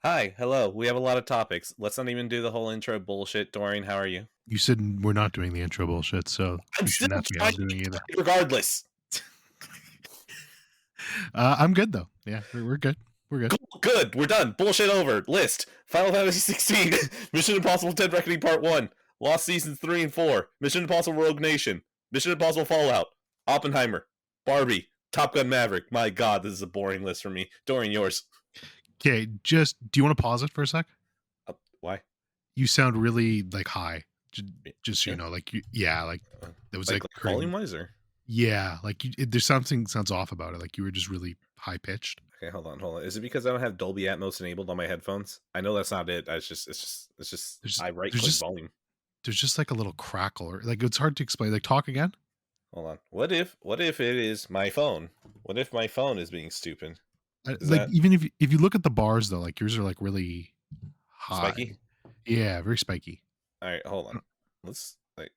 Hi, hello. We have a lot of topics. Let's not even do the whole intro bullshit. Dorian, how are you? You said we're not doing the intro bullshit, so I'm you still shouldn't ask me how trying I'm to be doing either. kind regardless. I'm good though. Yeah, we're good. We're good. Cool, good. We're done. Bullshit over. List. Final Fantasy 16. Mission Impossible 10 Reckoning Part 1. Lost Seasons 3 and 4. Mission Impossible Rogue Nation. Mission Impossible Fallout. Oppenheimer. Barbie. Top Gun Maverick. My god, this is a boring list for me. Dorian, yours. Okay, just do you want to pause it for a sec? Why? You sound really like high. Just so you Me? know, yeah, like Uh, that was like, like like creating. volume wise or? Yeah, like there's something sounds off about it. Like you were just really high pitched. Okay, hold on. Is it because I don't have Dolby Atmos enabled on my headphones? I know that's not it. It's just There's I right there's click just volume. there's just like a little crackle or like it's hard to explain. Like talk again. Hold on. What if it is my phone? What if my phone is being stupid? Is Like that even if you look at the bars though, like yours are like really high. spiky? Yeah, very spiky. All right, hold on. Let's like.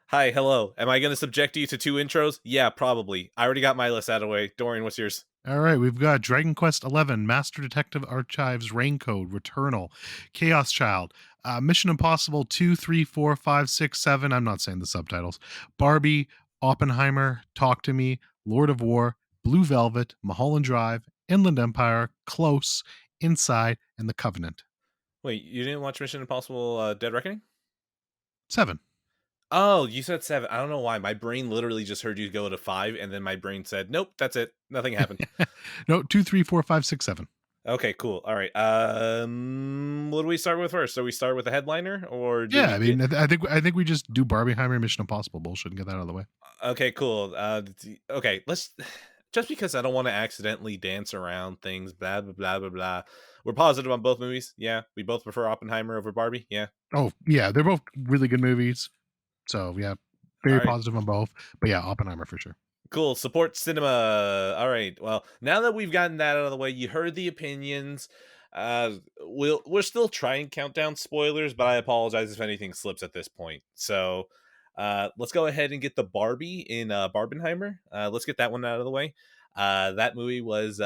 Hi, hello. Am I going to subject you to two intros? Yeah, probably. I already got my list out of the way. Dorian, what's yours? All right, we've got Dragon Quest XI, Master Detective Archives, Raincode, Returnal, Chaos Child, Mission Impossible 2, 3, 4, 5, 6, 7. I'm not saying the subtitles. Barbie, Oppenheimer, Talk to Me, Lord of War, Blue Velvet, Mulholland Drive, Inland Empire, Close, Inside, and The Covenant. Wait, you didn't watch Mission Impossible Dead Reckoning? 7. Oh, you said seven. I don't know why. My brain literally just heard you go to five, and then my brain said, "Nope, that's it. Nothing happened." No, 2, 3, 4, 5, 6, 7. Okay, cool. All right. What do we start with first? So we start with the headliner, or do Yeah, we I get? mean, I think we just do Barbieheimer Mission Impossible bullshit and get that out of the way. Okay, cool. Okay, let's. Just because I don't want to accidentally dance around things, blah blah blah blah blah. We're positive on both movies. Yeah, we both prefer Oppenheimer over Barbie. Yeah. Oh, yeah, they're both really good movies. So yeah, All very right. positive on both. But yeah, Oppenheimer for sure. Cool. Support cinema. All right. Well, now that we've gotten that out of the way, you heard the opinions. We're still trying countdown spoilers, but I apologize if anything slips at this point. So let's go ahead and get the Barbie in Barbenheimer. Let's get that one out of the way. That movie was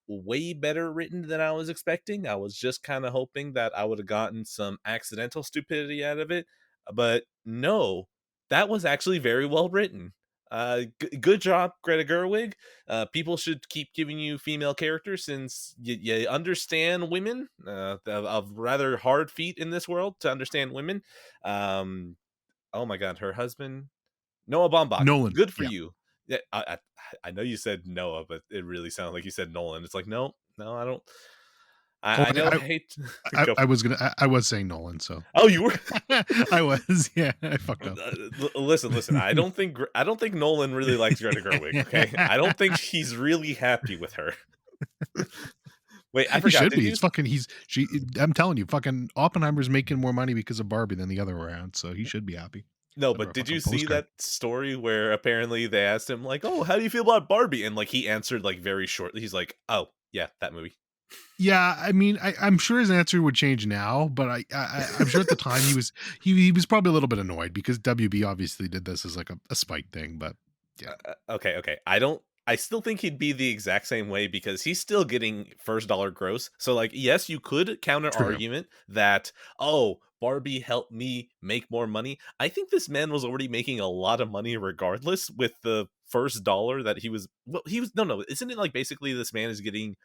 way better written than I was expecting. I was just kind of hoping that I would have gotten some accidental stupidity out of it, but no, that was actually very well written. Good job, Greta Gerwig. People should keep giving you female characters since you understand women. Of rather hard feat in this world to understand women. Um, oh my God, her husband Noah Baumbach. Nolan. Good for Yeah. you. Yeah, I know you said Noah, but it really sounded like you said Nolan. It's like no, no, I don't. Oh, I know. Hate go. I was gonna. I was saying Nolan. So Oh, you were. I was. Yeah, I fucked up. Listen. I don't think Nolan really likes Greta Gerwig. Okay, I don't think he's really happy with her. Wait, I He forgot. should Did be. you? It's fucking. He's. She. I'm telling you, fucking Oppenheimer's making more money because of Barbie than the other way around. So he should be happy. No, Send her but a did fucking you see postcard. that story where apparently they asked him like, "Oh, how do you feel about Barbie?" And like he answered like very shortly. He's like, "Oh, yeah, that movie." Yeah, I mean, I'm sure his answer would change now, but I'm sure at the time he was probably a little bit annoyed because WB obviously did this as like a spite thing, but yeah, Okay. I still think he'd be the exact same way because he's still getting first dollar gross. So, like, yes, you could counter true. argument that, oh, Barbie helped me make more money. I think this man was already making a lot of money regardless with the first dollar that he was. Well, he was no. Isn't it like basically this man is getting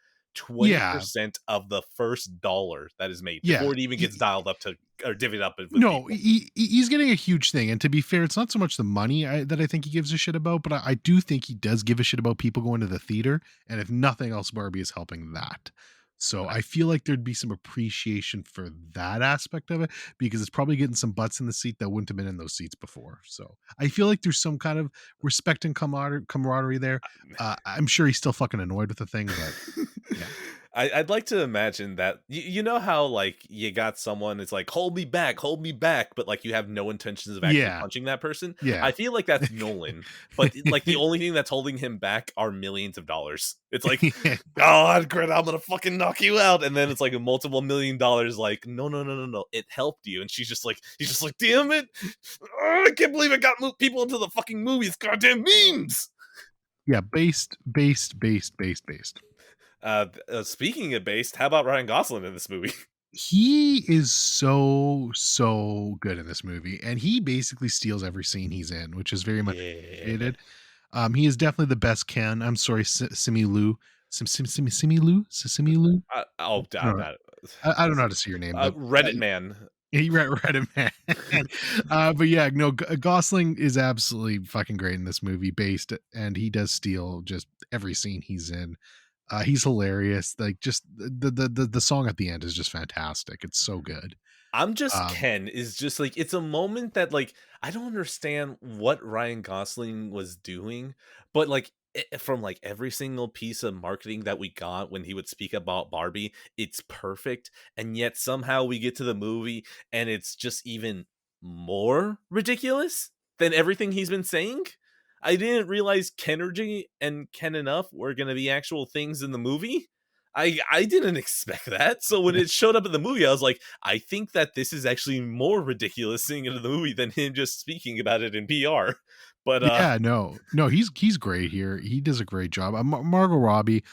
Yeah, 20% of the first dollar that is made yeah. before it even gets dialed up to or divvied up with No, people? he's getting a huge thing, and to be fair, it's not so much the money that I think he gives a shit about, but I do think he does give a shit about people going to the theater, and if nothing else, Barbie is helping that. So I feel like there'd be some appreciation for that aspect of it because it's probably getting some butts in the seat that wouldn't have been in those seats before. So I feel like there's some kind of respect and camaraderie there. I'm sure he's still fucking annoyed with the thing, but yeah, I'd like to imagine that you know how like you got someone it's like hold me back, but like you have no intentions of actually yeah, punching that person. I yeah. feel like that's Nolan, but like the only thing that's holding him back are millions of dollars. It's like, God, Greta, I'm gonna fucking knock you out, and then it's like a multiple $1 million. Like, no, it helped you, and he's just like, damn it, I can't believe it got people into the fucking movies, goddamn memes. Yeah, based. Speaking of based, how about Ryan Gosling in this movie? He is so good in this movie, and he basically steals every scene he's in, which is very much Yeah. appreciated. He is definitely the best Ken. I'm sorry, Simi Lu. Simi Lu? Simi Lu? Oh, I don't know. that I don't know how to say your name, but Reddit man. he read it, man. But yeah, no, Gosling is absolutely fucking great in this movie, based, and he does steal just every scene he's in. He's hilarious. Like, just the song at the end is just fantastic. It's so good. I'm just Um, Ken is just like it's a moment that like I don't understand what Ryan Gosling was doing, but like from like every single piece of marketing that we got when he would speak about Barbie, it's perfect, and yet somehow we get to the movie and it's just even more ridiculous than everything he's been saying. I didn't realize Kenergy and Ken Enough were going to be actual things in the movie. I didn't expect that. So when it showed up in the movie, I was like, I think that this is actually more ridiculous seeing it in the movie than him just speaking about it in PR. But yeah, no, he's great here. He does a great job. Margot Robbie.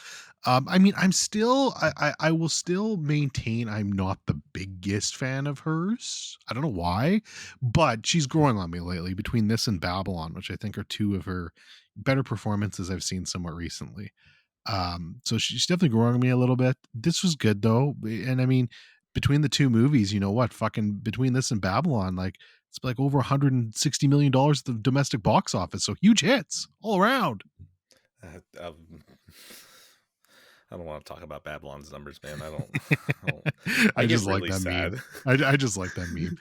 I mean, I will still maintain I'm not the biggest fan of hers. I don't know why, but she's growing on me lately between this and Babylon, which I think are two of her better performances I've seen somewhat recently. So she's definitely growing on me a little bit. This was good though, and I mean, between the two movies, you know what? Fucking between this and Babylon, like it's like over $160 million at the domestic box office. So huge hits all around. uh, um, I don't want to talk about Babylon's numbers, man. I don't. I I get just like really that sad. meme. I just like that meme.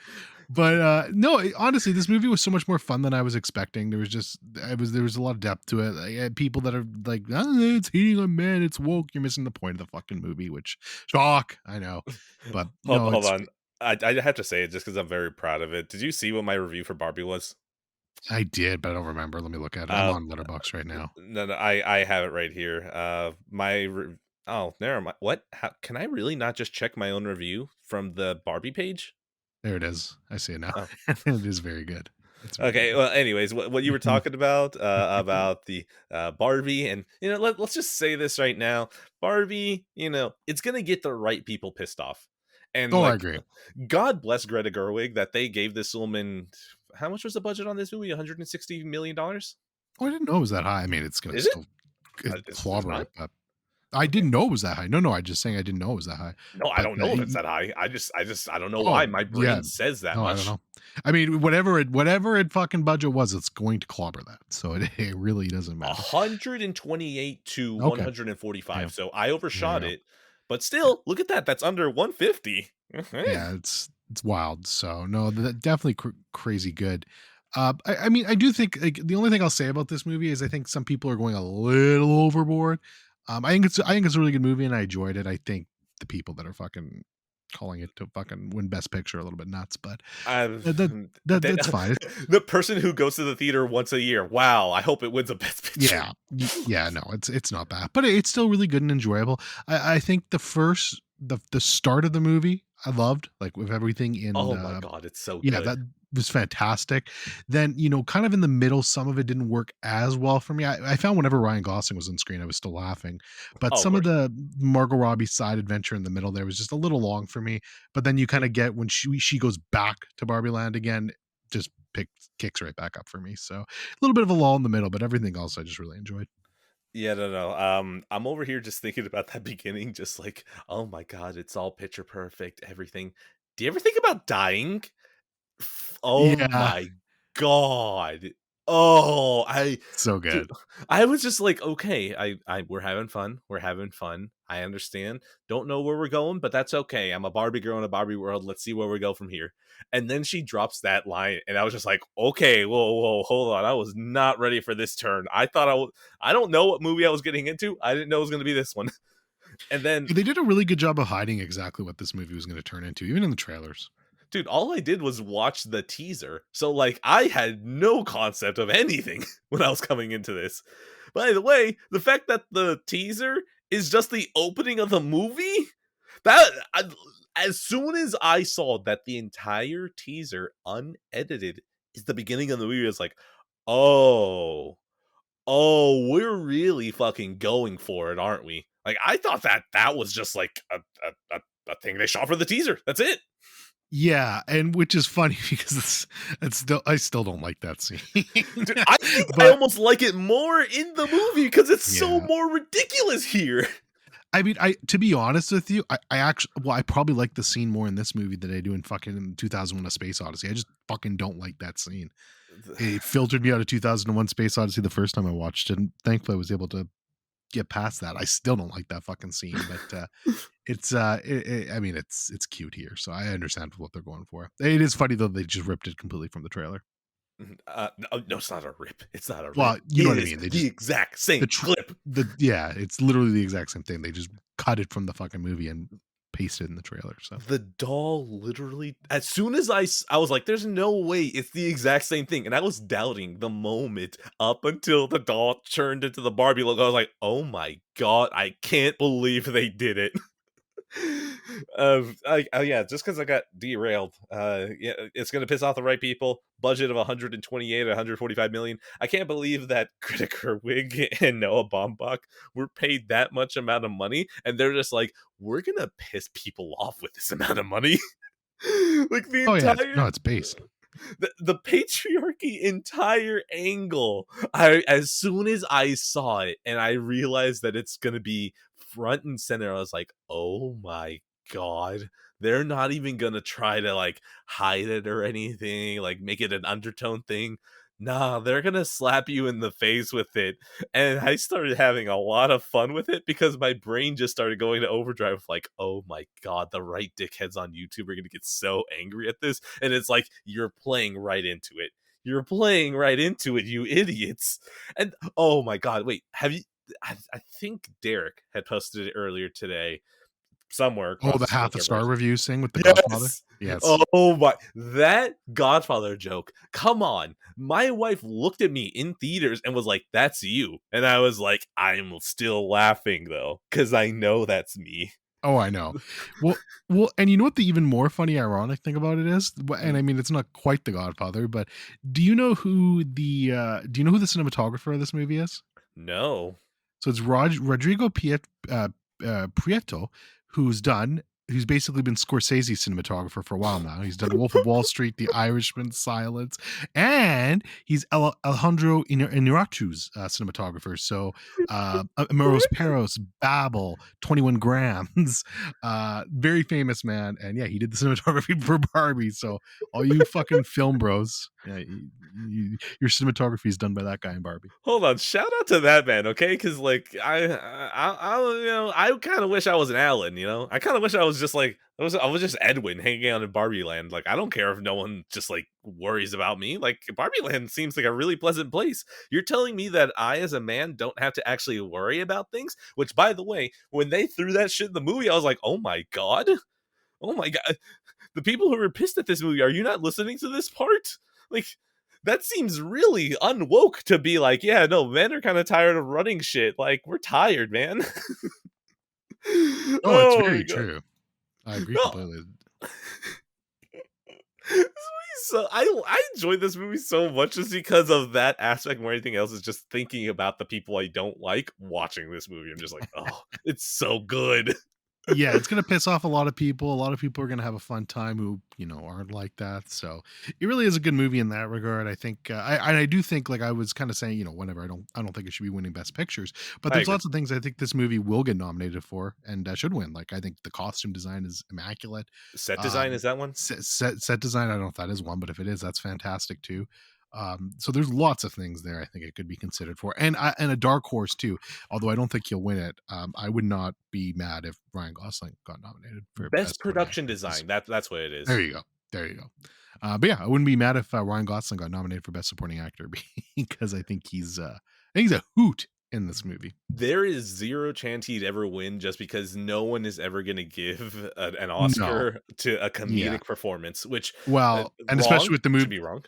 But no, honestly, this movie was so much more fun than I was expecting. There was a lot of depth to it. Like, people that are like, "Ah, it's hating on men, it's woke." You're missing the point of the fucking movie, which shock, I know. But no, Hold it's on. I have to say it just because I'm very proud of it. Did you see what my review for Barbie was? I did, but I don't remember. Let me look at it. I'm Uh, on Letterbox right now. no, I have it right here. Oh, never mind. What? How can I really not just check my own review from the Barbie page? There it is. I see it now. Oh, It is very good. It's very okay. good. Well, anyways, what you were talking about the Barbie, and let's just say this right now, Barbie, it's gonna get the right people pissed off, and Oh, I like, agree. God bless Greta Gerwig that they gave this woman. How much was the budget on this movie? $160 million. Oh, I didn't know it was that high. I mean, it's gonna Is it? still Is clobber not it, but I okay. didn't know it was that high. No, I just saying I didn't know it was that high. No, I But don't know if it's that high. I don't know oh why my yeah, brain says that no, I don't much. know. I mean, whatever it fucking budget was, it's going to clobber that. So it really doesn't matter. 128 to Okay, 145. damn, So I there you overshot go. it. But still, look at that. That's under 150. Yeah, it's wild. So no, definitely crazy good. I mean, I do think like the only thing I'll say about this movie is I think some people are going a little overboard. I think it's a really good movie and I enjoyed it. I think the people that are fucking calling it to fucking win Best Picture are a little bit nuts, but I've that that, that's fine. the person who goes to the theater once a year. Wow, I hope it wins a best picture. Yeah, yeah, no, it's not bad, but it's still really good and enjoyable. I think the start of the movie I loved, like with everything in Oh my god, it's so yeah, good. that was fantastic. Then, kind of in the middle, some of it didn't work as well for me. I found whenever Ryan Gosling was on screen, I was still laughing. But Oh, of some of course. the Margot Robbie side adventure in the middle there was just a little long for me. But then you kind of get when she goes back to Barbie Land again, just kicks right back up for me. So a little bit of a lull in the middle, but everything else I just really enjoyed. Yeah, no. I'm over here just thinking about that beginning, just like, oh my god, it's all picture perfect, everything. Do you ever think about dying? Oh Yeah, my god. Oh, so dude, good. I was just like, okay, we're having fun. We're having fun. I understand. Don't know where we're going, but that's okay. I'm a Barbie girl in a Barbie world. Let's see where we go from here. And then she drops that line, and I was just like, okay, whoa, hold on. I was not ready for this turn. I thought I don't know what movie I was getting into. I didn't know it was going to be this one. And then They did a really good job of hiding exactly what this movie was going to turn into, even in the trailers. dude, all I did was watch the teaser. So like I had no concept of anything when I was coming into this. By the way, the fact that the teaser is just the opening of the movie, that I, as soon as I saw that the entire teaser unedited is the beginning of the movie, it's like, oh, oh, we're really fucking going for it, aren't we? Like, I thought that that was just like a thing they shot for the teaser. That's it. Yeah, and which is funny because it's still I still don't like that scene. Dude, I think I But almost like it more in the movie because it's so yeah. more ridiculous here. I mean, I to be honest with you, I actually well, I probably like the scene more in this movie than I do in fucking 2001: A Space Odyssey. I just fucking don't like that scene. It filtered me out of 2001: Space Odyssey the first time I watched it, and thankfully I was able to get past that. I still don't like that fucking scene, but I mean, it's cute here, so I understand what they're going for. It is funny though they just ripped it completely from the trailer. No, no, it's not a rip. It's not a rip. Well, you know It what I is mean. They the just exact same the tr- clip. yeah, it's literally the exact same thing. They just cut it from the fucking movie and pasted it in the trailer. So The doll literally, as soon as I was like, "There's no way it's the exact same thing," and I was doubting the moment up until the doll turned into the Barbie logo. I was like, "Oh my god, I can't believe they did it." Yeah, just because I got derailed. Yeah, it's gonna piss off the right people. Budget of 128 or 145 million. I can't believe that Greta Gerwig and Noah Baumbach were paid that much amount of money, and they're just like, we're gonna piss people off with this amount of money. Like the oh yeah, entire no, it's based. the patriarchy entire angle. I As soon as I saw it and I realized that it's gonna be front and center, I was like, oh my god. They're not even gonna try to like hide it or anything, like make it an undertone thing. Nah, they're gonna slap you in the face with it. And I started having a lot of fun with it because my brain just started going to overdrive, like, oh my god, the right dickheads on YouTube are gonna get so angry at this. And it's like, you're playing right into it. You're playing right into it, you idiots. And oh my god, wait, have you I think Derek had posted it earlier today somewhere Oh, across the the half a star Snyderverse. review thing with the Godfather. Yes. Yes. Oh my, that Godfather joke. Come on. My wife looked at me in theaters and was like, "That's you." And I was like, "I'm still laughing though, cuz I know that's me." Oh, I know. Well, and you know what the even more funny, ironic thing about it is, and Mm, I mean it's not quite the Godfather, but do you know who the cinematographer of this movie is? no. So it's Rodrigo Prieto, who's done who's basically been Scorsese's cinematographer for a while now. He's done Wolf of Wall Street, The Irishman, Silence, and he's Alejandro Inarritu's cinematographer. So Amoros Perros, Babel, 21 Grams, very famous man. And yeah, he did the cinematography for Barbie. So all you fucking film bros, yeah, your cinematography is done by that guy in Barbie. Hold on, shout out to that man, okay? Because like you know, I kind of wish I was an Alan. You know, I kind of wish I was just like I was just Edwin hanging out in Barbie Land. Like I don't care if no one just like worries about me. Like Barbie Land seems like a really pleasant place. You're telling me that I, as a man, don't have to actually worry about things. Which, by the way, when they threw that shit in the movie, I was like, oh my god, the people who were pissed at this movie, are you not listening to this part? Like, that seems really unwoke to be like, yeah, no, men are kind of tired of running shit. Like, we're tired, man. Oh, it's Oh my very god. true. I agree No. completely. So I enjoyed this movie so much just because of that aspect more than anything else is just thinking about the people I don't like watching this movie. I'm just like, oh, it's so good. Yeah, it's gonna piss off a lot of people. A lot of people are gonna have a fun time who, aren't like that. So it really is a good movie in that regard. I think I do think, like I was kind of saying, whenever I don't think it should be winning best pictures, but I there's agree. lots of things I think this movie will get nominated for and should win. Like I think the costume design is immaculate. Set design, is that one? Set design, I don't know if that is one, but if it is, that's fantastic too. So there's lots of things there I think it could be considered for, and a dark horse too. Although I don't think he'll win it. I would not be mad if Ryan Gosling got nominated for Best best supporting production actor. 'Cause design. That's what it there is. you go, there you go. But yeah, I wouldn't be mad if Ryan Gosling got nominated for best supporting actor because I think he's a hoot in this movie. There is zero chance he'd ever win just because no one is ever going to give an No, Oscar to a yeah, comedic performance, which well, and especially wrong with the should movie, be wrong.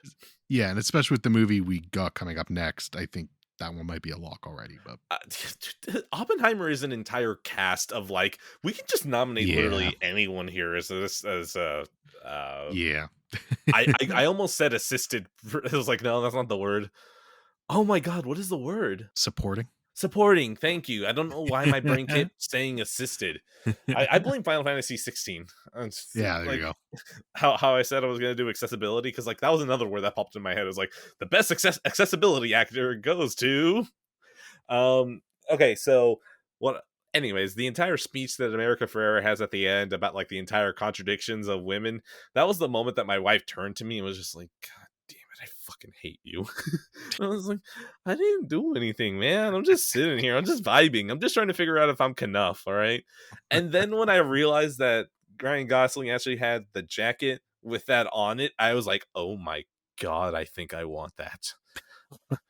yeah, and especially with the movie we got coming up next, I think that one might be a lock already. But Uh, Oppenheimer is an entire cast of like we can just nominate yeah, literally anyone here as this as yeah. I almost said assisted. It was like no, that's not the word. Oh my god, what is the word? Supporting. Supporting, thank you. I don't know why my brain kept saying assisted. I blame Final Fantasy 16. It's Yeah, there you like go. how I said I was gonna do accessibility, because like that was another word that popped in my head. It was like the best accessibility actor goes to um okay, so what anyways, the entire speech that America Ferrera has at the end about like the entire contradictions of women, that was the moment that my wife turned to me and was just like, God damn it, I fucking hate you. I was like, I didn't do anything, man. I'm just sitting here. I'm just vibing. I'm just trying to figure out if I'm Knuff, all right? And then when I realized that Ryan Gosling actually had the jacket with that on it, I was like, oh my god, I think I want that.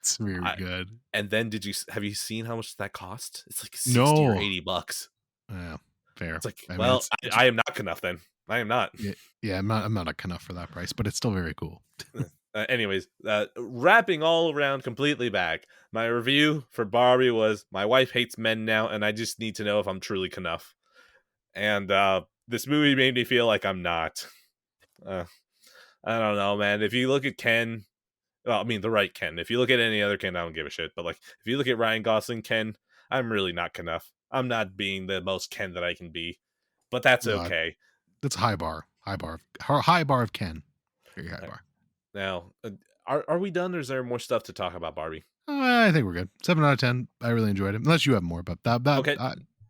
It's very I good. and then have you seen how much that cost? It's like 60 or No. 80 bucks. Yeah, fair. It's like, I mean, well, it's I am not Knuff then. I am not. yeah, yeah, I'm not a enough for that price, but it's still very cool. Anyways, wrapping all around completely back, my review for Barbie was my wife hates men now, and I just need to know if I'm truly Knuff. And this movie made me feel like I'm not. Uh, I don't know, man. If you look at Ken, well, I mean the right Ken. If you look at any other Ken, I don't give a shit. But like, if you look at Ryan Gosling Ken, I'm really not Knuff. I'm not being the most Ken that I can be, but that's No, okay. that's a high bar of Ken. Very high Uh, bar. Now, are we done, or is there more stuff to talk about Barbie? I think we're good. 7 out of 10. I really enjoyed it. Unless you have more, but Okay,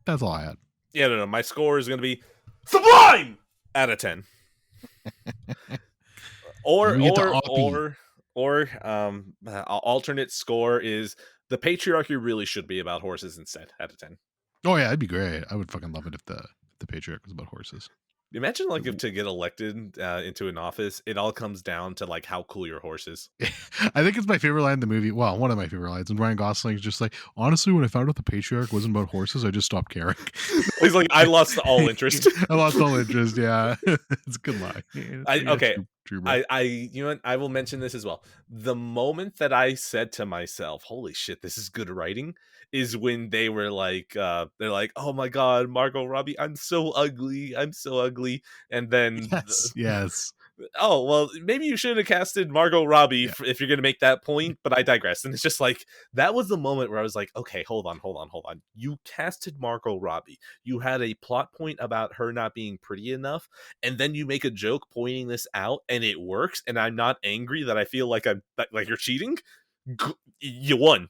that's all I had. yeah, no. My score is going to be sublime out of 10. Then Or we get to or Oppie. or alternate score is the patriarchy really should be about horses instead out of 10. Oh yeah, that'd be great. I would fucking love it if the Patriarch was about horses. Imagine like if to get elected into an office, it all comes down to like how cool your horse is. I think it's my favorite line in the movie. Well, one of my favorite lines. And Ryan Gosling's just like, honestly, when I found out the Patriarch wasn't about horses, I just stopped caring. He's like, I lost all interest. I lost all interest. Yeah, it's a good line. I Yeah, okay. true, bro. You know what? I will mention this as well. The moment that I said to myself, "Holy shit, this is good writing," is when they were like, they're like, "Oh my god, Margot Robbie, I'm so ugly, I'm so ugly," and then Yes, yes. oh well, maybe you should have casted Margot Robbie Yeah. if you're gonna make that point, but I digress. And it's just like that was the moment where I was like, okay, hold on. You casted Margot Robbie. You had a plot point about her not being pretty enough, and then you make a joke pointing this out, and it works. And I'm not angry that I feel like like you're cheating. You won.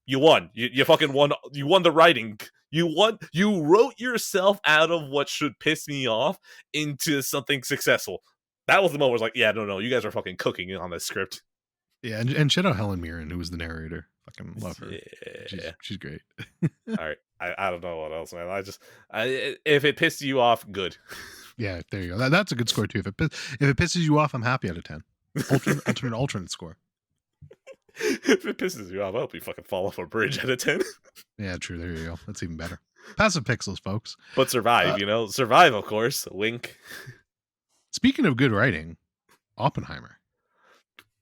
You won. You fucking won. You won the writing. You won. You wrote yourself out of what should piss me off into something successful. That was the moment where I was like, yeah, no, you guys are fucking cooking on this script. Yeah, and shout out Helen Mirren, who was the narrator. Fucking love her. Yeah. She's great. All right. I don't know what else, man. If it pissed you off, good. Yeah, there you go. That's a good score too. If it pisses you off, I'm happy out of 10. Alternate score. If it pisses you off, I hope you fucking fall off a bridge at a 10. Yeah, true. There you go. That's even better. Passive pixels, folks. But survive, Uh, survive, of course. Wink. Speaking of good writing, Oppenheimer.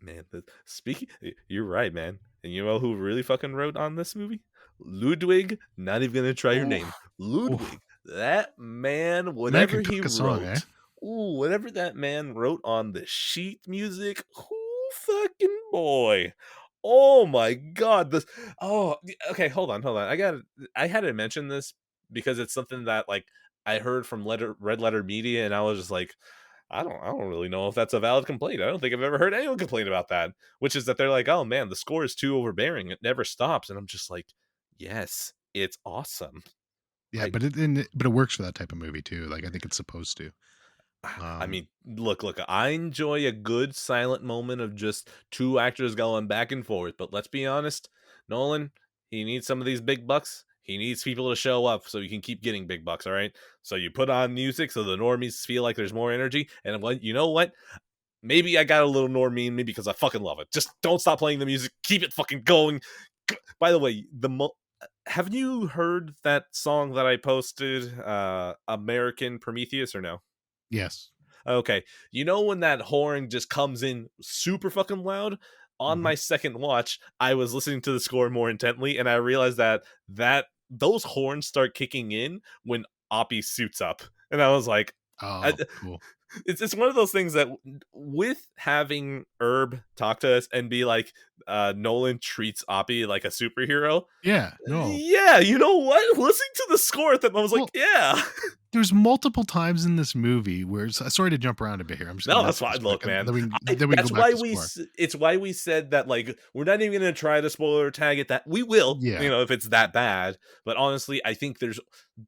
Man, speaking, you're right, man. And you know who really fucking wrote on this movie? Ludwig. Not even gonna try your name. Oof, oof. Ludwig. That man, The man whatever can he cook a song, eh? wrote, ooh, whatever that man wrote on the sheet music, whoo, fucking boy. Oh my god, this. Oh, okay, hold on. I had to mention this because it's something that like I heard from Red Letter Media, and I was just like, I don't really know if that's a valid complaint. I don't think I've ever heard anyone complain about that, which is that they're like, "Oh man, the score is too overbearing. It never stops." And I'm just like, "Yes, it's awesome." Yeah, I but it works for that type of movie too. Like I think it's supposed to. I Um, mean, look, I enjoy a good silent moment of just two actors going back and forth, but let's be honest, Nolan, he needs some of these big bucks. He needs people to show up so he can keep getting big bucks, all right? So you put on music so the normies feel like there's more energy, and what you know what? Maybe I got a little normie in me because I fucking love it. Just don't stop playing the music. Keep it fucking going. By the way, have you heard that song that I posted, American Prometheus, or no? yes. Okay. You know when that horn just comes in super fucking loud? On Hmm. my second watch, I was listening to the score more intently, and I realized that those horns start kicking in when Oppie suits up. And I was like, I, Oh, cool. It's one of those things that with having Herb talk to us and be like, Nolan treats Oppie like a superhero. Yeah, no. Yeah, you know what? Listening to the score at them, I was like, Well, yeah. there's multiple times in this movie where sorry to jump around a bit here. I'm just gonna No, that's mention this fine. quick, Look, and man, then we can go that's back why to score. it's why we said that, like, we're not even gonna try to spoiler tag it. That we will, Yeah. if it's that bad. But honestly, I think there's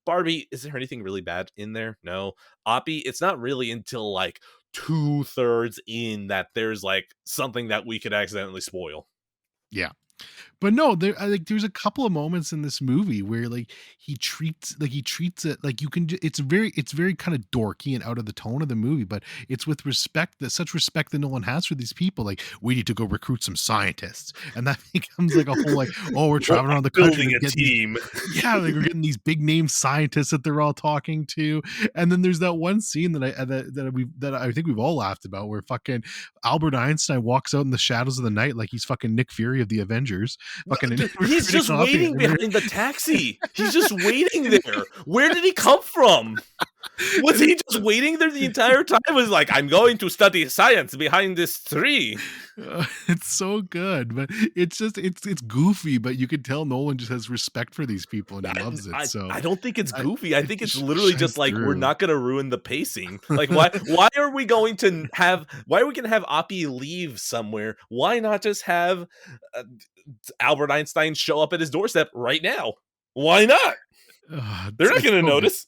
Barbie. Is there anything really bad in there? No. Oppie, it's not really until like 2/3 in that there's like something that we could accidentally spoil. Yeah. But no, there's a couple of moments in this movie where like he treats it like you can. It's very kind of dorky and out of the tone of the movie, but it's with respect that such respect that no one has for these people. Like we need to go recruit some scientists, and that becomes like a whole like oh we're We're traveling around the country building to a get these. team. Yeah, like we're getting these big name scientists that they're all talking to, and then there's that one scene that I think we've all laughed about where fucking Albert Einstein walks out in the shadows of the night like he's fucking Nick Fury of the Avengers, fucking He's recruiting just Oppie. waiting behind the taxi. He's just waiting there. Where did he come from? Was he just waiting there the entire time? It was like, I'm going to study science behind this tree. It's so good, but it's just it's goofy, but you can tell Nolan just has respect for these people and he I, loves it. I, So I don't think it's goofy. I it think it's just literally just shines like, we're through. not going to ruin the pacing. Like, why are we going to why are we going to have Oppie leave somewhere? Why not just have uh, Albert Einstein show up at his doorstep right now? Why not? They're not It's going to so good. notice.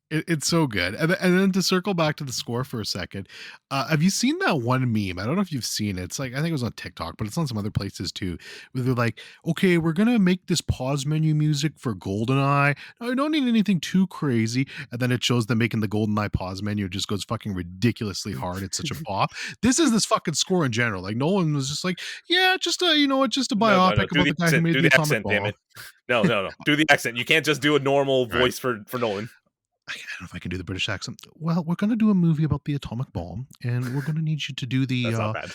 It's so good. And then to circle back to the score for a second, have you seen that one meme? I don't know if you've seen it. It's like I think it was on TikTok, but it's on some other places too. Where they're like, "Okay, we're gonna make this pause menu music for GoldenEye. I don't need anything too crazy." And then it shows them making the GoldenEye pause menu. It just goes fucking ridiculously hard. It's such a bop. This is this fucking score in general. Like Nolan was just like, "Yeah, just a just a No, no, no. biopic about the guy who made Do the the atomic accent, damn bomb." it. No, no, no. Do the accent. You can't just do a normal All right. voice for Nolan. I don't know if I can do the British accent. Well, we're going to do a movie about the atomic bomb, and we're going to need you to do the. That's not bad.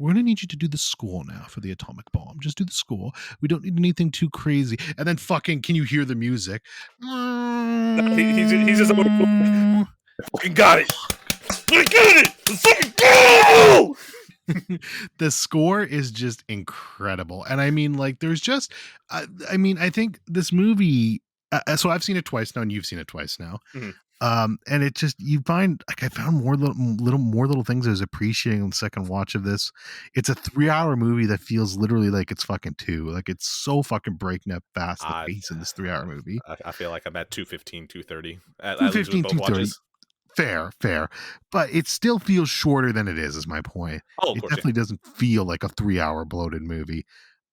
We're going to need you to do the score now for the atomic bomb. Just do the score. We don't need anything too crazy. And then fucking, can you hear the music? No, he's just I fucking got it. I got it. Let's fucking go. The score is just incredible, and I mean, like, there's just, I mean, I think this movie. So I've seen it twice now, and you've seen it twice now. Mhm. And it just you find like I found more little things I was appreciating on the second watch of this. It's a 3-hour movie that feels literally like it's fucking two. Like it's so fucking breakneck fast the I, pace in this 3-hour movie. I feel like I'm at 2:15, 2:30 Two at least with fifteen, both 2:30. watches. Fair. But it still feels shorter than it is my point. Oh, of It course, yeah. definitely doesn't feel like a 3-hour bloated movie.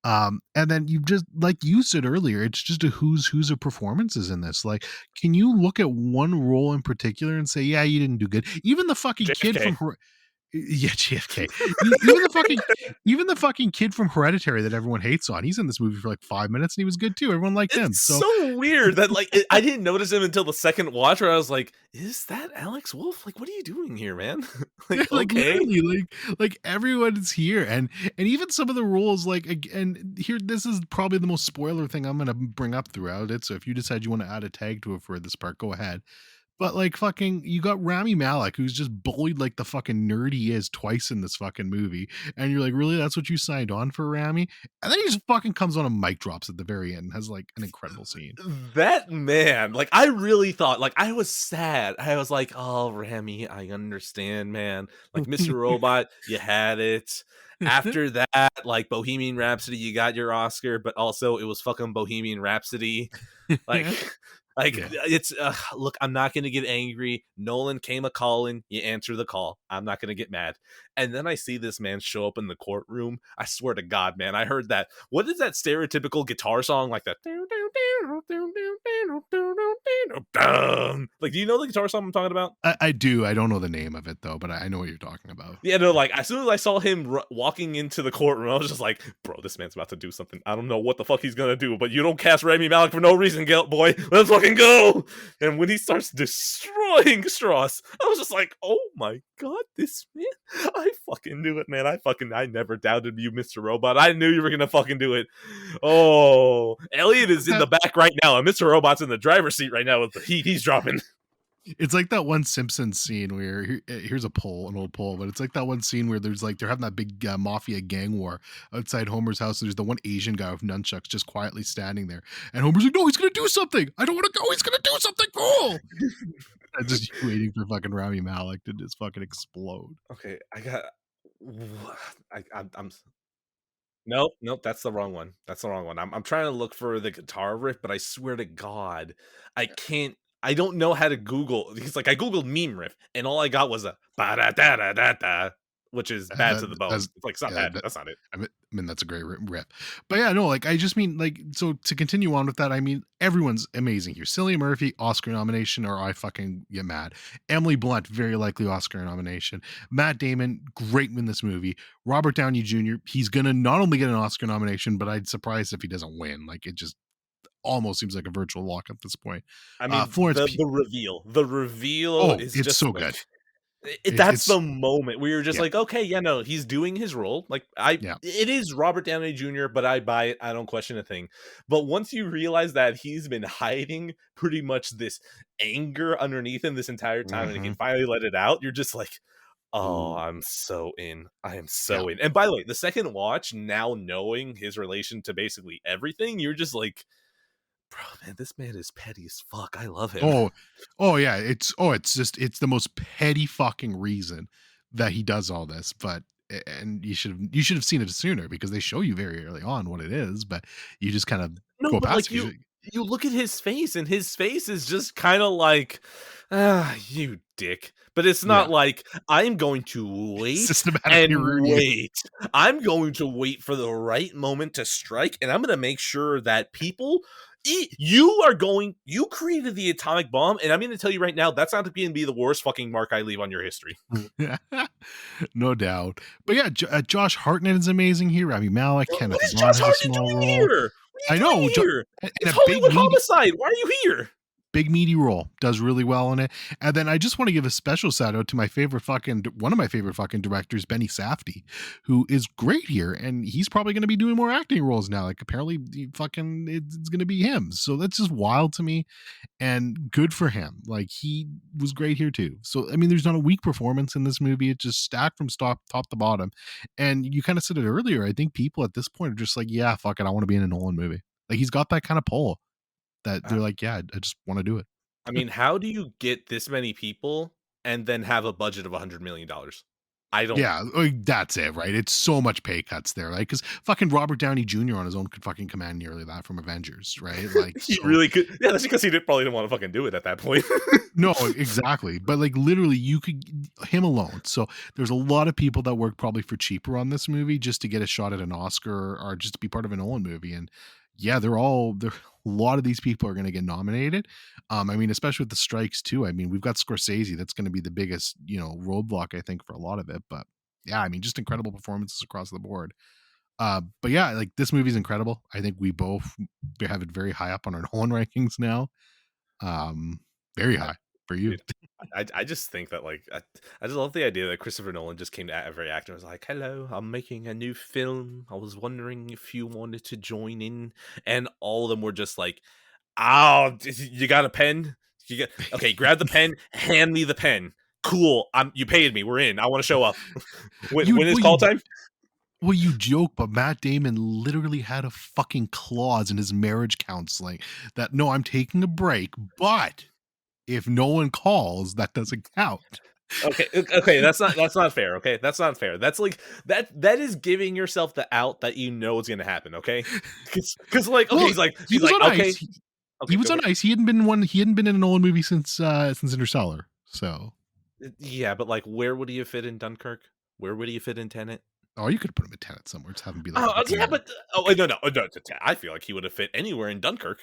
And then you just like you said earlier, it's just a who's of performances in this. Like, can you look at one role in particular and say, yeah, you didn't do good? Even the fucking kid JFK. from yeah, JFK. Even the fucking kid from Hereditary that everyone hates on. He's in this movie for like 5 minutes and he was good too. Everyone liked him. It's So so weird that like I didn't notice him until the second watch where I was like, is that Alex Wolff? Like, what are you doing here, man? Like, like okay. literally like everyone is here and even some of the rules and here this is probably the most spoiler thing I'm gonna bring up throughout it, so if you decide you want to add a tag to it for this part, go ahead. But like fucking you got Rami Malek who's just bullied like the fucking nerd he is twice in this fucking movie, and you're like, really, that's what you signed on for, Rami? And then he just fucking comes on and mic drops at the very end and has like an incredible scene. That man, like I really thought, like I was sad. I was like, "Oh, Rami, I understand, man. Like Mr. Robot, you had it. After that, like Bohemian Rhapsody, you got your Oscar, but also it was fucking Bohemian Rhapsody. Like, like Yeah. it's look, I'm not gonna get angry. Nolan came a calling, you answer the call. I'm not gonna get mad. And then I see this man show up in the courtroom. I swear to God, man, I heard that. What is that stereotypical guitar song like that? Like, do you know the guitar song I'm talking about? I do. I don't know the name of it though, but I know what you're talking about. Yeah, no, like as soon as I saw him walking into the courtroom, I was just like, bro, this man's about to do something. I don't know what the fuck he's gonna do, but you don't cast Rami Malek for no reason, boy. Let's fucking go. And when he starts destroying Strauss, I was just like, oh my God, this man, I fucking knew it, man. I never doubted you, Mr. Robot. I knew you were gonna fucking do it. Oh, Elliot is in the back right now, and Mr. Robot's in the driver's seat right now with the heat he's dropping. It's like that one Simpsons scene where here's a poll, an old poll, but it's like that one scene where there's like they're having that big mafia gang war outside Homer's house. And there's the one Asian guy with nunchucks just quietly standing there, and Homer's like, "No, he's gonna do something. I don't want to go. He's gonna do something cool." I'm just waiting for fucking Rami Malek to just fucking explode. Okay, I got. I'm nope, nope, that's the wrong one. That's the wrong one. I'm trying to look for the guitar riff, but I swear to God, I can't. I don't know how to Google. He's like I googled meme riff, and all I got was a ba da da da da da, which is bad to the bone. That's It's like it's not yeah, bad. That's not it. I mean, that's a great rip. But yeah, no, like I just mean like so to continue on with that, I mean everyone's amazing here. Cillian Murphy, Oscar nomination, or I fucking get mad. Emily Blunt, very likely Oscar nomination. Matt Damon, great in this movie. Robert Downey Jr., he's gonna not only get an Oscar nomination, but I'd surprised if he doesn't win. Like it just almost seems like a virtual lock at this point. I mean, Florence the Pugh, reveal oh, is it's just so like good. that's It's the moment where you're just yeah, like, okay, yeah, no, he's doing his role. Like yeah. it is Robert Downey Jr., but I buy it. I don't question a thing. But once you realize that he's been hiding pretty much this anger underneath him this entire time, and he Hmm. can finally let it out, you're just like, oh, Ooh, I'm so in. I am yeah. so in. And by the way, the second watch, now knowing his relation to basically everything, you're just like, bro, man, this man is petty as fuck. I love him. Oh, oh yeah, it's just it's the most petty fucking reason that he does all this, but and you should have seen it sooner because they show you very early on what it is, but you just kind of No, go but, past like, it 'cause you look at his face, and his face is just kinda like, "Ah, you dick." But it's yeah, not like, "I'm going to wait systematically and ruin you. wait. I'm going to wait for the right moment to strike, and I'm gonna make sure that people you created the atomic bomb, and I'm gonna tell you right now, that's not gonna be the worst fucking mark I leave on your history." No doubt. But yeah, Josh Hartnett is amazing here. Rami Malek, What Kenneth is Branagh Josh has a Hartnett small doing role. here? What are you I know, doing here? and It's a big Hollywood meaty Homicide. Why are you here? big meaty role, does really well in it. And then I just want to give a special shout out to my favorite fucking one of my favorite fucking directors, Benny Safdie, who is great here, and he's probably going to be doing more acting roles now. Like apparently, fucking it's going to be him. So that's just wild to me, and good for him. Like he was great here too. So I mean, there's not a weak performance in this movie. It's just stacked from top to bottom. And you kind of said it earlier. I think people at this point are just like, yeah, fuck it, I want to be in a Nolan movie. Like he's got that kind of pull that they're like, yeah, I just want to do it. I mean, how do you get this many people and then have a budget of $100 million? I don't. Yeah, like, that's it, right? It's so much pay cuts there, right? Because fucking Robert Downey Jr. on his own could fucking command nearly that from Avengers, right? Like, He so really could. Yeah, that's because he probably didn't want to fucking do it at that point. no, exactly. But like, literally, you could him alone. So there's a lot of people that work probably for cheaper on this movie just to get a shot at an Oscar or just to be part of an Nolan movie. And yeah, they're a lot of these people are going to get nominated. I mean, especially with the strikes too. I mean, we've got Scorsese. That's going to be the biggest, roadblock I think for a lot of it. But yeah, I mean, just incredible performances across the board. But yeah, like this movie's incredible. I think we have it very high up on our Nolan rankings now. Um, very I, high for you. dude, I just think that I just love the idea that Christopher Nolan just came to every actor and was like, "Hello, I'm making a new film. I was wondering if you wanted to join in," and all of them were just like, "Oh, you got a pen? You got okay? Grab the pen. Hand me the pen. Cool. You paid me. We're in. I want to show up. You when is well call you time? well you joke, but Matt Damon literally had a fucking clause in his marriage counseling that no, I'm taking a break, but if no one calls, that doesn't count. Okay, okay, that's not fair. Okay, that's not fair. That's like that is giving yourself the out that you know is going to happen. Okay, because like okay, Well, he he's was like on okay, ice. He okay, was go on ahead. ice. He hadn't been in a Nolan movie since Interstellar. So, Yeah, but like, where would he fit in Dunkirk? Where would he fit in Tenet? oh, you could have put him in Tenet somewhere. Just have him be like a Oh, fucking yeah, but oh no, no, no, I feel like he would have fit anywhere in Dunkirk.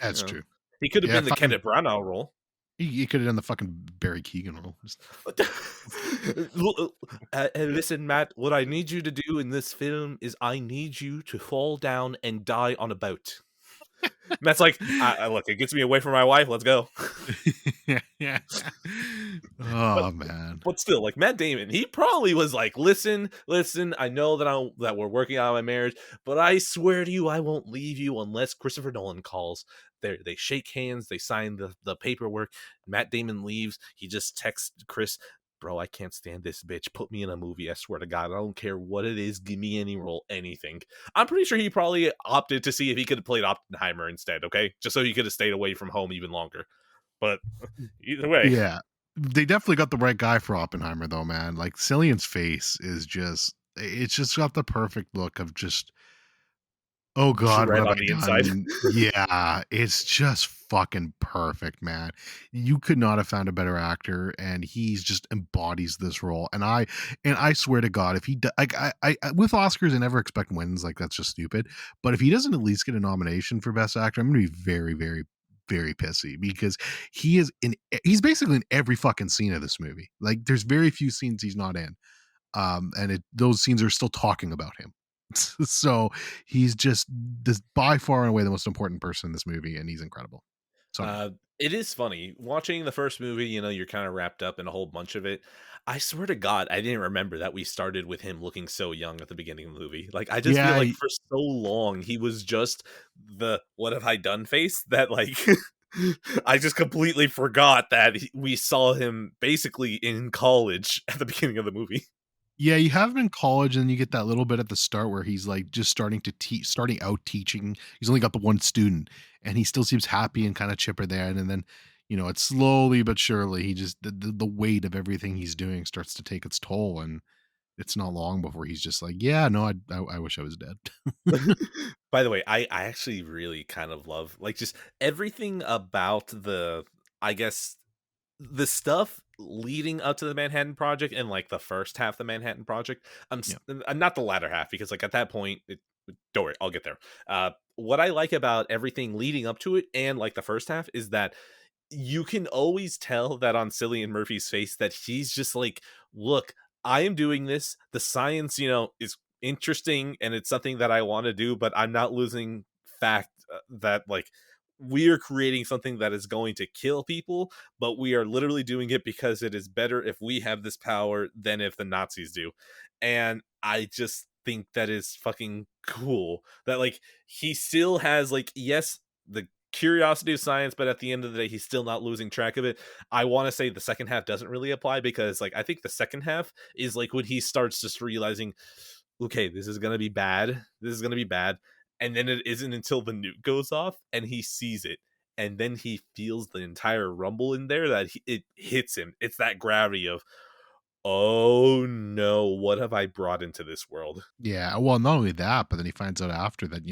that's true. He could have Yeah, been the fucking Kenneth Branagh role. he could have done the fucking Barry Keegan role. Just Listen, Matt, what I need you to do in this film is I need you to fall down and die on a boat. Matt's like, look, it gets me away from my wife. Let's go. yeah. But Oh, man. but still, like Matt Damon, he probably was like, "Listen, listen, I know that we're working on my marriage, but I swear to you, I won't leave you unless Christopher Nolan calls." They shake hands, they sign the paperwork. Matt Damon leaves. He just texts Chris, "Bro, I can't stand this bitch. Put me in a movie. I swear to God, I don't care what it is. Give me any role, anything." I'm pretty sure he probably opted to see if he could have played Oppenheimer instead. Okay, just so he could have stayed away from home even longer. But either way, Yeah. They definitely got the right guy for Oppenheimer though, man. Like Cillian's face is just it's just got the perfect look of just, "Oh god, what dread have on I the inside. done?" Yeah, it's just fucking perfect, man. You could not have found a better actor, and he's just embodies this role. And I swear to God, if he d like, with Oscars, I never expect wins, like, that's just stupid. But if he doesn't at least get a nomination for Best Actor, I'm gonna be very, very, very pissy because he's basically in every fucking scene of this movie. Like, there's very few scenes he's not in, and those scenes are still talking about him. So he's just this by far and away the most important person in this movie, and he's incredible. So good. It is funny watching the first movie. You're kind of wrapped up in a whole bunch of it. I swear to God, I didn't remember that we started with him looking so young at the beginning of the movie. Like, I just feel Yeah, like for so long he was just the "what have I done" face that like I just completely forgot that we saw him basically in college at the beginning of the movie. yeah, you have him in college, and then you get that little bit at the start where he's like just starting out teaching. He's only got the one student, and he still seems happy and kind of chipper there. And then, it's slowly but surely he just the weight of everything he's doing starts to take its toll, and it's not long before he's just like, yeah, no, I wish I was dead. By the way, I actually really kind of love like just everything about I guess the stuff leading up to the Manhattan Project and like the first half of the Manhattan Project. Yeah, Not the latter half because like at that point, don't worry, I'll get there. What I like about everything leading up to it and like the first half is that you can always tell that on Cillian Murphy's face that he's just like, look, I am doing this. The science, is interesting and it's something that I want to do, but I'm not losing fact that like we are creating something that is going to kill people, but we are literally doing it because it is better if we have this power than if the Nazis do. And I just think that is fucking cool that like he still has like, yes, the curiosity of science, but at the end of the day, he's still not losing track of it. I want to say the second half doesn't really apply because, like, I think the second half is like when he starts just realizing, okay, this is gonna be bad. This is gonna be bad, and then it isn't until the nuke goes off and he sees it, and then he feels the entire rumble in there that it hits him. It's that gravity of, oh no, what have I brought into this world? yeah. Well, not only that, but then he finds out after that,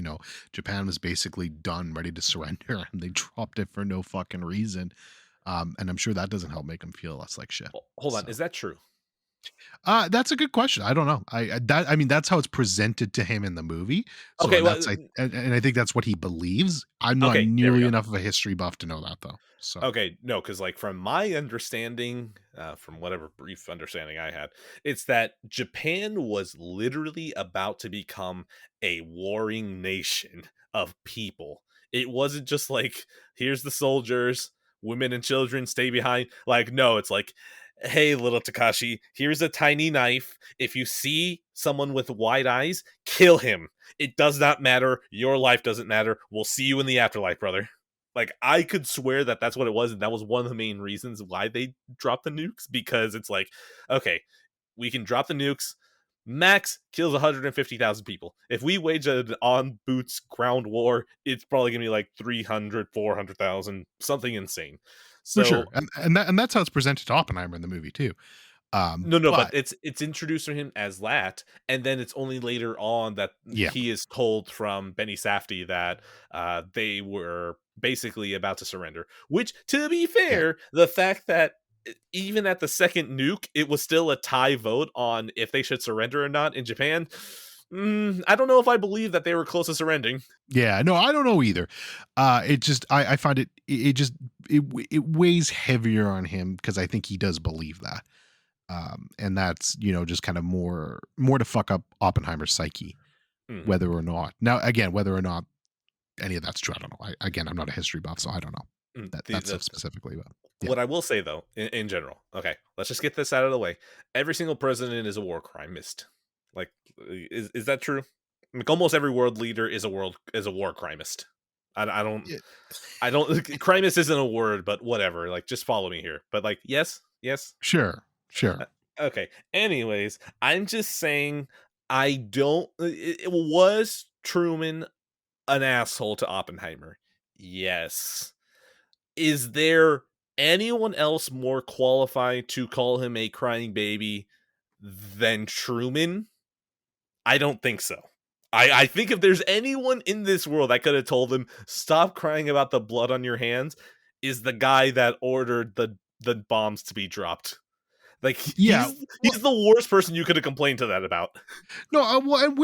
Japan was basically done, ready to surrender, and they dropped it for no fucking reason. And I'm sure that doesn't help make him feel less like shit. Hold on, So is that true? that's a good question. I don't know. I mean, that's how it's presented to him in the movie. So Okay, and well, that's and I think that's what he believes. I'm not okay, there we nearly go. enough of a history buff to know that though. So Okay, no, because like from my understanding, from whatever brief understanding I had, it's that Japan was literally about to become a warring nation of people. It wasn't just like, here's the soldiers, women and children stay behind. Like, no, it's like, hey, little Takashi, here's a tiny knife. If you see someone with wide eyes, kill him. It does not matter. Your life doesn't matter. We'll see you in the afterlife, brother. Like, I could swear that that's what it was, and that was one of the main reasons why they dropped the nukes, because it's like, okay, we can drop the nukes, max kills 150,000 people. If we wage an on boots ground war, it's probably gonna be like 300, 400,000, something insane. for So sure, and that's how it's presented to Oppenheimer in the movie too. no, but But it's introduced to him as that, and then it's only later on that yeah, he is told from Benny Safdie that they were basically about to surrender. Which, to be yeah. fair, the fact that even at the second nuke, it was still a tie vote on if they should surrender or not in Japan. I don't know if I believe that they were close to surrendering. Yeah, no, I don't know either. It just I find it just it weighs heavier on him because I think he does believe that. And that's, just kind of more to fuck up Oppenheimer's psyche, Mhm. whether or not. Now again, whether or not any of that's true, I don't know. Again, I'm not a history buff, so I don't know. that stuff specifically, but yeah. What I will say though, in general, okay, let's just get this out of the way. Every single president is a war crimist. Like, is that true? Like, almost every world leader is a war crimist. I don't Yeah, I don't crimist isn't a word, but whatever. Like, just follow me here. But like, yes, yes. sure, Uh, sure. okay. Anyways, I'm just saying I don't. Was Truman an asshole to Oppenheimer? Yes. Is there anyone else more qualified to call him a crying baby than Truman? I don't think so. I think if there's anyone in this world that could have told him, stop crying about the blood on your hands, is the guy that ordered the bombs to be dropped. Like, Yeah. he's the worst person you could have complained to that about. No, well, and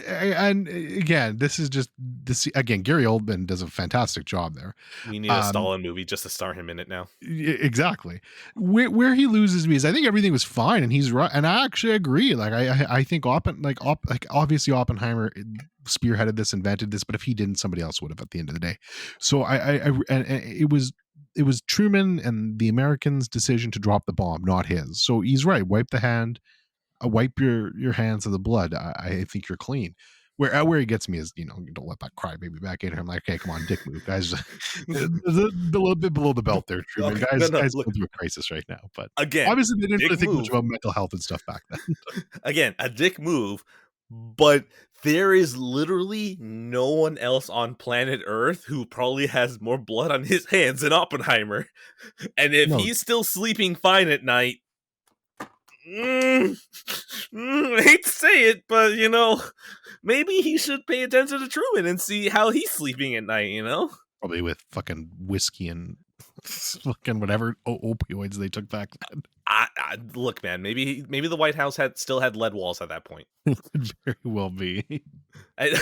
and again, this is just this again. Gary Oldman does a fantastic job there. We need a Um, Stalin movie just to star him in it now. exactly. Where he loses me is I think everything was fine, and he's right, and I actually agree. Like I think like obviously Oppenheimer spearheaded this, invented this, but if he didn't, somebody else would have at the end of the day. So and it was Truman and the Americans' decision to drop the bomb, not his. So he's right. Wipe your hands of the blood. I think you're clean. Where he gets me is, don't let that crybaby back in here. I'm like, okay, come on, dick move, guys. A little bit below the belt there, Truman. Okay, no, no, Guys look, going through a crisis right now. But again, obviously they didn't dick really think much move. about mental health and stuff back then. Again, a dick move, but there is literally no one else on planet Earth who probably has more blood on his hands than Oppenheimer. And if No, he's still sleeping fine at night, I hate to say it, but maybe he should pay attention to Truman and see how he's sleeping at night. probably with fucking whiskey and fucking whatever opioids they took back then. Look, man, maybe the White House still had lead walls at that point. Could very well be. I,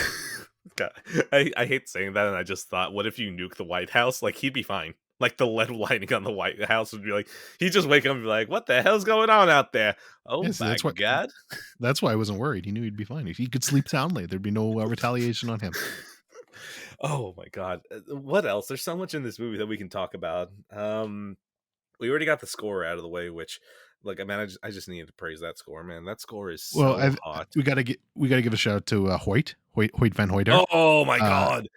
God, I hate saying that, and I just thought, what if you nuke the White House? Like, he'd be fine. Like, the lead lining on the White House would be like, he'd just wake up and be like, what the hell's going on out there? Oh Yes, my God. that's why I wasn't worried. He knew he'd be fine. If he could sleep soundly, there'd be no retaliation on him. Oh my God. What else? There's so much in this movie that we can talk about. We already got the score out of the way, which, like, I mean, I just needed to praise that score, man. That score is Well, so hot. we gotta give a shout out to Hoyt van Hoyter, Oh my uh, God.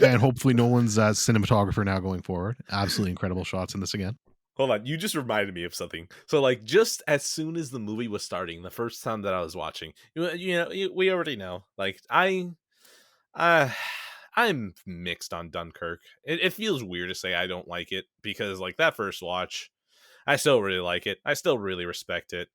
and hopefully Nolan's cinematographer now going forward. Absolutely incredible shots in this again. Hold on, you just reminded me of something. So, like, just as soon as the movie was starting, the first time that I was watching, we already know. Like, uh, I'm mixed on Dunkirk. It feels weird to say I don't like it because, like, that first watch, I still really like it. I still really respect it.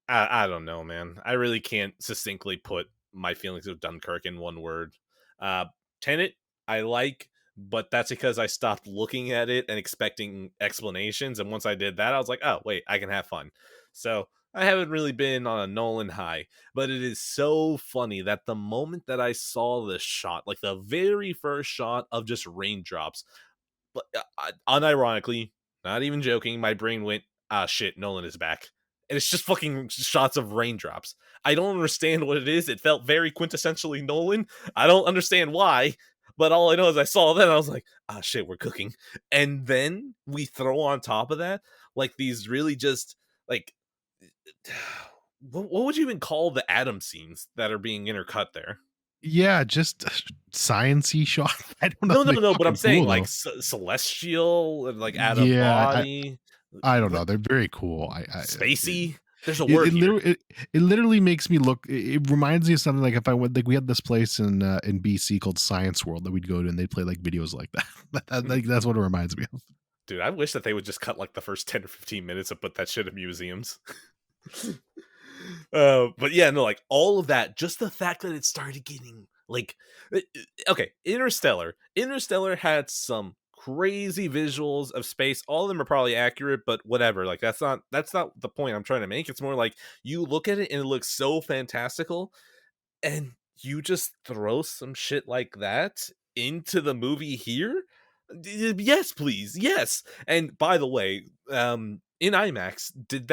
I don't know, man. I really can't succinctly put my feelings of Dunkirk in one word. Uh, Tenet, I like, but that's because I stopped looking at it and expecting explanations. And once I did that, I was like, oh, wait, I can have fun. So I haven't really been on a Nolan high, but it is so funny that the moment that I saw this shot, like the very first shot of just raindrops, but unironically, not even joking, my brain went, ah, shit, Nolan is back. And it's just fucking shots of raindrops. I don't understand what it is. It felt very quintessentially Nolan. I don't understand why, but all I know is I saw that and I was like, ah, shit, we're cooking. And then we throw on top of that, like, these really just, like, what would you even call the atom scenes that are being intercut there? Yeah, just science-y shot. I don't know. No, no, They're no, but I'm fucking saying, cool like, though. celestial and, like, out of Yeah, body. I don't What? know. They're very cool. Spacey? There's a It word it here. literally it literally makes me look it reminds me of something like if I went like we had this place in BC called Science World that we'd go to and they'd play like videos like that. Like that's what it reminds me of. Dude, I wish that they would just cut, like, the first 10 or 15 minutes and put that shit in museums. But yeah, no, like, all of that, just the fact that it started getting, like, okay, Interstellar had some crazy visuals of space. All of them are probably accurate, but whatever. Like, that's not the point I'm trying to make. It's more like you look at it and it looks so fantastical, and you just throw some shit like that into the movie here. Yes, please, yes. And by the way, in IMAX, did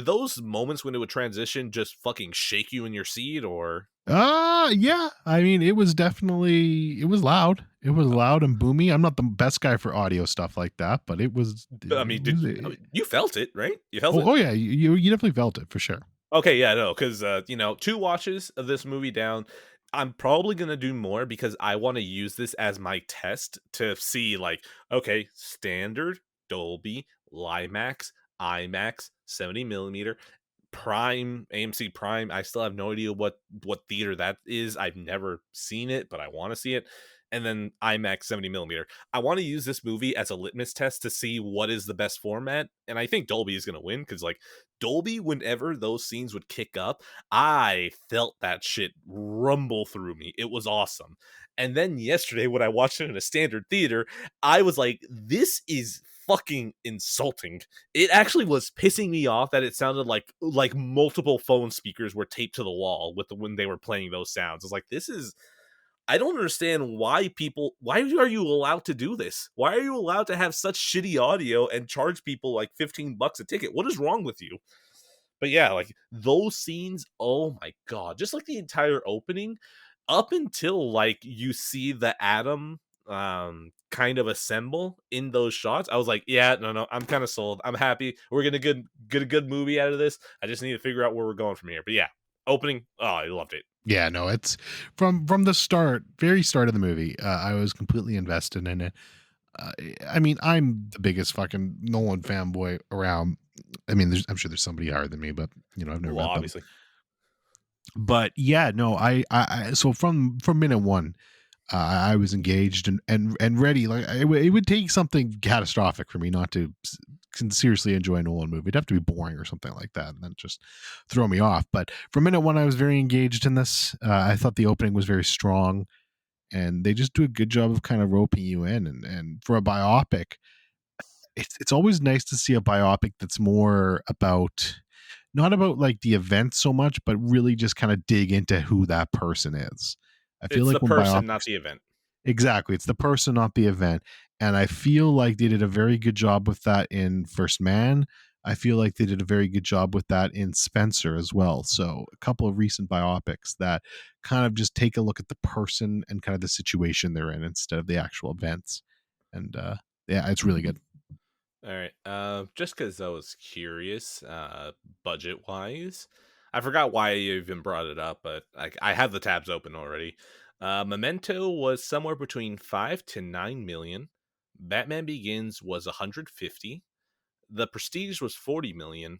those moments when it would transition just fucking shake you in your seat? Or Yeah. I mean, it was loud. It was loud and boomy. I'm not the best guy for audio stuff like that, but it was But I mean, did you felt it, right? You felt it? oh yeah, you definitely felt it for sure. Okay, yeah, no, because two watches of this movie down. I'm probably gonna do more because I want to use this as my test to see, like, okay, standard, Dolby, Limax, IMAX, 70 millimeter, Prime, AMC Prime. I still have no idea what theater that is. I've never seen it, but I want to see it. And then IMAX 70 millimeter. I want to use this movie as a litmus test to see what is the best format. And I think Dolby is going to win because, like, Dolby, whenever those scenes would kick up, I felt that shit rumble through me. It was awesome. And then yesterday, when I watched it in a standard theater, I was like, this is fucking insulting. It actually was pissing me off that it sounded like multiple phone speakers were taped to the wall with when they were playing those sounds. It's like, this is, I don't understand why are you allowed to do this? Why are you allowed to have such shitty audio and charge people like $15 a ticket? What is wrong with you? But yeah, like those scenes, oh my god, just like the entire opening up until like you see the atom kind of assemble in those shots. I was like, yeah, no, I'm kind of sold. I'm happy. We're gonna get a good movie out of this. I just need to figure out where we're going from here. But yeah, opening, oh, I loved it. Yeah, no, it's from the start, very start of the movie. I was completely invested in it. Uh, I mean, I'm the biggest fucking Nolan fanboy around. I mean, I'm sure there's somebody higher than me, but I've never Well, met them. obviously. But yeah, no, so from minute one, I was engaged and ready. Like it would take something catastrophic for me not to seriously enjoy a Nolan movie. It'd have to be boring or something like that, and then just throw me off. But from minute one, I was very engaged in this. I thought the opening was very strong, and they just do a good job of kind of roping you in. And for a biopic, it's always nice to see a biopic that's more about not about like the event so much, but really just kind of dig into who that person is. I feel It's like the when person, not biopics the event. exactly, it's the person, not the event. And I feel like they did a very good job with that in First Man. I feel like they did a very good job with that in Spencer as well. So a couple of recent biopics that kind of just take a look at the person and kind of the situation they're in instead of the actual events. And yeah, it's really good. All right. Just because I was curious, budget wise, I forgot why you even brought it up, but I have the tabs open already. Memento was somewhere between 5 to 9 million. Batman Begins was 150. The Prestige was 40 million.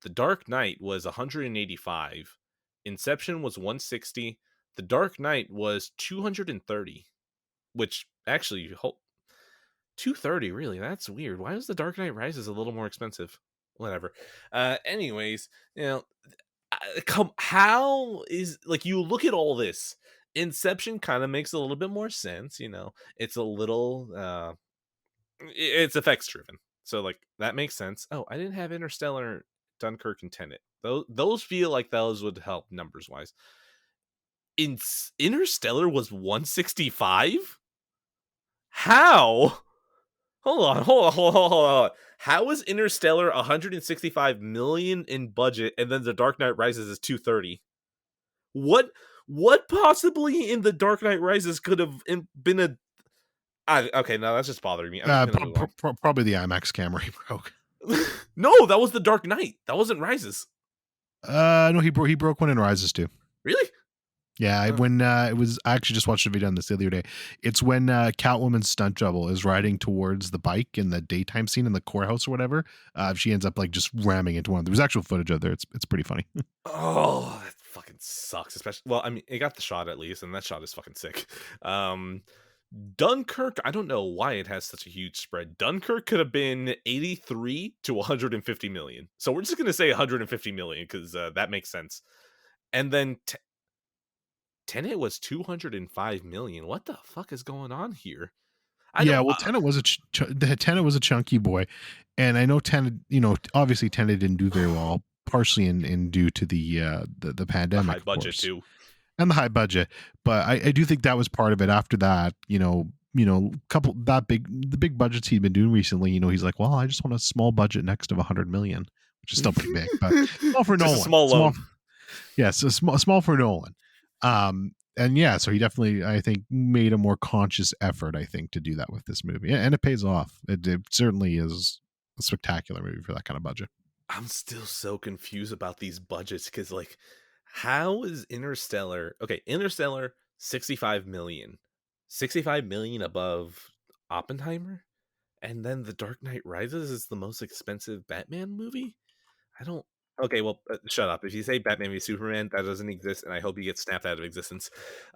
The Dark Knight was 185. Inception was 160. The Dark Knight was 230, which actually 230, really? That's weird. Why was The Dark Knight Rises a little more expensive? Whatever. Anyways, how is, like, you look at all this. Inception kind of makes a little bit more sense, It's a little it's effects driven. So like that makes sense. Oh, I didn't have Interstellar, Dunkirk, and Tenet. Those feel like those would help numbers wise. Interstellar was 165? How? Hold on. How is Interstellar 165 million in budget and then The Dark Knight Rises is 230? What possibly in The Dark Knight Rises could have been okay, no, that's just bothering me. I'm just gonna move on. Probably the IMAX camera he broke. No, that was The Dark Knight. That wasn't Rises. No, he broke one in Rises too. Really? Yeah, when it was, I actually just watched a video on this the other day. It's when Catwoman's stunt double is riding towards the bike in the daytime scene in the courthouse or whatever. She ends up like just ramming into one. There's actual footage of there. It's pretty funny. Oh, that fucking sucks. Especially, well, I mean, it got the shot at least, and that shot is fucking sick. Dunkirk, I don't know why it has such a huge spread. Dunkirk could have been 83 to 150 million. So we're just gonna say 150 million because that makes sense. And then Tenet was 205 million. What the fuck is going on here? I Yeah, don't. well, Tenet was a chunky boy, and I know Tenet. Obviously Tenet didn't do very well, partially in due to the The pandemic, high of budget course, too. and the high budget. But I do think that was part of it. After that, couple the big budgets he'd been doing recently. He's like, well, I just want a small budget next of 100 million, which is still pretty big, but small for Just a Nolan. small loan. Yes, small for Nolan. and yeah, so he definitely, I think, made a more conscious effort, I think, to do that with this movie, and it pays off. It certainly is a spectacular movie for that kind of budget. I'm still so confused about these budgets because, like, how is Interstellar okay? Interstellar 65 million above Oppenheimer, and then The Dark Knight Rises is the most expensive Batman movie. I don't. Okay, well, shut up. If you say Batman v Superman, that doesn't exist, and I hope you get snapped out of existence.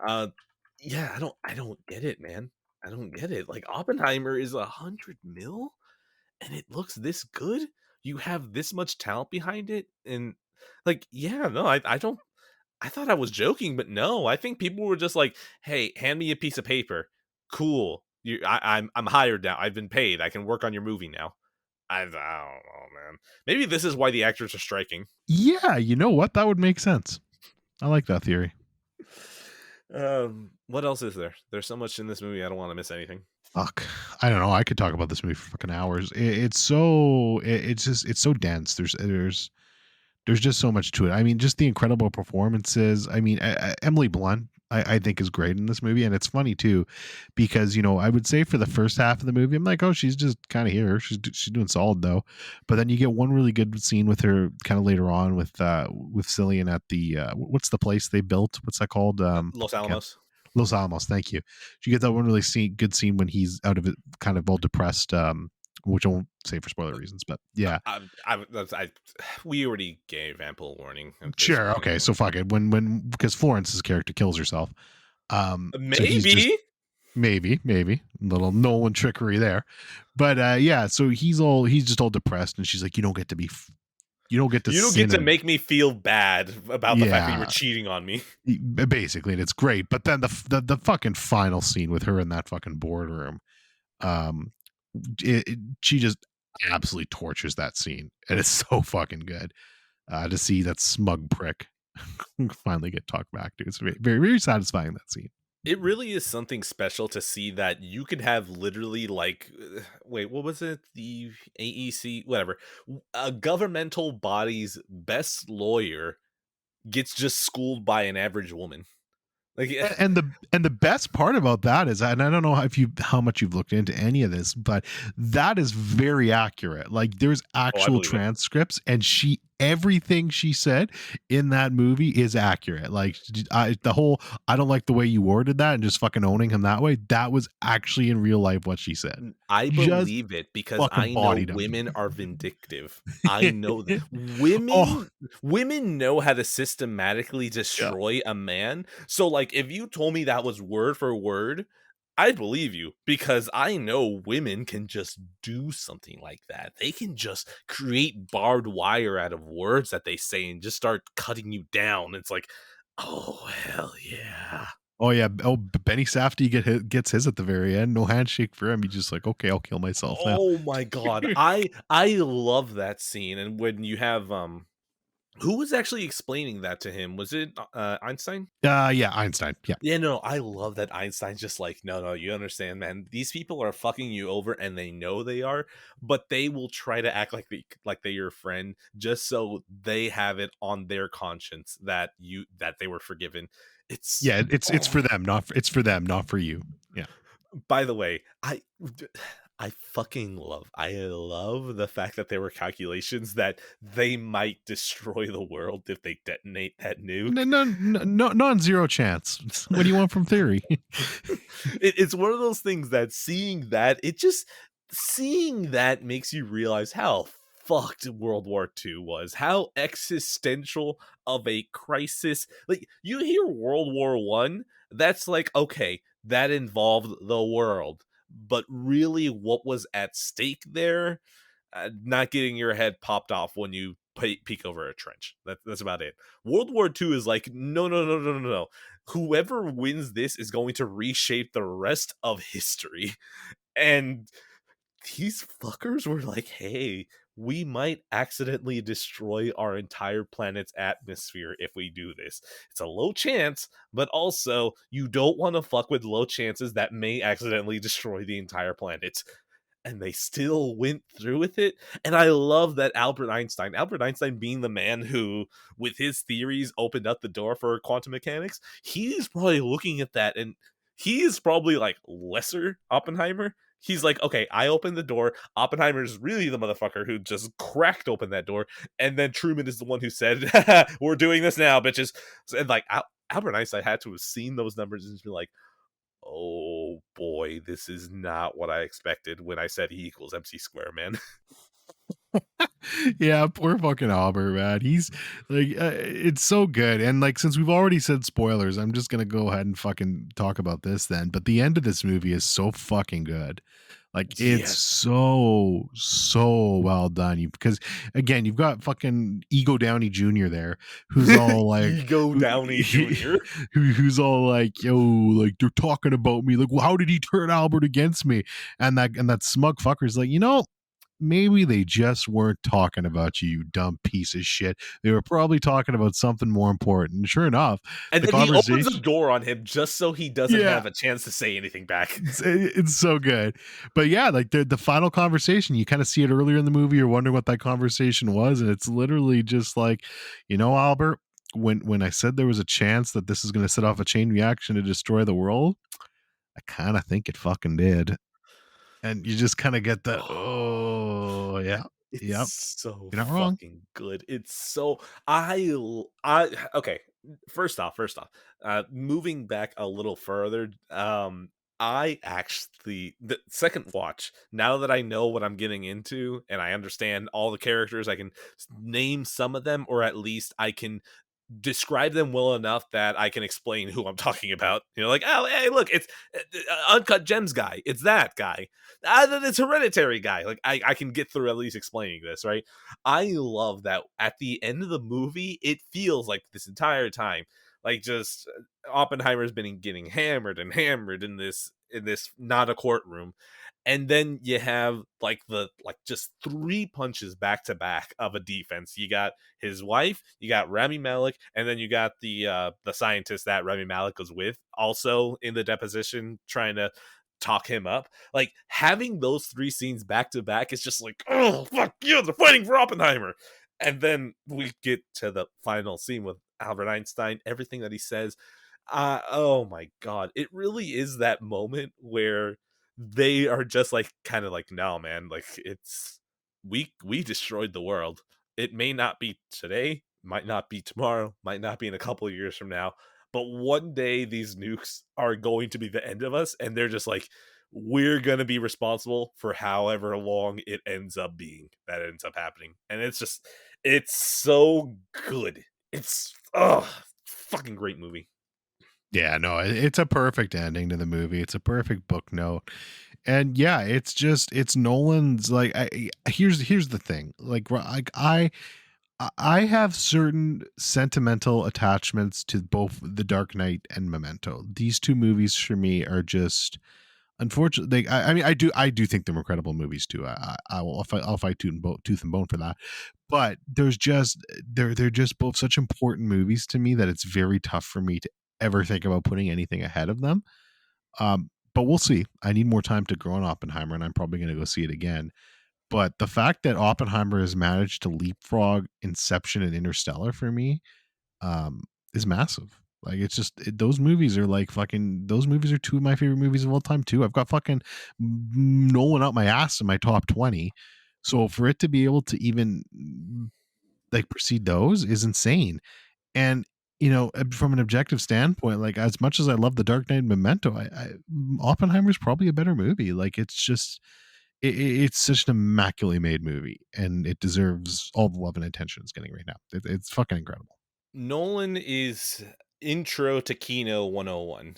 Uh, yeah, I don't get it, man. I don't get it. Like Oppenheimer is 100 mil, and it looks this good. You have this much talent behind it, and like, yeah, no, I don't. I thought I was joking, but no, I think people were just like, "Hey, hand me a piece of paper. Cool. I'm hired now. I've been paid. I can work on your movie now." I don't know, man. Maybe this is why the actors are striking. Yeah, you know what? That would make sense. I like that theory. What else is there? There's so much in this movie. I don't want to miss anything. Fuck, I don't know. I could talk about this movie for fucking hours. It's so it's just it's so dense. There's just so much to it. I mean, just the incredible performances. I mean, Emily Blunt, I think is great in this movie, and it's funny too, because I would say for the first half of the movie, I'm like, oh, she's just kind of here. She's doing solid though, but then you get one really good scene with her kind of later on with Cillian at the what's the place they built? What's that called? Los I can't. Alamos. Los Alamos. Thank you. You get that one really good scene when he's out of it, kind of all depressed. Which I won't say for spoiler reasons, but yeah. We already gave ample warning at this Sure. point. Okay. So fuck it. When because Florence's character kills herself. So he's just Maybe maybe little Nolan trickery there, but yeah. So he's just all depressed, and she's like, you don't get to you don't get sin to and make me feel bad about the fact that you were yeah, cheating on me. basically, and it's great. But then the fucking final scene with her in that fucking boardroom, um, she just absolutely tortures that scene, and it's so fucking good to see that smug prick finally get talked back to. It's very, very, very satisfying, that scene. It really is something special to see that you could have literally like wait, what was it? The AEC, whatever. A governmental body's best lawyer gets just schooled by an average woman. Like yeah. And the best part about that is, and I don't know how much you've looked into any of this, but that is very accurate. Like there's Oh, I actual believe it. transcripts, and everything she said in that movie is accurate. Like the whole I don't like the way you worded that and just fucking owning him that way. That was actually in real life what she said. I Just believe it because fucking I know bodied him. women are vindictive. I know Oh women know how to systematically yeah. destroy a man. So like if you told me that was word for word, I'd believe you because I know women can just do something like that. They can just create barbed wire out of words that they say and just start cutting you down. It's like, oh hell yeah. Oh yeah. Oh, Benny Safdie gets his at the very end. No handshake for him. He's just like, okay, I'll kill myself now. Oh my god. I love that scene. And when you have who was actually explaining that to him? Was it Einstein? Yeah, Einstein. Yeah. Yeah, no, I love that Einstein's just like, no, no, you understand, man. These people are fucking you over, and they know they are, but they will try to act like they're your friend, just so they have it on their conscience that they were forgiven. It's Yeah, it's oh, for them, it's for them, not for you. Yeah. by the way, I love the fact that there were calculations that they might destroy the world if they detonate that No, nuke. no, no, non-zero chance. What do you want from theory? It's one of those things that seeing that makes you realize how fucked World War II was, how existential of a crisis. Like you hear World War One, that's like okay, that involved the world, but really, what was at stake there? Not getting your head popped off when you peek over a trench. That's about it. World War II is like no, no, no, no, no, no. Whoever wins this is going to reshape the rest of history. And these fuckers were like, hey, we might accidentally destroy our entire planet's atmosphere if we do this. It's a low chance, but also you don't want to fuck with low chances that may accidentally destroy the entire planet. and they still went through with it. And I love that Albert Einstein being the man who, with his theories, opened up the door for quantum mechanics. He's probably looking at that, and he is probably like lesser Oppenheimer. He's like, okay, I opened the door. Oppenheimer's really the motherfucker who just cracked open that door, and then Truman is the one who said, "We're doing this now, bitches." And like Albert Einstein had to have seen those numbers and just be like, "Oh boy, this is not what I expected when I said E equals MC square, man." Yeah, poor fucking Albert, man. He's like, it's so good. And like, since we've already said spoilers, I'm just gonna go ahead and fucking talk about this then. But the end of this movie is so fucking good. Like, it's Yes. so well done. You because again, you've got fucking Ego Downey Jr. there, who's all like, Ego who, Downey Jr. who's all like, yo, like they're talking about me. Like, well, how did he turn Albert against me? And that smug fucker's like, maybe they just weren't talking about you, you dumb piece of shit. They were probably talking about something more important. And sure enough, And the then he opens the conversation, door on him just so he doesn't yeah, have a chance to say anything back. it's so good. But yeah, like the final conversation, you kind of see it earlier in the movie. You're wondering what that conversation was, and it's literally just like, Albert, when I said there was a chance that this is going to set off a chain reaction to destroy the world, I kind of think it fucking did. And you just kind of get the, oh yeah, yep, It's so you're not wrong. fucking good. It's so okay. First off, moving back a little further, I actually the second watch, now that I know what I'm getting into and I understand all the characters, I can name some of them, or at least I can describe them well enough that I can explain who I'm talking about. Like, oh, hey, look, it's Uncut Gems guy. It's that guy. It's Hereditary guy. Like, I can get through at least explaining this, right? I love that at the end of the movie, it feels like this entire time, like just Oppenheimer's been getting hammered and hammered in this not a courtroom, and then you have like just three punches back to back of a defense. You got his wife, you got Rami Malek, and then you got the scientist that Rami Malek was with, also in the deposition, trying to talk him up. Like, having those three scenes back to back is just like, oh fuck you, they're fighting for Oppenheimer. And then we get to the final scene with Albert Einstein, everything that he says. Oh my god, it really is that moment where they are just like kind of like, no man, like we destroyed the world. It may not be today, might not be tomorrow, might not be in a couple of years from now, but one day these nukes are going to be the end of us, and they're just like, we're gonna be responsible for however long it ends up being that ends up happening. And it's so good. It's fucking great movie. Yeah, no, it's a perfect ending to the movie. It's a perfect book note. And yeah, it's Nolan's like here's the thing. Like I have certain sentimental attachments to both The Dark Knight and Memento. These two movies for me are just unfortunately. I mean, I do think they're incredible movies too. I'll fight tooth and bone for that. But they're just both such important movies to me that it's very tough for me to ever think about putting anything ahead of them. But we'll see. I need more time to grow on Oppenheimer, and I'm probably going to go see it again. But the fact that Oppenheimer has managed to leapfrog Inception and Interstellar for me, is massive. Like, it's just those movies are like fucking. Those movies are two of my favorite movies of all time too. I've got fucking Nolan out my ass in my top 20. So for it to be able to even like precede those is insane. And from an objective standpoint, like as much as I love The Dark Knight and Memento, Oppenheimer's probably a better movie. Like it's just it's such an immaculately made movie, and it deserves all the love and attention it's getting right now. It's fucking incredible. Nolan is intro to Kino 101.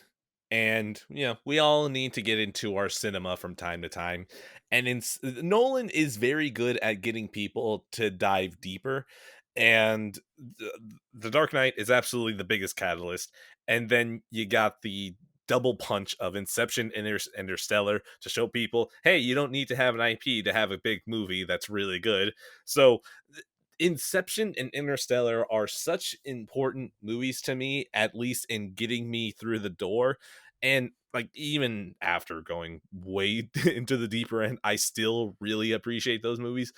And, we all need to get into our cinema from time to time. And Nolan is very good at getting people to dive deeper. And the Dark Knight is absolutely the biggest catalyst. And then you got the double punch of Inception and Interstellar to show people, hey, you don't need to have an IP to have a big movie that's really good. So Inception and Interstellar are such important movies to me, at least in getting me through the door. And like even after going way into the deeper end, I still really appreciate those movies.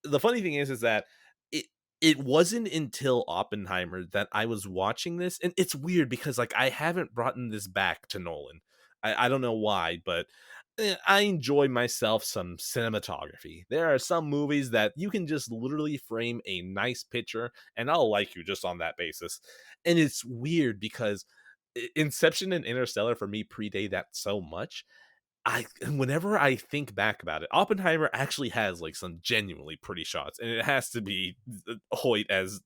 The funny thing is that it it wasn't until Oppenheimer that I was watching this, and it's weird because like I haven't brought this back to Nolan. I don't know why, but I enjoy myself some cinematography. There are some movies that you can just literally frame a nice picture, and I'll like you just on that basis. And it's weird because Inception and Interstellar for me predate that so much. I whenever I think back about it, Oppenheimer actually has like some genuinely pretty shots, and it has to be Hoyt as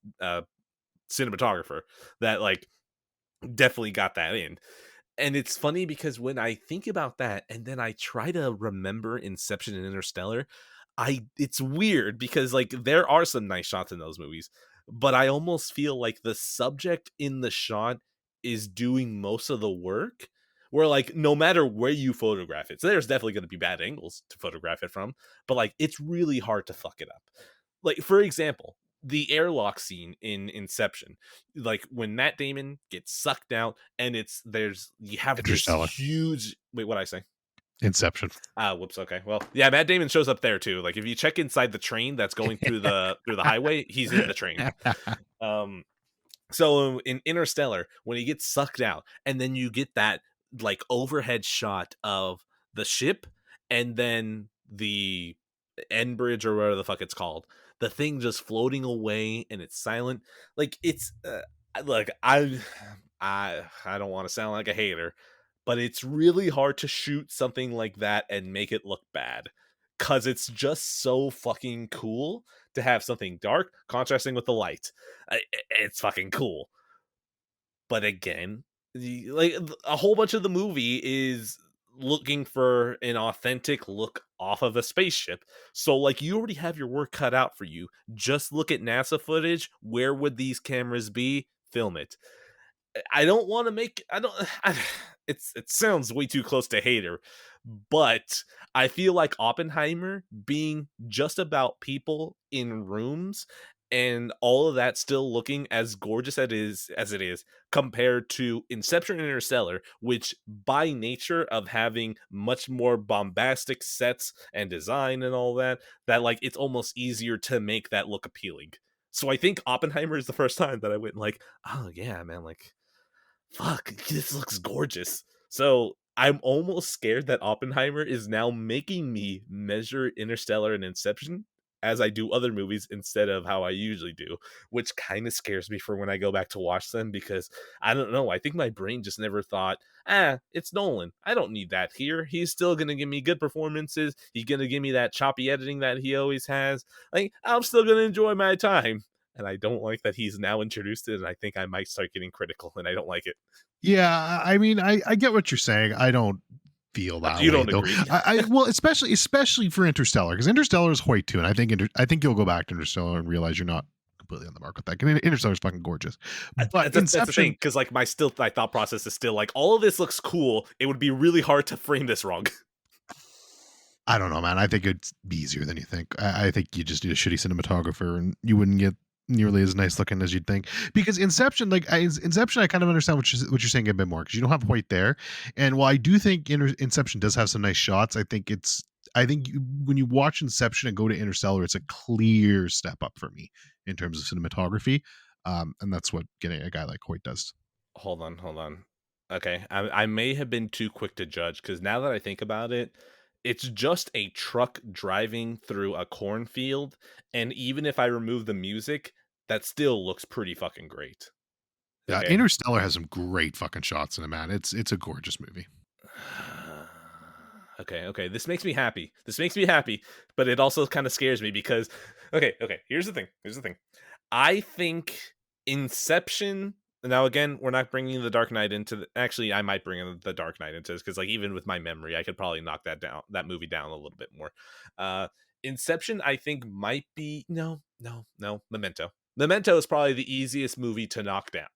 cinematographer that like definitely got that in. And it's funny because when I think about that and then I try to remember Inception and Interstellar, I it's weird because like there are some nice shots in those movies, but I almost feel like the subject in the shot is doing most of the work. Where like no matter where you photograph it, so there's definitely going to be bad angles to photograph it from, but like it's really hard to fuck it up. Like for example, the airlock scene in Inception, like when Matt Damon gets sucked out and there's you have this Interstellar, huge wait, what I say? Inception. Ah, whoops. Okay. Well, yeah, Matt Damon shows up there too. Like if you check inside the train that's going through the highway, he's in the train. Um, so in Interstellar, when he gets sucked out, and then you get that like overhead shot of the ship, and then the end bridge or whatever the fuck it's called, the thing just floating away, and it's silent. Like it's look, I don't want to sound like a hater, but it's really hard to shoot something like that and make it look bad. Cause it's just so fucking cool to have something dark contrasting with the light. It's fucking cool. But again, a whole bunch of the movie is looking for an authentic look off of a spaceship. So like you already have your work cut out for you. Just look at NASA footage. Where would these cameras be? Film it. I don't want to make I don't it sounds way too close to hater, but I feel like Oppenheimer being just about people in rooms and all of that still looking as gorgeous as it is compared to Inception and Interstellar, which by nature of having much more bombastic sets and design and all that, that like it's almost easier to make that look appealing. So I think Oppenheimer is the first time that I went like, oh yeah, man, like fuck, this looks gorgeous. So I'm almost scared that Oppenheimer is now making me measure Interstellar and Inception as I do other movies instead of how I usually do, which kind of scares me for when I go back to watch them because I don't know. I think my brain just never thought, it's Nolan. I don't need that here. He's still going to give me good performances. He's going to give me that choppy editing that he always has. Like, I'm still going to enjoy my time. And I don't like that he's now introduced it, and I think I might start getting critical, and I don't like it. Yeah, I mean, I get what you're saying. I don't feel that You way don't though. agree? I well, especially for Interstellar, because Interstellar is Hoyt too, and I think you'll go back to Interstellar and realize you're not completely on the mark with that. 'Cause Interstellar is fucking gorgeous, but That's the thing, Inception, because like my thought process is still like all of this looks cool. It would be really hard to frame this wrong. I don't know, man. I think it's easier than you think. I think you just need a shitty cinematographer, and you wouldn't get nearly as nice looking as you'd think. Because Inception, Inception, I kind of understand what you're saying a bit more because you don't have Hoyt there. And while I do think Inception does have some nice shots, when you watch Inception and go to Interstellar, it's a clear step up for me in terms of cinematography. And that's what getting a guy like Hoyt does. Hold on. Okay, I may have been too quick to judge because now that I think about it, it's just a truck driving through a cornfield, and even if I remove the music, that still looks pretty fucking great. Yeah, Okay. Interstellar has some great fucking shots in it, man. It's a gorgeous movie. Okay, this makes me happy. This makes me happy, but it also kind of scares me because okay, here's the thing. Here's the thing. I think Inception now again, we're not bringing the Dark Knight into actually I might bring in the Dark Knight into this cuz like even with my memory, I could probably knock that movie down a little bit more. Uh Inception I think might be no, Memento. Memento is probably the easiest movie to knock down.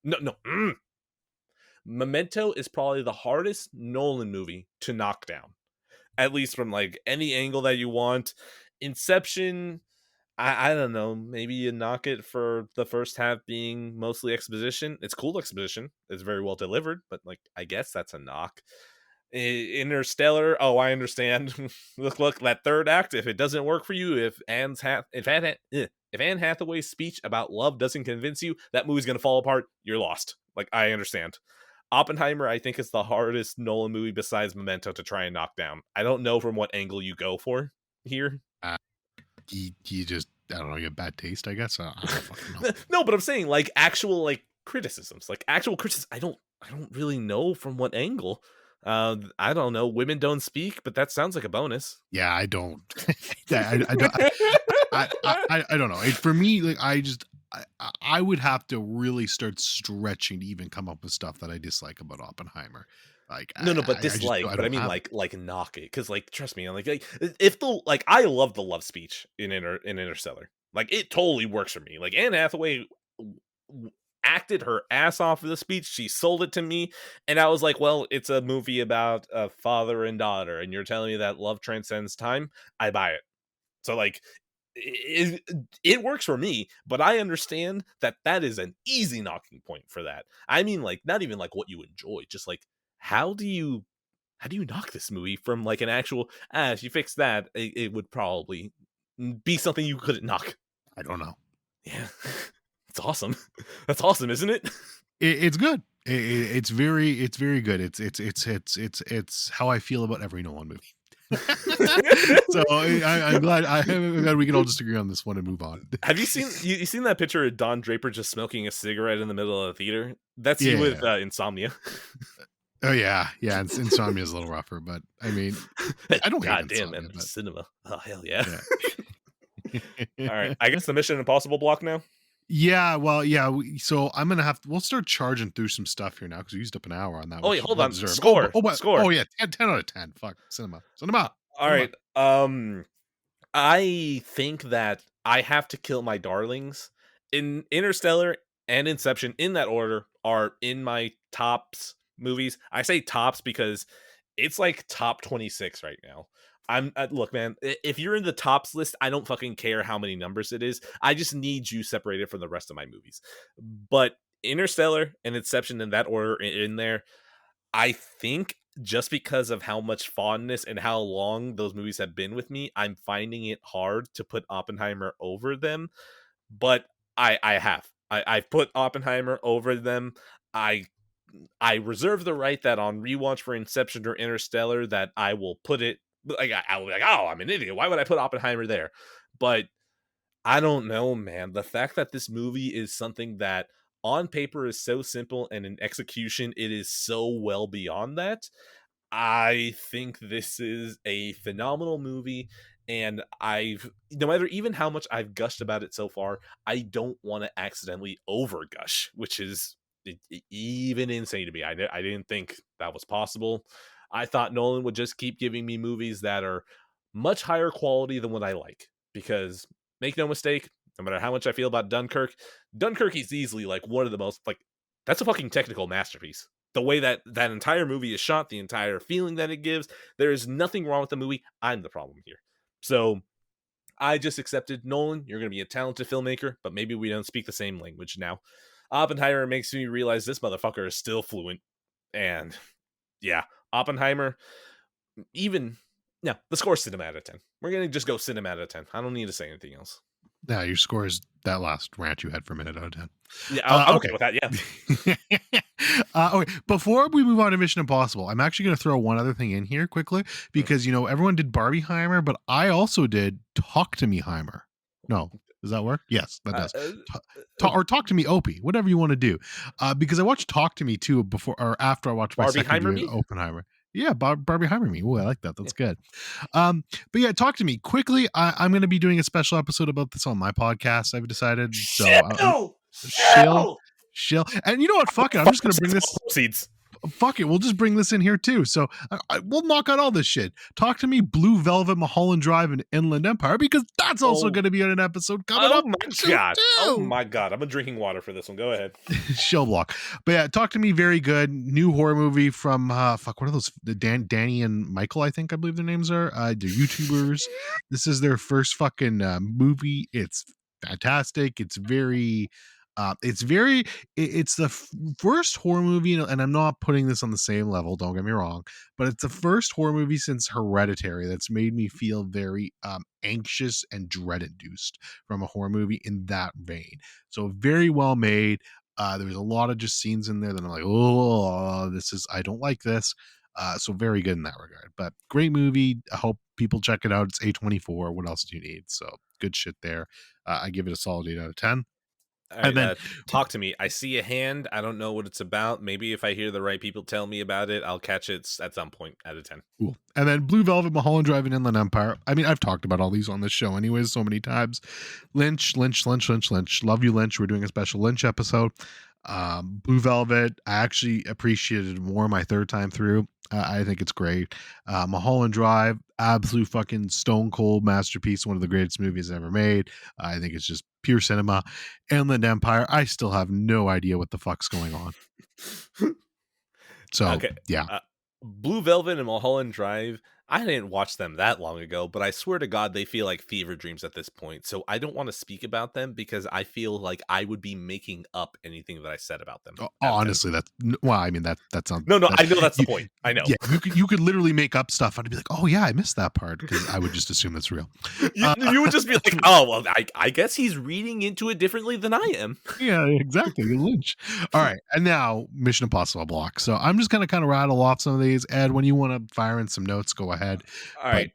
Memento is probably the hardest Nolan movie to knock down, at least from like any angle that you want. Inception, I don't know. Maybe you knock it for the first half being mostly exposition. It's cool exposition. It's very well delivered, but like I guess that's a knock. Interstellar. Oh, I understand. Look, that third act. If it doesn't work for you, if Anne Hathaway's speech about love doesn't convince you, that movie's gonna fall apart. You're lost. Like I understand. Oppenheimer, I think, is the hardest Nolan movie besides Memento to try and knock down. I don't know from what angle you go for here. Uh, you just, I don't know, you have bad taste, I guess. I don't fucking know. No, but I'm saying like actual like criticisms, like actual criticism. I don't really know from what angle. I don't know. Women don't speak, but that sounds like a bonus. Yeah, I don't. I don't. I don't know. For me, like I would have to really start stretching to even come up with stuff that I dislike about Oppenheimer. Like No, but I just dislike. I But I don't mean have it. like knock it because like trust me, like if the like I love the love speech in Interstellar. Like it totally works for me. Like Anne Hathaway w- acted her ass off of the speech. She sold it to me, and I was like, well, it's a movie about a father and daughter, and you're telling me that love transcends time. I buy it. So like it, it works for me, but I understand that that is an easy knocking point for that. I mean, like not even like what you enjoy, just like how do you knock this movie from like an actual if you fix that, it would probably be something you couldn't knock. I don't know. Yeah, it's awesome. That's awesome, isn't it? It's good. It's very good. It's how I feel about every Nolan movie. So I'm glad we can all just agree on this one and move on. Have you seen you seen that picture of Don Draper just smoking a cigarette in the middle of the theater? That's you Yeah. with Insomnia. Oh yeah, yeah. Insomnia is a little rougher, but I mean, I don't hate God damn, Insomnia, man, but cinema. Oh hell yeah! yeah. All right, I guess the Mission Impossible block now. Yeah, well, yeah. So I'm gonna have to. We'll start charging through some stuff here now because we used up an hour on that, Oh wait, which is hold well on. deserved. Score, Oh score. yeah, 10 out of 10. Fuck cinema, All cinema. right. I think that I have to kill my darlings. In Interstellar and Inception, in that order, are in my tops movies. I say tops because it's like top 26 right now. I'm look, man. If you're in the tops list, I don't fucking care how many numbers it is. I just need you separated from the rest of my movies. But Interstellar and Inception in that order in there, I think just because of how much fondness and how long those movies have been with me, I'm finding it hard to put Oppenheimer over them. But I've put Oppenheimer over them. I I reserve the right that on rewatch for Inception or Interstellar that I will put it like I will be like, oh, I'm an idiot. Why would I put Oppenheimer there? But I don't know, man. The fact that this movie is something that on paper is so simple and in execution it is so well beyond that. I think this is a phenomenal movie, and I've no matter even how much I've gushed about it so far, I don't want to accidentally over gush, which is even insane to me. I didn't think that was possible. I thought Nolan would just keep giving me movies that are much higher quality than what I like, because make no mistake, no matter how much I feel about Dunkirk is easily like one of the most like that's a fucking technical masterpiece. The way that that entire movie is shot, the entire feeling that it gives, there is nothing wrong with the movie. I'm the problem here. So I just accepted Nolan. You're going to be a talented filmmaker, but maybe we don't speak the same language now. Oppenheimer makes me realize this motherfucker is still fluent. And yeah, Oppenheimer, even no, the score's cinema out of 10. We're going to just go cinema out of 10. I don't need to say anything else. Yeah, your score is that last rant you had for a minute out of 10. Yeah, I'm okay Okay. with that. Yeah. Okay. Before we move on to Mission Impossible, I'm actually going to throw one other thing in here quickly because everyone did Barbieheimer, but I also did Talk to Me Heimer. No, does that work? Yes, that does. Or Talk to Me Opie, whatever you want to do. Because I watched Talk to Me too before or after I watched my second Barbieheimer viewing me? of Oppenheimer. Yeah, Barbieheimer me. Oh, I like that. That's Yeah. good. But yeah, talk to me quickly. I'm going to be doing a special episode about this on my podcast. I've decided. So Shill! shill, Shill! shill. And you know what? Fuck it. I'm just going to bring this. Proceeds. fuck it, we'll just bring this in here too. So we'll knock out all this shit. Talk to me, Blue Velvet, Mulholland Drive, and Inland Empire, because that's also Oh, going to be on an episode coming oh up my soon god! Oh too. my god! I'm drinking water for this one. Go ahead. Shell block. But yeah, Talk to Me, very good. New horror movie from fuck, what are those? The Danny and Michael, I believe their names are. They're YouTubers. This is their first fucking movie. It's fantastic. It's the first horror movie, and I'm not putting this on the same level, don't get me wrong, but it's the first horror movie since Hereditary that's made me feel very anxious and dread induced from a horror movie in that vein. So very well made. There's a lot of just scenes in there that I'm like, oh, I don't like this. So very good in that regard. But great movie. I hope people check it out. It's A24. What else do you need? So good shit there. I give it a solid 8 out of 10. All And right, then talk to me. I see a hand. I don't know what it's about. Maybe if I hear the right people tell me about it, I'll catch it at some point out of 10. cool. And then Blue Velvet, Mulholland Drive, and Inland Empire. I mean, I've talked about all these on this show anyways so many times. Lynch. Love you, Lynch. We're doing a special Lynch episode. Blue Velvet, I actually appreciated more my third time through. I think it's great. Mulholland Drive, absolute fucking stone cold masterpiece, one of the greatest movies ever made. I think it's just pure cinema. Inland Empire, I still have no idea what the fuck's going on. So Okay. yeah. Blue Velvet and Mulholland Drive, I didn't watch them that long ago, but I swear to God, they feel like fever dreams at this point. So I don't want to speak about them because I feel like I would be making up anything that I said about them. Honestly, that's well, I mean that sounds no. that, I know that's the point. I know. Yeah, you could literally make up stuff. I'd be like, oh yeah, I missed that part because I would just assume that's real. You would just be like, oh well, I guess he's reading into it differently than I am. Yeah, exactly. Lynch. All right, and now Mission Impossible block. So I'm just gonna kind of rattle off some of these. Ed, when you want to fire in some notes, go ahead. All right.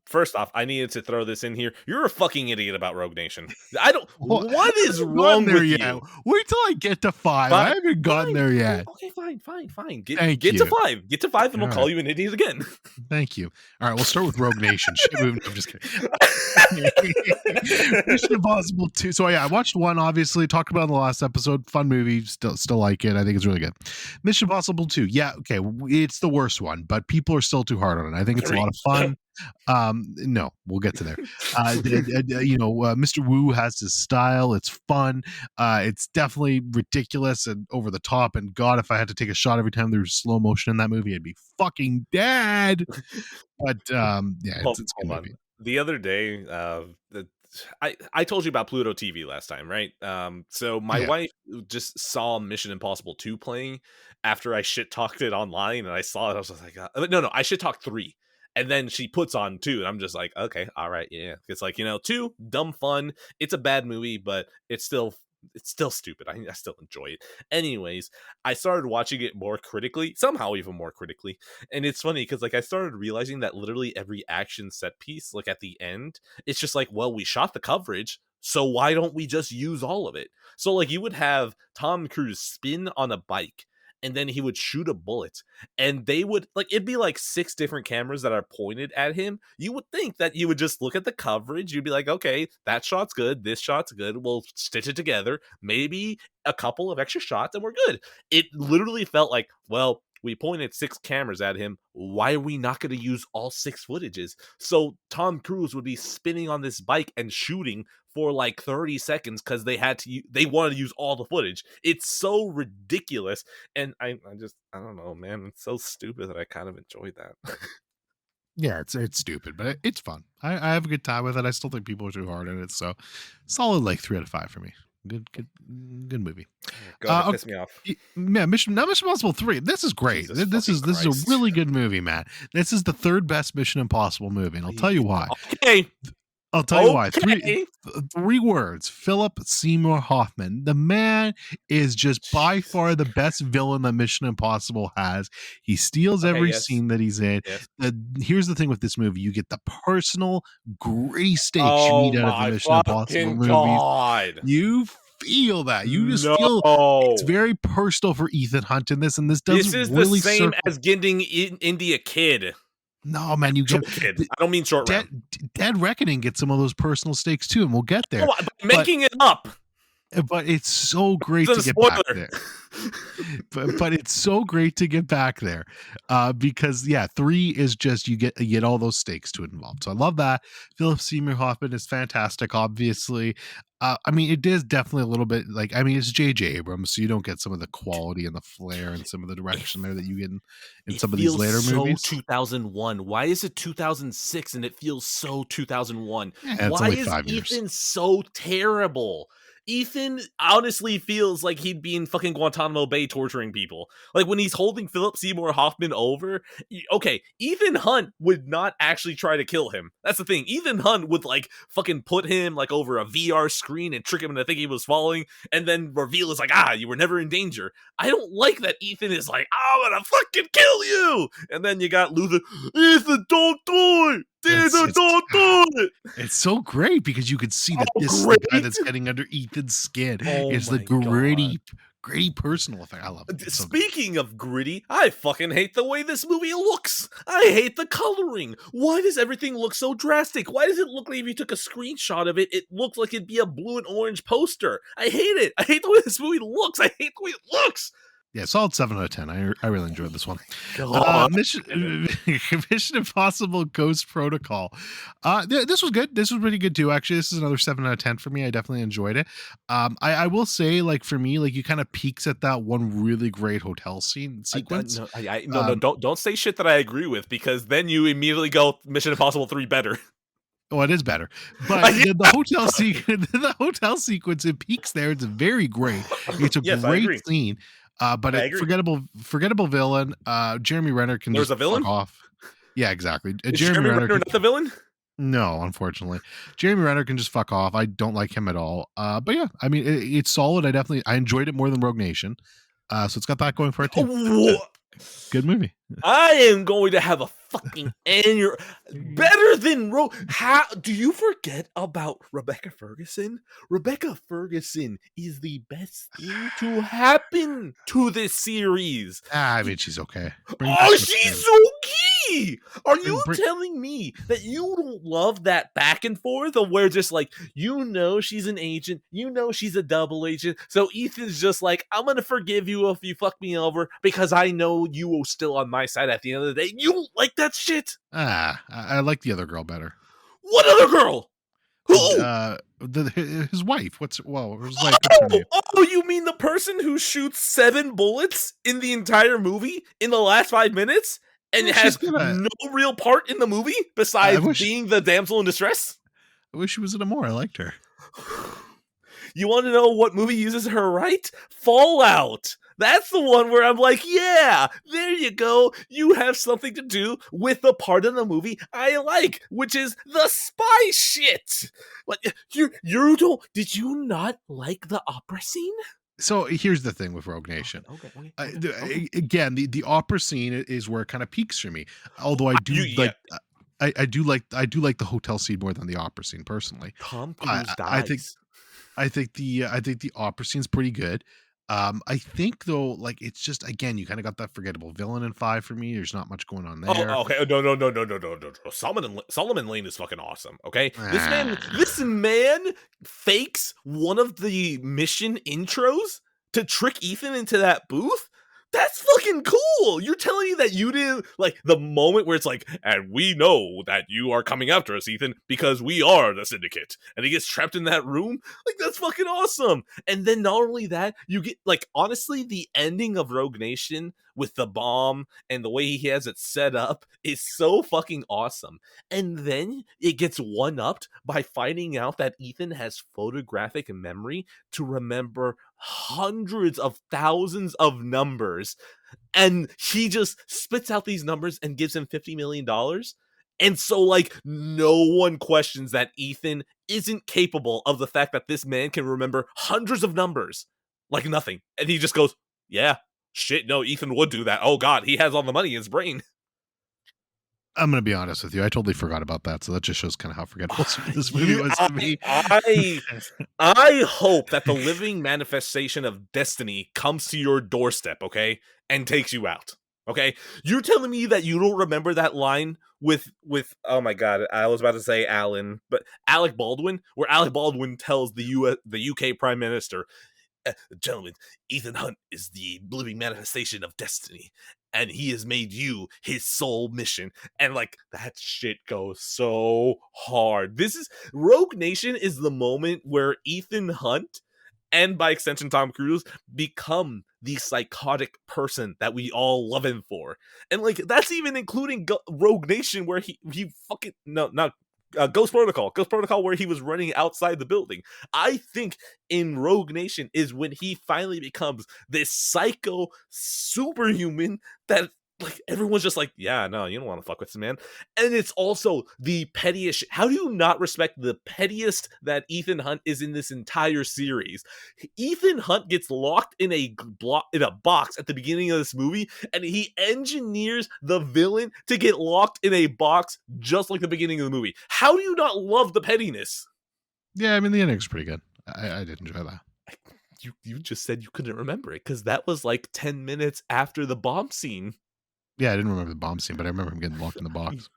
First off, I needed to throw this in here. You're a fucking idiot about Rogue Nation. I don't. What is wrong with you? Wait till I get to 5. I haven't gotten there yet. Okay, fine. Thank Get you. to 5. Get to 5, and All I'll call you an idiot again. Thank you. All right, we'll start with Rogue Nation. Shit movie. I'm just kidding. Mission Impossible 2. So yeah, I watched 1. Obviously, talked about in the last episode. Fun movie. Still like it. I think it's really good. Mission Impossible 2. Yeah, okay. It's the worst one, but people are still too hard on it. I think it's a lot of fun. No, we'll get to there. Mr. Wu has his style. It's fun. It's definitely ridiculous and over the top. And God, if I had to take a shot every time there was slow motion in that movie, I'd be fucking dead. But yeah, it's a good movie. The other day, I told you about Pluto TV last time, right? So my wife just saw Mission Impossible 2 playing after I shit talked it online, and I saw it. I was just like, no, I shit talked 3. And then she puts on 2, and I'm just like, okay, all right, yeah. It's like, 2, dumb fun. It's a bad movie, but it's still stupid. I still enjoy it. Anyways, I started watching it more critically, somehow even more critically. And it's funny because I started realizing that literally every action set piece, at the end, it's just like, well, we shot the coverage, so why don't we just use all of it? So you would have Tom Cruise spin on a bike, and then he would shoot a bullet, and they would it'd be 6 different cameras that are pointed at him. You would think that you would just look at the coverage. You'd be like, okay, that shot's good. This shot's good. We'll stitch it together. Maybe a couple of extra shots and we're good. It literally felt like, well, we pointed 6 cameras at him. Why are we not going to use all 6 footages? So Tom Cruise would be spinning on this bike and shooting for 30 seconds because they wanted to use all the footage. It's so ridiculous. And I don't know, man. It's so stupid that I kind of enjoyed that. Yeah, it's stupid, but it's fun. I have a good time with it. I still think people are too hard at it. So solid 3 out of 5 for me. Good movie. Go ahead, piss me off. Man, Mission Impossible 3. This is great. This is a really good movie, man. This is the 3rd best Mission Impossible movie, and I'll tell you why. Okay. I'll tell you why. 3 words. Philip Seymour Hoffman. The man is just by far the best villain that Mission Impossible has. He steals every scene that he's in. Yes. Here's the thing with this movie. You get the personal gray stakes you need out of the Mission Impossible movies. You feel that. You just feel it's very personal for Ethan Hunt in this, and this doesn't This is really the same as getting India Kid. No, man, you get Kid. I don't mean Short Round. Dead Reckoning gets some of those personal stakes too, and we'll get there. Making it up. but it's so great It's to a get back spoiler. there. But it's so great to get back there, because yeah, 3 is just you get all those stakes to it involved. So I love that. Philip Seymour Hoffman is fantastic, obviously. I mean, it is definitely a little bit like, I mean, it's J.J. Abrams, so you don't get some of the quality and the flair and some of the It direction there that you get in it some of these feels later so movies. 2001. Why is it 2006 and it feels so 2001? Yeah, it's Why only is 5 years. Ethan so terrible? Ethan honestly feels like he'd be in fucking Guantanamo Bay torturing people. Like when he's holding Philip Seymour Hoffman over, okay, Ethan Hunt would not actually try to kill him. That's the thing. Ethan Hunt would like fucking put him like over a VR screen and trick him into thinking he was falling and then reveal is like, you were never in danger. I don't like that Ethan is like, I'm gonna fucking kill you. And then you got Luther, Ethan, don't do it. It's Ethan, it's don't do it. it's so great because you could see that Oh, this is the guy great. that's getting under Ethan's skin. Oh It's the my god. gritty personal effect. I love it. It's so good. Speaking of gritty, I fucking hate the way this movie looks. I hate the coloring. Why does everything look so drastic? Why does it look like if you took a screenshot of it, it looks like it'd be a blue and orange poster? I hate it. I hate the way this movie looks. I hate the way it looks. Yeah, solid 7 out of 10. I really enjoyed this one. God. Mission Impossible Ghost Protocol. This was good. This was pretty good too. Actually, this is another 7 out of 10 for me. I definitely enjoyed it. I will say, like for me, like you kind of peaks at that one really great hotel scene sequence. No, don't say shit that I agree with because then you immediately go Mission Impossible 3 better. Oh, it is better, but Yeah. the hotel the hotel sequence, it peaks there. It's very great. It's a Yes, I great agree. scene. But I it agree. forgettable villain. Jeremy Renner can There's just a villain? fuck off. Yeah, exactly. Is Jeremy Jeremy Renner Renner can, not the villain? no, unfortunately. Jeremy Renner can just fuck off. I don't like him at all. But yeah, I mean, it's solid. I enjoyed it more than Rogue Nation. So it's got that going for it too. Whoa. Good movie. I am going to have a fucking annual better than How do you forget about Rebecca Ferguson? Rebecca Ferguson is the best thing to happen to this series. I mean, she's okay. Bring back Oh, what's she's name. so key. Are you Bring- telling me that you don't love that back and forth of where just like, she's an agent, she's a double agent. So Ethan's just like, I'm going to forgive you if you fuck me over because I know you are still on my side at the end of the day. You don't like that shit? I like the other girl better. What other girl? Who? His wife. His wife? What's her name? Oh, you mean the person who shoots 7 bullets in the entire movie in the last 5 minutes and Well, has she's gonna- no real part in the movie besides wish- being the damsel in distress? I wish she was in it more. I liked her. You want to know what movie uses her right? Fallout. That's the one where I'm like, yeah, there you go. You have something to do with the part of the movie I like, which is the spy shit. Like, you don't, did you not like the opera scene? So here's the thing with Rogue Nation. Okay. Again, the opera scene is where it kind of peaks for me. Although I do Yeah. I do like the hotel scene more than the opera scene personally. Tom I- Cruise I dies. I think the opera scene's pretty good. I think though, like it's just again, you kind of got that forgettable villain in 5 for me. There's not much going on there. Oh, okay. No. Solomon Lane is fucking awesome. Okay, Ah. this man fakes one of the mission intros to trick Ethan into that booth. That's fucking cool. You're telling me that you didn't like the moment where it's like, and we know that you are coming after us, Ethan, because we are the syndicate. And he gets trapped in that room. Like, that's fucking awesome. And then not only that, you get like honestly, the ending of Rogue Nation with the bomb and the way he has it set up is so fucking awesome. And then it gets one-upped by finding out that Ethan has photographic memory to remember hundreds of thousands of numbers. And he just spits out these numbers and gives him $50 million. And so, like, no one questions that Ethan isn't capable of the fact that this man can remember hundreds of numbers like nothing. And he just goes, yeah, shit, no, Ethan would do that. Oh, God, he has all the money in his brain. I'm gonna be honest with you. I totally forgot about that. So that just shows kind of how forgettable this movie was to me. I hope that the living manifestation of destiny comes to your doorstep, okay, and takes you out. Okay, you're telling me that you don't remember that line with oh my god, I was about to say Alan, but Alec Baldwin, where Alec Baldwin tells the UK Prime Minister, gentlemen, Ethan Hunt is the living manifestation of destiny, and he has made you his sole mission. And like that shit goes so hard. This is Rogue Nation is the moment where Ethan Hunt and by extension Tom Cruise become the psychotic person that we all love him for. And like that's even including Rogue Nation where he fucking no not Ghost Protocol, where he was running outside the building. I think in Rogue Nation is when he finally becomes this psycho superhuman that like everyone's just like, yeah, no, you don't want to fuck with this man. And it's also the pettiest. How do you not respect the pettiest that Ethan Hunt is in this entire series? Ethan Hunt gets locked in a box at the beginning of this movie, and he engineers the villain to get locked in a box just like the beginning of the movie. How do you not love the pettiness? Yeah, I mean the ending's pretty good. I did enjoy that. You just said you couldn't remember it because that was like 10 minutes after the bomb scene. Yeah, I didn't remember the bomb scene, but I remember him getting locked in the box.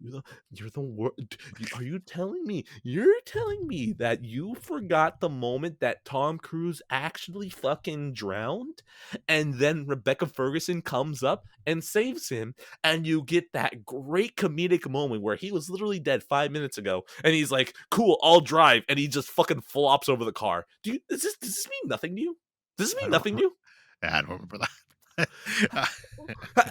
You're the worst. Are you telling me? You're telling me that you forgot the moment that Tom Cruise actually fucking drowned, and then Rebecca Ferguson comes up and saves him, and you get that great comedic moment where he was literally dead 5 minutes ago, and he's like, "Cool, I'll drive," and he just fucking flops over the car. Does this mean nothing to you? Does this I mean don't nothing to remember. you? Yeah, I don't remember that.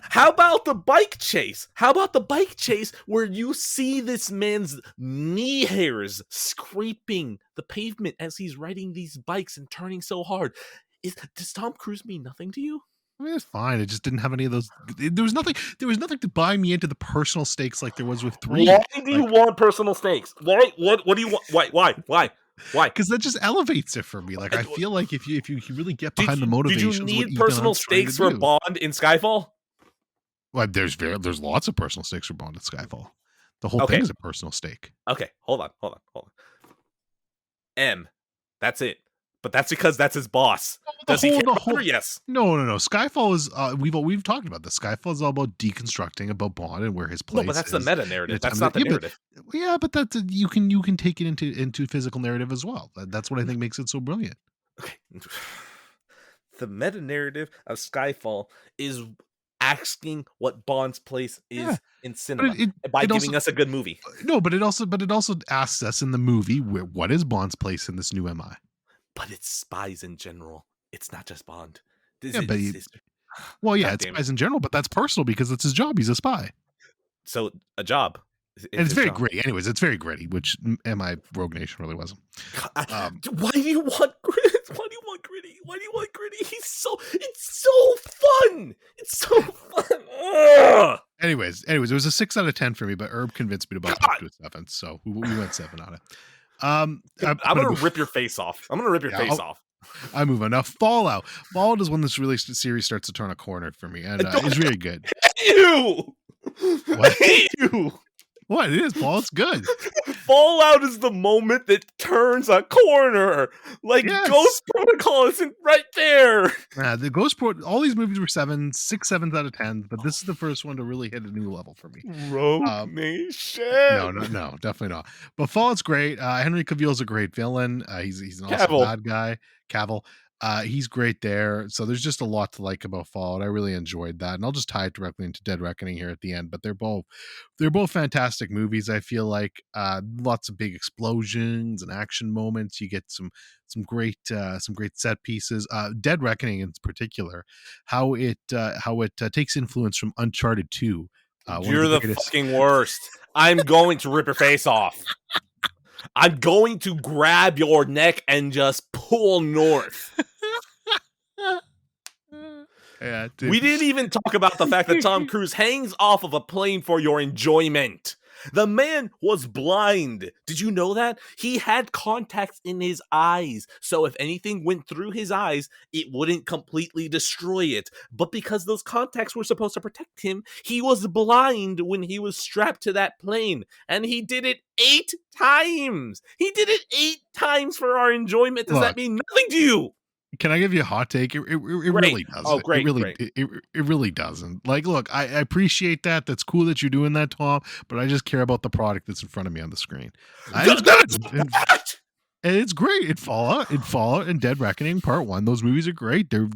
How about the bike chase? How about the bike chase where you see this man's knee hairs scraping the pavement as he's riding these bikes and turning so hard? Does Tom Cruise mean nothing to you? I mean, it's fine. It just didn't have any of those. There was nothing. There was nothing to buy me into the personal stakes like there was with Why three. do you Like, want personal stakes? Why? What do you want? Why? because that just elevates it for me. Like, I feel like if you really get Did behind the you motivations of what need Ethan personal Hunt's trying to stakes for do, Bond in Skyfall? well, there's lots of personal stakes for Bond at Skyfall. The whole thing Okay, is a personal stake. okay, hold on. M, that's it. But that's because that's his boss. The Does he whole care the about her? whole Yes. No. Skyfall is we've talked about this. Skyfall is all about deconstructing about Bond and where his No, but place that's the is meta in a narrative. time That's that not the yeah, but narrative. yeah, but that's you can take it into physical narrative as well. That's what I think makes it so brilliant. Okay. The meta narrative of Skyfall is asking what Bond's place Yeah, is in but cinema by it also giving us a good movie. no, but it also asks us in the movie what is Bond's place in this new MI? But it's spies in general. It's not just Bond. This Yeah, but is well, yeah, God it's damn it. spies in general, but that's personal because it's his job. He's a spy, So a job. and It's it's his very job. gritty. Anyways, it's very gritty, which MI Rogue Nation really wasn't. Why do you want gritty? Why do you want gritty? Why do you want gritty? It's so fun. It's so fun. Ugh. Anyways, it was a 6 out of 10 for me, but Herb convinced me to bump it up God. to a 7, so we went 7 on it. I'm gonna rip your face off. I'm gonna rip your Yeah, face off. I move on now. Fallout. Fallout is when this really series starts to turn a corner for me, and I don't it's very good. hate you. I What? hate you. What it is? Fallout's good. Fallout is the moment that turns a corner. Like Yes. Ghost Protocol isn't right there. The Ghost Port. All these movies were 7s out of 10, but this is the first one to really hit a new level for me. Rogue Um, Nation. no, definitely not. But Fallout's great. Henry Cavill's a great villain. He's an awesome Cavill. bad guy. Cavill. He's great there. So there's just a lot to like about Fallout. I really enjoyed that, and I'll just tie it directly into Dead Reckoning here at the end. But they're both fantastic movies. I feel like lots of big explosions and action moments. You get some great set pieces. Dead Reckoning in particular, how it takes influence from Uncharted 2. One of You're the the greatest. fucking worst. I'm going to rip your face off. I'm going to grab your neck and just pull north. Yeah, dude. We didn't even talk about the fact that Tom Cruise hangs off of a plane for your enjoyment. The man was blind. Did you know that? He had contacts in his eyes. So if anything went through his eyes, it wouldn't completely destroy it. But because those contacts were supposed to protect him, he was blind when he was strapped to that plane. And he did it 8 times. He did it 8 times for our enjoyment. Does that Look, mean nothing to you? Can I give you a hot take? It Great. really Oh, doesn't. It great, really great. it really doesn't. Like, look, I appreciate that. That's cool that you're doing that, Tom. But I just care about the product that's in front of me on the screen, and it's That's good. fact. And it's great. Fallout, and Dead Reckoning Part One. Those movies are great. They're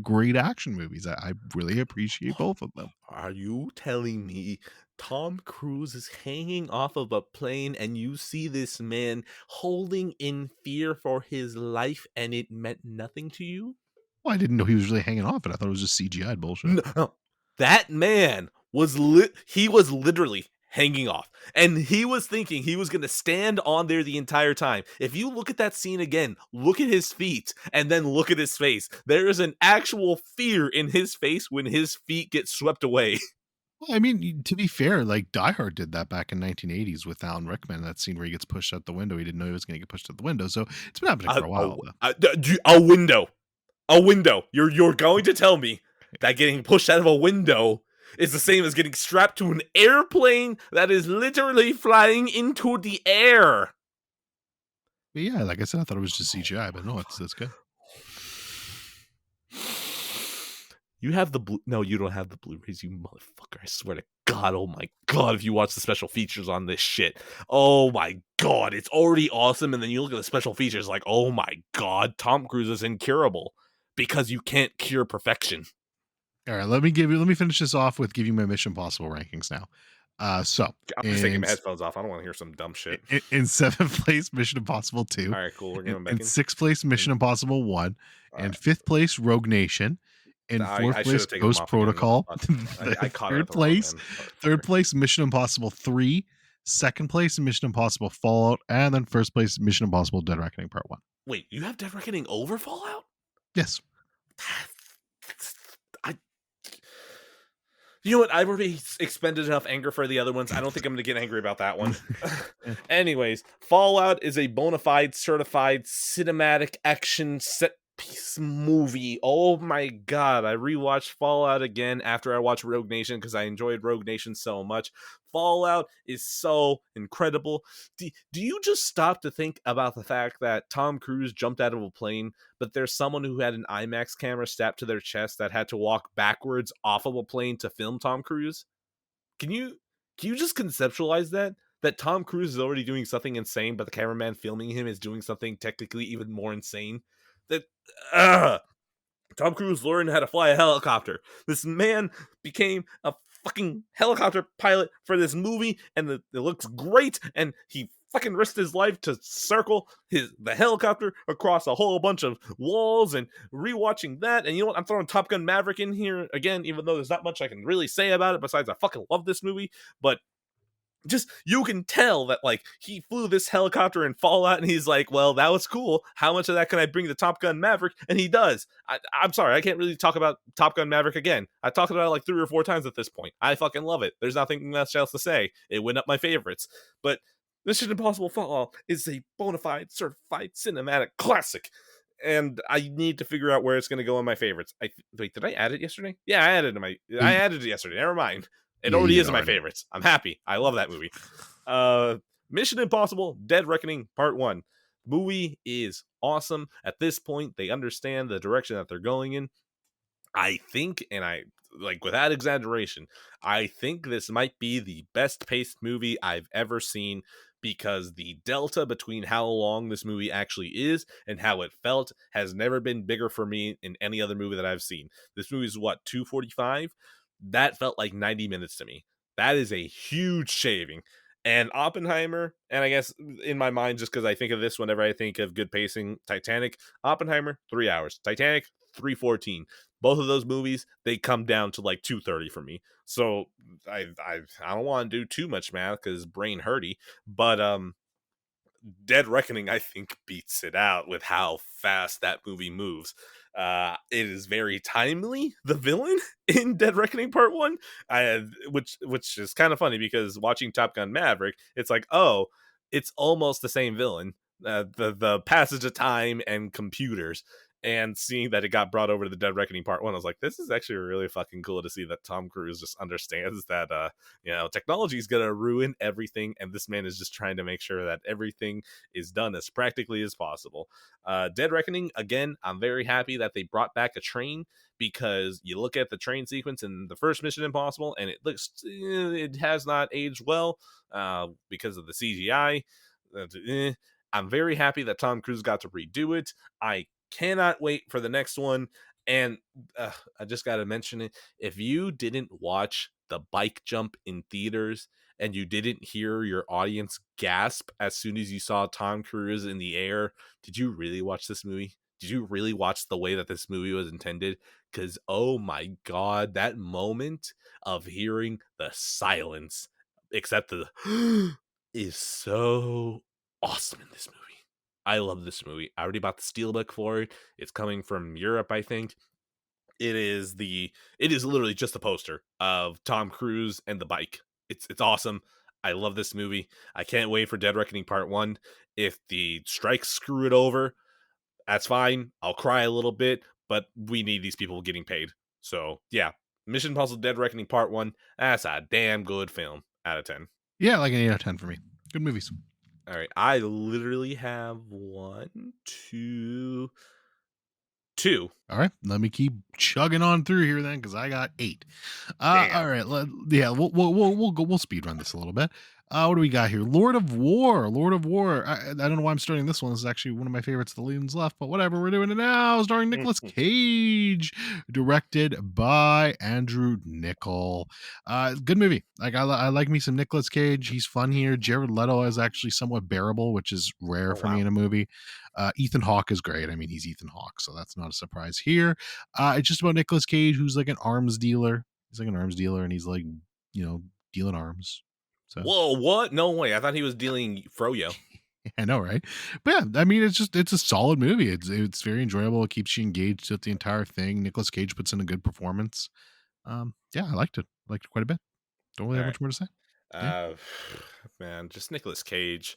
great action movies. I really appreciate both of them. Are you telling me Tom Cruise is hanging off of a plane and you see this man holding in fear for his life and it meant nothing to you? Well, I didn't know he was really hanging off it. I thought it was just CGI bullshit. No. That man was literally hanging off. And he was thinking he was going to stand on there the entire time. If you look at that scene again, look at his feet and then look at his face. There is an actual fear in his face when his feet get swept away. Well, I mean, to be fair, like Die Hard did that back in 1980s with Alan Rickman. That scene where he gets pushed out the window. He didn't know he was going to get pushed out the window. So it's been happening for a while, though. A window. A window. You're going to tell me that getting pushed out of a window is the same as getting strapped to an airplane that is literally flying into the air. But yeah, like I said, I thought it was just CGI, but no, that's good. You have the blue. No, you don't have the Blu-rays, you motherfucker. I swear to God, oh my God, if you watch the special features on this shit. Oh my God, it's already awesome. And then you look at the special features like, oh my God, Tom Cruise is incurable because you can't cure perfection. All right, let me finish this off with give you my Mission Impossible rankings now. So I'm just taking my headphones off. I don't want to hear some dumb shit. in seventh place, Mission Impossible 2. All right, cool. We're In, going back in in. sixth place, Mission Impossible 1. All In right. fifth place, Rogue Nation. In fourth I should place, have taken them Ghost off again. Protocol. I caught it at Third the wrong place, end. third place, Mission Impossible 3. Second place, Mission Impossible Fallout. And then first place, Mission Impossible Dead Reckoning Part 1. Wait, you have Dead Reckoning over Fallout? Yes. I. You know what? I've already expended enough anger for the other ones. I don't think I'm going to get angry about that one. Anyways, Fallout is a bona fide, certified cinematic action set piece movie. Oh my God. I rewatched Fallout again after I watched Rogue Nation because I enjoyed Rogue Nation so much. Fallout is so incredible. Do you just stop to think about the fact that Tom Cruise jumped out of a plane, but there's someone who had an IMAX camera strapped to their chest that had to walk backwards off of a plane to film Tom Cruise? Can you just conceptualize that? That Tom Cruise is already doing something insane, but the cameraman filming him is doing something technically even more insane. That Tom Cruise learned how to fly a helicopter. This man became a fucking helicopter pilot for this movie, and it looks great. And he fucking risked his life to circle the helicopter across a whole bunch of walls. And rewatching that, and you know what? I'm throwing Top Gun Maverick in here again, even though there's not much I can really say about it besides I fucking love this movie. But just you can tell that like he flew this helicopter in Fallout and he's like, well, that was cool. How much of that can I bring to Top Gun Maverick? And he does. I'm sorry, I can't really talk about Top Gun Maverick again. I talked about it like 3 or 4 times at this point. I fucking love it. There's nothing much else to say. It went up my favorites. But Mission Impossible Fallout is a bona fide, certified cinematic classic. And I need to figure out where it's going to go in my favorites. Wait, did I add it yesterday? Yeah, I added it yesterday. Never mind. It Yeah, you already did is in my already. favorites. I'm happy. I love that movie. Mission Impossible Dead Reckoning Part 1. Movie is awesome. At this point, they understand the direction that they're going in. I think, and I like without exaggeration, I think this might be the best paced movie I've ever seen because the delta between how long this movie actually is and how it felt has never been bigger for me in any other movie that I've seen. This movie is what, 245? That felt like 90 minutes to me. That is a huge shaving. And Oppenheimer, and I guess in my mind, just because I think of this whenever I think of good pacing, Titanic, Oppenheimer, 3 hours. Titanic, 314. Both of those movies, they come down to like 230 for me. So I don't want to do too much math because brain hurty, but Dead Reckoning, I think, beats it out with how fast that movie moves. It is very timely, the villain in Dead Reckoning Part 1, which is kind of funny because watching Top Gun Maverick, it's like, oh, it's almost the same villain. The passage of time and computers. And seeing that it got brought over to the Dead Reckoning Part 1, I was like, this is actually really fucking cool to see that Tom Cruise just understands that, technology is going to ruin everything. And this man is just trying to make sure that everything is done as practically as possible. Dead Reckoning, again, I'm very happy that they brought back a train, because you look at the train sequence in the first Mission Impossible and it has not aged well because of the CGI. I'm very happy that Tom Cruise got to redo it. I cannot wait for the next one. And I just got to mention it. If you didn't watch the bike jump in theaters and you didn't hear your audience gasp as soon as you saw Tom Cruise in the air, did you really watch this movie? Did you really watch the way that this movie was intended? Because, oh my God, that moment of hearing the silence, except the is so awesome in this movie. I love this movie. I already bought the steelbook for it. It's coming from Europe, I think. It is literally just a poster of Tom Cruise and the bike. It's awesome. I love this movie. I can't wait for Dead Reckoning Part 1. If the strikes screw it over, that's fine. I'll cry a little bit, but we need these people getting paid. So, yeah. Mission Puzzle Dead Reckoning Part 1. That's a damn good film out of 10. Yeah, like an 8 out of 10 for me. Good movies. All right. I literally have two. All right, let me keep chugging on through here then, because I got 8. All Damn. right, yeah, we'll speed run this a little bit. What do we got here? Lord of War, Lord of War. I don't know why I'm starting this one. This is actually one of my favorites. The Leans left, but whatever. We're doing it now. Starring Nicolas Cage, directed by Andrew Niccol. Good movie. Like I like me some Nicolas Cage. He's fun here. Jared Leto is actually somewhat bearable, which is rare Oh, for me wow. in a movie. Ethan Hawke is great. I mean, he's Ethan Hawke, so that's not a surprise here. It's just about Nicolas Cage, who's like an arms dealer. He's like an arms dealer, and he's like, dealing arms. So Whoa, what? No way. I thought he was dealing Froyo. I know, right? But yeah, I mean, it's a solid movie. It's very enjoyable. It keeps you engaged with the entire thing. Nicolas Cage puts in a good performance. Yeah, I liked it. Liked it quite a bit. Don't really All have right. much more to say. Yeah, Uh, man, just Nicolas Cage.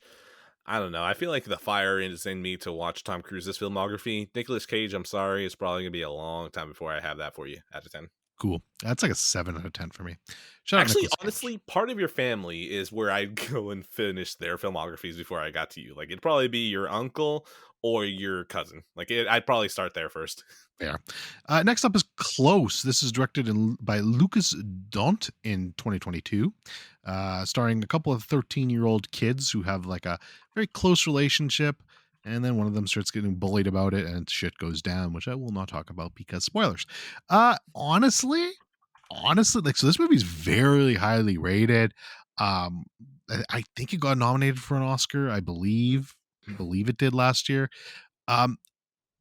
I don't know. I feel like the fire is in me to watch Tom Cruise's filmography. Nicolas Cage, I'm sorry. It's probably going to be a long time before I have that for you out of 10. cool. That's like a 7 out of 10 for me. Shout out Actually, Nicolas Cage. honestly, part of your family is where I'd go and finish their filmographies before I got to you. Like, it'd probably be your uncle or your cousin. I'd probably start there first. Fair. Next up is Close. This is directed by Lucas Dont in 2022, starring a couple of 13-year-old kids who have like a very close relationship. And then one of them starts getting bullied about it and shit goes down, which I will not talk about because spoilers. Honestly, like, so this movie's very highly rated. Um, I think it got nominated for an Oscar. I believe it did last year. Um,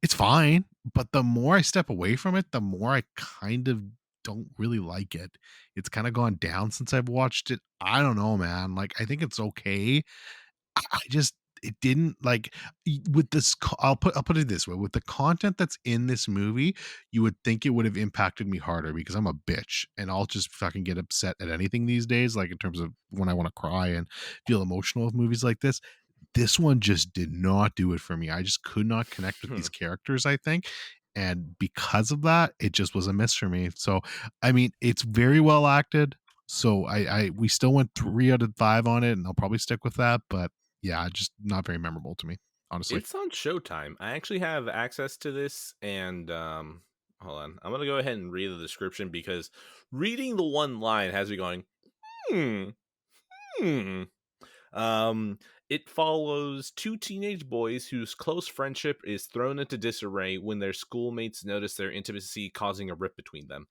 it's fine, but the more I step away from it, the more I kind of don't really like it. It's kind of gone down since I've watched it. I don't know, man. Like, I think it's okay. I just it didn't like with this. I'll put it this way: with the content that's in this movie, you would think it would have impacted me harder because I'm a bitch and I'll just fucking get upset at anything these days. Like in terms of when I want to cry and feel emotional with movies like this one just did not do it for me. I just could not connect with these characters, I think. And because of that, it just was a miss for me. So, I mean, it's very well acted. So we still went 3 out of 5 on it, and I'll probably stick with that. But yeah, just not very memorable to me, honestly. It's on Showtime. I actually have access to this, and hold on. I'm gonna go ahead and read the description because reading the one line has me going, hmm, hmm. Um, it follows two teenage boys whose close friendship is thrown into disarray when their schoolmates notice their intimacy causing a rift between them.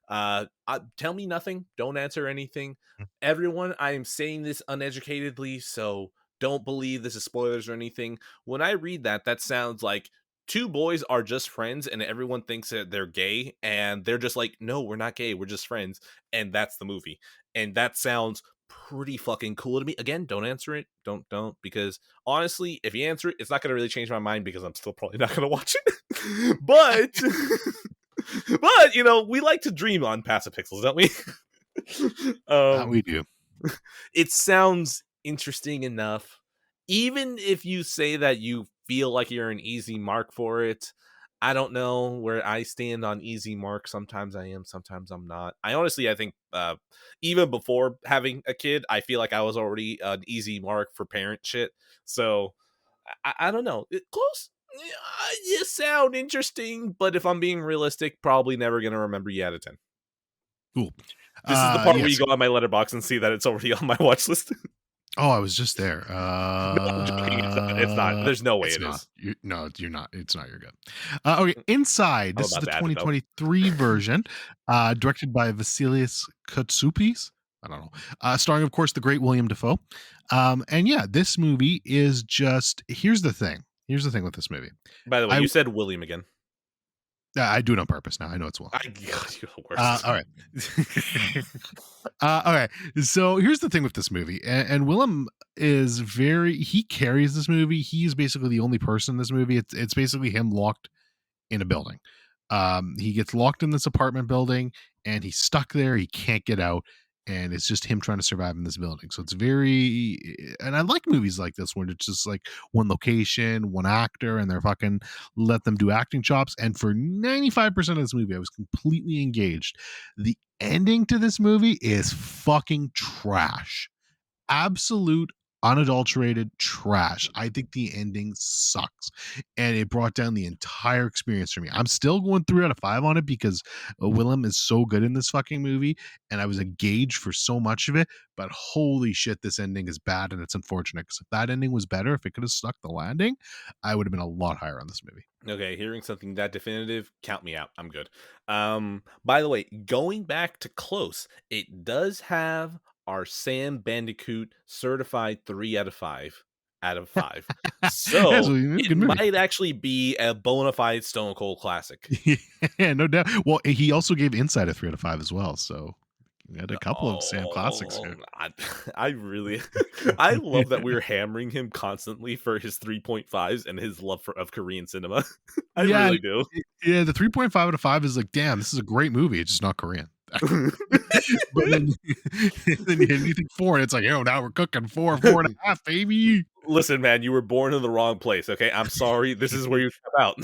Tell me nothing. Don't answer anything. Everyone, I am saying this uneducatedly, so don't believe this is spoilers or anything. When I read that, that sounds like two boys are just friends and everyone thinks that they're gay and they're just like, no, we're not gay. We're just friends. And that's the movie. And that sounds pretty fucking cool to me. Again, don't answer it. Don't, because honestly, if you answer it, it's not going to really change my mind because I'm still probably not going to watch it. But but we like to dream on Passive Pixels, don't we? We um do. it sounds interesting enough. Even if you say that you feel like you're an easy mark for it, I don't know where I stand on easy mark. Sometimes I am, sometimes I'm not. I honestly, I think even before having a kid, I feel like I was already an easy mark for parent shit. So I don't know. Close. Yeah, you sound interesting, but if I'm being realistic, probably never gonna remember you out of 10. Cool. This is the part where you Yes. go on my letterbox and see that it's already on my watch list. Oh, I was just there. No, I'm joking. It's not. It's not. There's no way It's it not. is. No, you're not. It's not. You're good. Okay, Inside. I'm This is about the to add it though. 2023 version, directed by Vasilius Katsoupis. I don't know. Starring, of course, the great William Defoe. And yeah, this movie is just. Here's the thing. Here's the thing with this movie. By the way, I you said William again. I do it on purpose now. I know it's Will. I God, you're the worst. All right. Okay. So here's the thing with this movie, and Willem is very. He carries this movie. He's basically the only person in this movie. It's basically him locked in a building. He gets locked in this apartment building, and he's stuck there. He can't get out, and it's just him trying to survive in this building. So it's very, and I like movies like this when it's just like one location, one actor, and they're fucking let them do acting chops. And for 95% of this movie, I was completely engaged. The ending to this movie is fucking trash, absolute unadulterated trash. I think the ending sucks, and it brought down the entire experience for me. I'm still going 3 out of 5 on it because Willem is so good in this fucking movie, and I was engaged for so much of it. But holy shit, this ending is bad, and it's unfortunate because if that ending was better, if it could have stuck the landing, I would have been a lot higher on this movie. Okay, hearing something that definitive, count me out. I'm good. By the way, going back to close, it does have our Sam Bandicoot certified 3 out of 5 out of 5. That's So a it good movie. might actually be a bona fide Stone Cold classic. Yeah, no doubt. Well, he also gave Inside a 3 out of 5 as well. So we had a couple of Sam classics Oh, here. I really, I love that we're hammering him constantly for his 3.5s and his love of Korean cinema. I Yeah, really do. yeah. The 3.5 out of 5 is like, damn, this is a great movie. It's just not Korean. But then, then you hit anything four, and it's like, oh, now we're cooking four and a half, baby. Listen, man, you were born in the wrong place. Okay, I'm sorry. This is where you come out.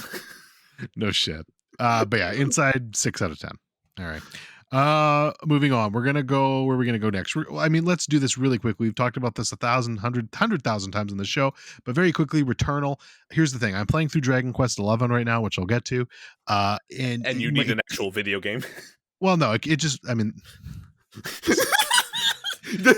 No shit. But yeah, Inside 6 out of 10. All right. Moving on. We're gonna go. Where are we gonna go next? I mean, let's do this really quick. We've talked about this 100,000 times in the show, but very quickly, Returnal. Here's the thing. I'm playing through Dragon Quest 11 right now, which I'll get to. And And you need an actual video game. well, no, it just. I mean, The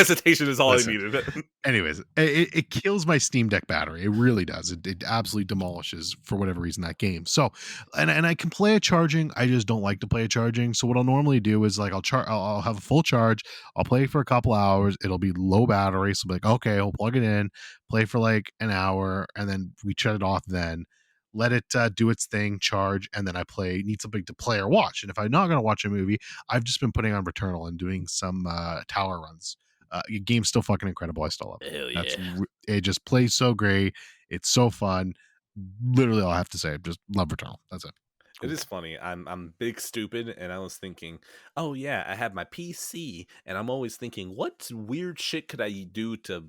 hesitation is all I listen. needed. Anyways, it kills my Steam Deck battery. It really does. It absolutely demolishes for whatever reason that game. So, and I can play it charging. I just don't like to play it charging. So what I'll normally do is like I'll have a full charge. I'll play for a couple hours. It'll be low battery. So I'll be like, okay, I'll plug it in, play for like an hour, and then we shut it off. Then let it do its thing, charge, and then I need something to play or watch. And if I'm not going to watch a movie, I've just been putting on Returnal and doing some tower runs. Your game's still fucking incredible. I still love it. Hell yeah. It just plays so great. It's so fun. Literally, all I have to say, just love Returnal. That's it. It Cool. is funny. I'm big stupid, and I was thinking, oh yeah, I have my PC, and I'm always thinking, what weird shit could I do to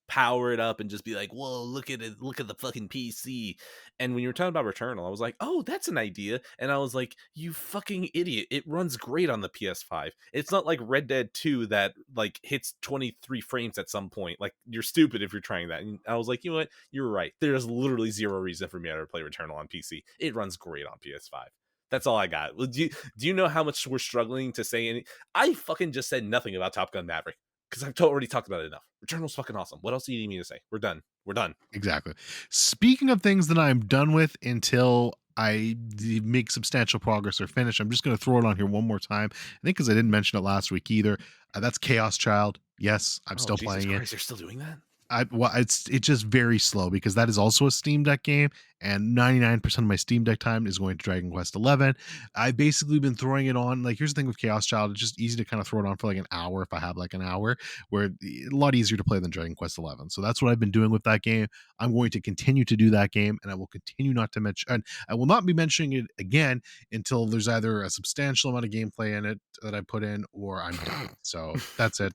power it up and just be like, whoa, look at it, look at the fucking PC. And when you were talking about Returnal, I was like, oh, that's an idea. And I was like, you fucking idiot! It runs great on the PS5. It's not like Red Dead 2 that like hits 23 frames at some point. Like you're stupid if you're trying that. And I was like, you know what? You're right. There's literally zero reason for me to ever play Returnal on PC. It runs great on PS5. That's all I got. Well, do you know how much we're struggling to say any? I fucking just said nothing about Top Gun Maverick because I've already talked about it enough. Returnal's fucking awesome. What else do you need me to say? We're done. We're done. Exactly. Speaking of things that I'm done with until make substantial progress or finish, I'm just going to throw it on here one more time. I think because I didn't mention it last week either. That's Chaos Child. Yes, I'm Oh still Jesus playing it. Christ! They're still doing that. It's just very slow because that is also a Steam Deck game, and 99% of my Steam Deck time is going to Dragon Quest 11. I basically been throwing it on. Like, here's the thing with Chaos Child: it's just easy to kind of throw it on for like an hour if I have like an hour. Where a lot easier to play than Dragon Quest 11. So that's what I've been doing with that game. I'm going to continue to do that game, and I will continue not to mention. And I will not be mentioning it again until there's either a substantial amount of gameplay in it that I put in, or I'm done. So that's it.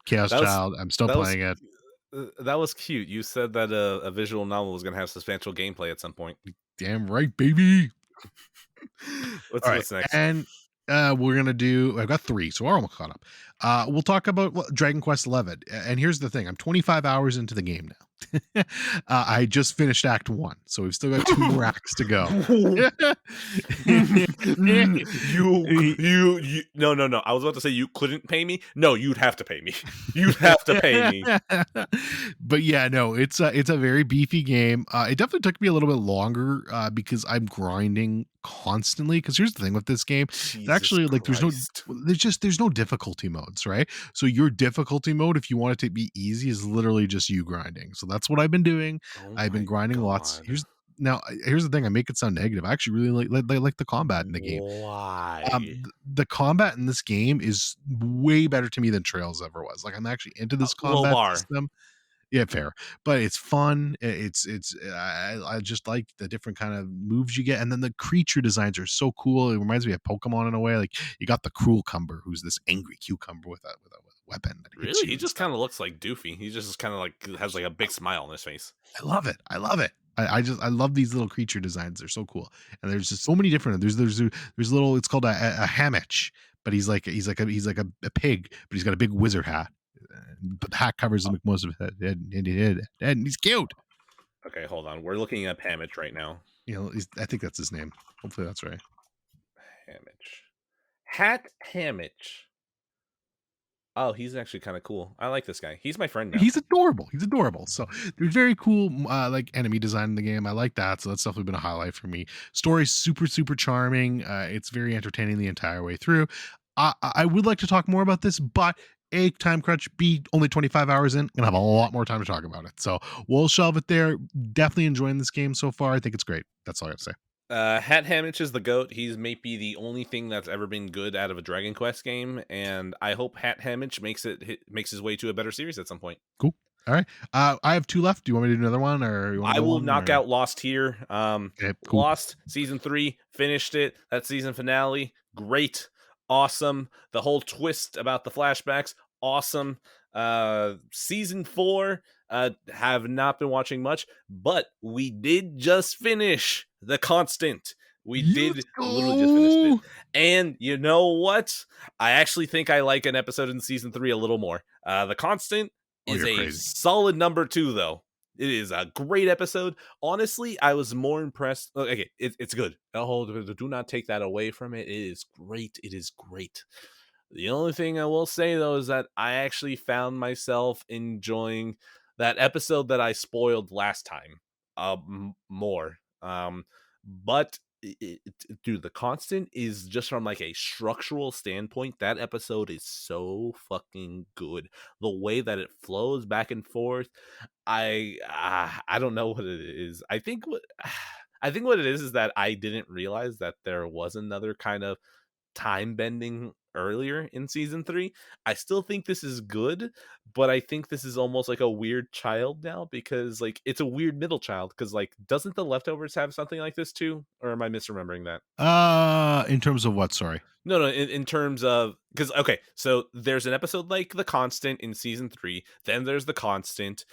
Chaos That was Child. I'm still that was playing it. That was cute. You said that a visual novel was gonna have substantial gameplay at some point. Damn right, baby. What's All right, what's next? and we're gonna do. I've got three, so we're almost caught up. We'll talk about Dragon Quest 11. And here's the thing: I'm 25 hours into the game now. I just finished Act One, so we've still got two more acts to go. You no. I was about to say you couldn't pay me. No, you'd have to pay me. You'd have to pay me. But yeah, no, it's a very beefy game. It definitely took me a little bit longer because I'm grinding constantly. Because here's the thing with this game, it's Jesus actually like Christ. there's no difficulty modes, right? So your difficulty mode, if you want it to be easy, is literally just you grinding. So that's what I've been doing. Oh I've been my grinding lots. god. Here's the thing. I make it sound negative. I actually really like the combat in the game. Why? The combat in this game is way better to me than Trails ever was. Like I'm actually into this Low combat bar. system. Yeah, fair, but it's fun. I just like the different kind of moves you get, and then the creature designs are so cool. It reminds me of Pokemon in a way. Like you got the Cruel Cumber, who's this angry cucumber with a weapon that hits Really? you He and just stuff. kind of looks like Doofy. He just kind of like has like a big smile on his face. I love it. I love it. I love these little creature designs. They're so cool, and there's just so many different. There's little. It's called a Hamich, but he's like a pig, but he's got a big wizard hat. But the hat covers him like most of his head, and he's cute. Okay, hold on. We're looking at Hamich right now. I think that's his name. Hopefully that's right. Hamich. Hat Hamich. Oh, he's actually kind of cool. I like this guy. He's my friend now. He's adorable. He's adorable. So there's very cool like enemy design in the game. I like that. So that's definitely been a highlight for me. Story's super charming. It's very entertaining the entire way through. I would like to talk more about this, but A, time crunch, B, only 25 hours in, gonna have a lot more time to talk about it. So we'll shelve it there. Definitely enjoying this game so far. I think it's great. That's all I have to say. Hat Hamich is the goat. He's maybe the only thing that's ever been good out of a Dragon Quest game, and I hope Hat Hamich makes his way to a better series at some point. Cool. All right. I have two left. Do you want me to do another one or you want to I go will one knock or out Lost here. okay, cool. Lost season 3, finished it. That season finale, great, awesome. The whole twist about the flashbacks, awesome. Season 4, have not been watching much, but we did just finish The Constant. We Let's did literally just finish it. go. And you know what? I actually think I like an episode in season 3 a little more. The Constant Oh, is you're a crazy. solid number 2, though. It is a great episode. Honestly, I was more impressed. Okay, it's good. Oh, do not take that away from it. It is great. It is great. The only thing I will say though is that I actually found myself enjoying that episode that I spoiled last time more. But dude, the constant is just from like a structural standpoint. That episode is so fucking good. The way that it flows back and forth, I don't know what it is. I think what it is that I didn't realize that there was another kind of time bending earlier in season 3. I still think this is good, but I think this is almost like a weird child now because like it's a weird middle child because like doesn't the leftovers have something like this too? Or am I misremembering that? In terms of what? Sorry. No, no, in terms of because okay, so there's an episode like The Constant in season 3, then there's The Constant.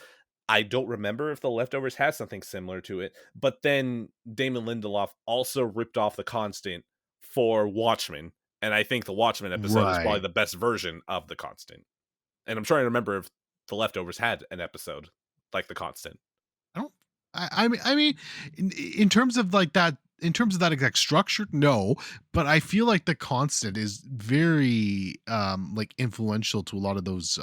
I don't remember if the leftovers has something similar to it, but then Damon Lindelof also ripped off the Constant for Watchmen, and I think the Watchmen episode is probably Right. the best version of the Constant. And I'm trying to remember if the leftovers had an episode like the Constant. I don't. I mean, in terms of like that, in terms of that exact structure, no. But I feel like the constant is very like influential to a lot of those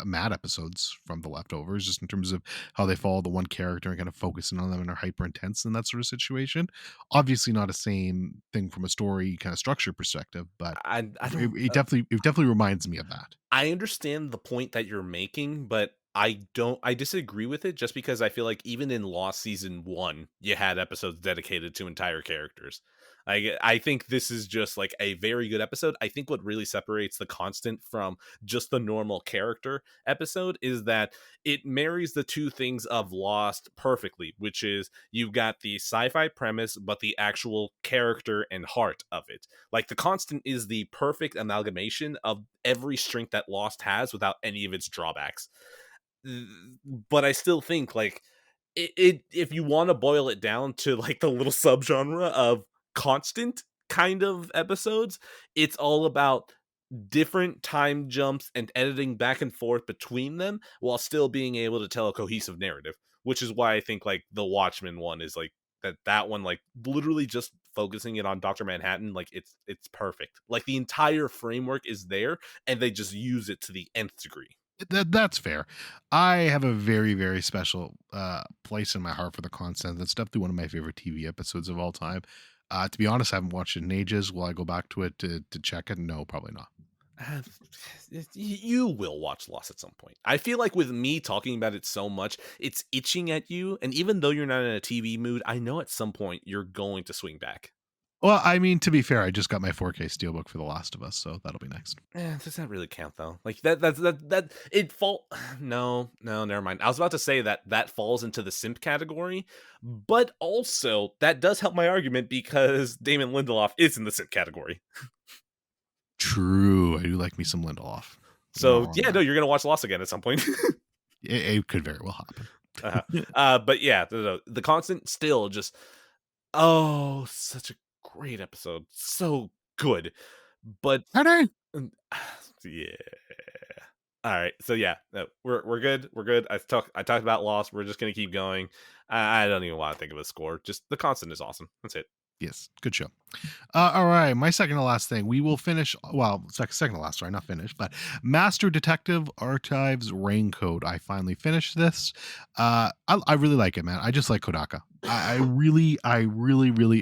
mad episodes from the leftovers, just in terms of how they follow the one character and kind of focusing on them and are hyper intense in that sort of situation. Obviously, not a same thing from a story kind of structure perspective, but I it, don't it definitely reminds me of that. I understand the point that you're making, but I disagree with it just because I feel like even in Lost season 1, you had episodes dedicated to entire characters. I think this is just like a very good episode. I think what really separates The Constant from just the normal character episode is that it marries the two things of Lost perfectly, which is you've got the sci-fi premise but the actual character and heart of it. Like The Constant is the perfect amalgamation of every strength that Lost has without any of its drawbacks. but I still think like it if you want to boil it down to like the little subgenre of constant kind of episodes, it's all about different time jumps and editing back and forth between them while still being able to tell a cohesive narrative, which is why I think like the Watchmen one is like that one, like literally just focusing it on Dr. Manhattan, like it's perfect. Like the entire framework is there and they just use it to the nth degree. That's fair. I have a very, very special place in my heart for the content. That's definitely one of my favorite TV episodes of all time. To be honest, I haven't watched it in ages. Will I go back to it to check it? No, probably not. Uh, you will watch Lost at some point. I feel like with me talking about it so much, it's itching at you. And even though you're not in a TV mood, I know at some point you're going to swing back. Well, I mean, to be fair, I just got my 4K steelbook for The Last of Us, so that'll be next. Does that really count though? Like that it fall. No, never mind. I was about to say that that falls into the simp category, but also that does help my argument because Damon Lindelof is in the simp category. True. I do like me some Lindelof. You're not So wrong yeah, no, there. you're gonna watch Lost again at some point. It could very well happen. uh but yeah, the constant still just such a great episode, so good, but Ready? mm, yeah. All right, so yeah, no, we're good. We're good. I talked about Lost. We're just gonna keep going. I don't even want to think of a score. Just the constant is awesome. That's it. Yes, good show. All right, my second to last thing. We will finish. Well, second to last. Sorry, not finished, but Master Detective Archives Raincode. I finally finished this. I really like it, man. I just like Kodaka. I really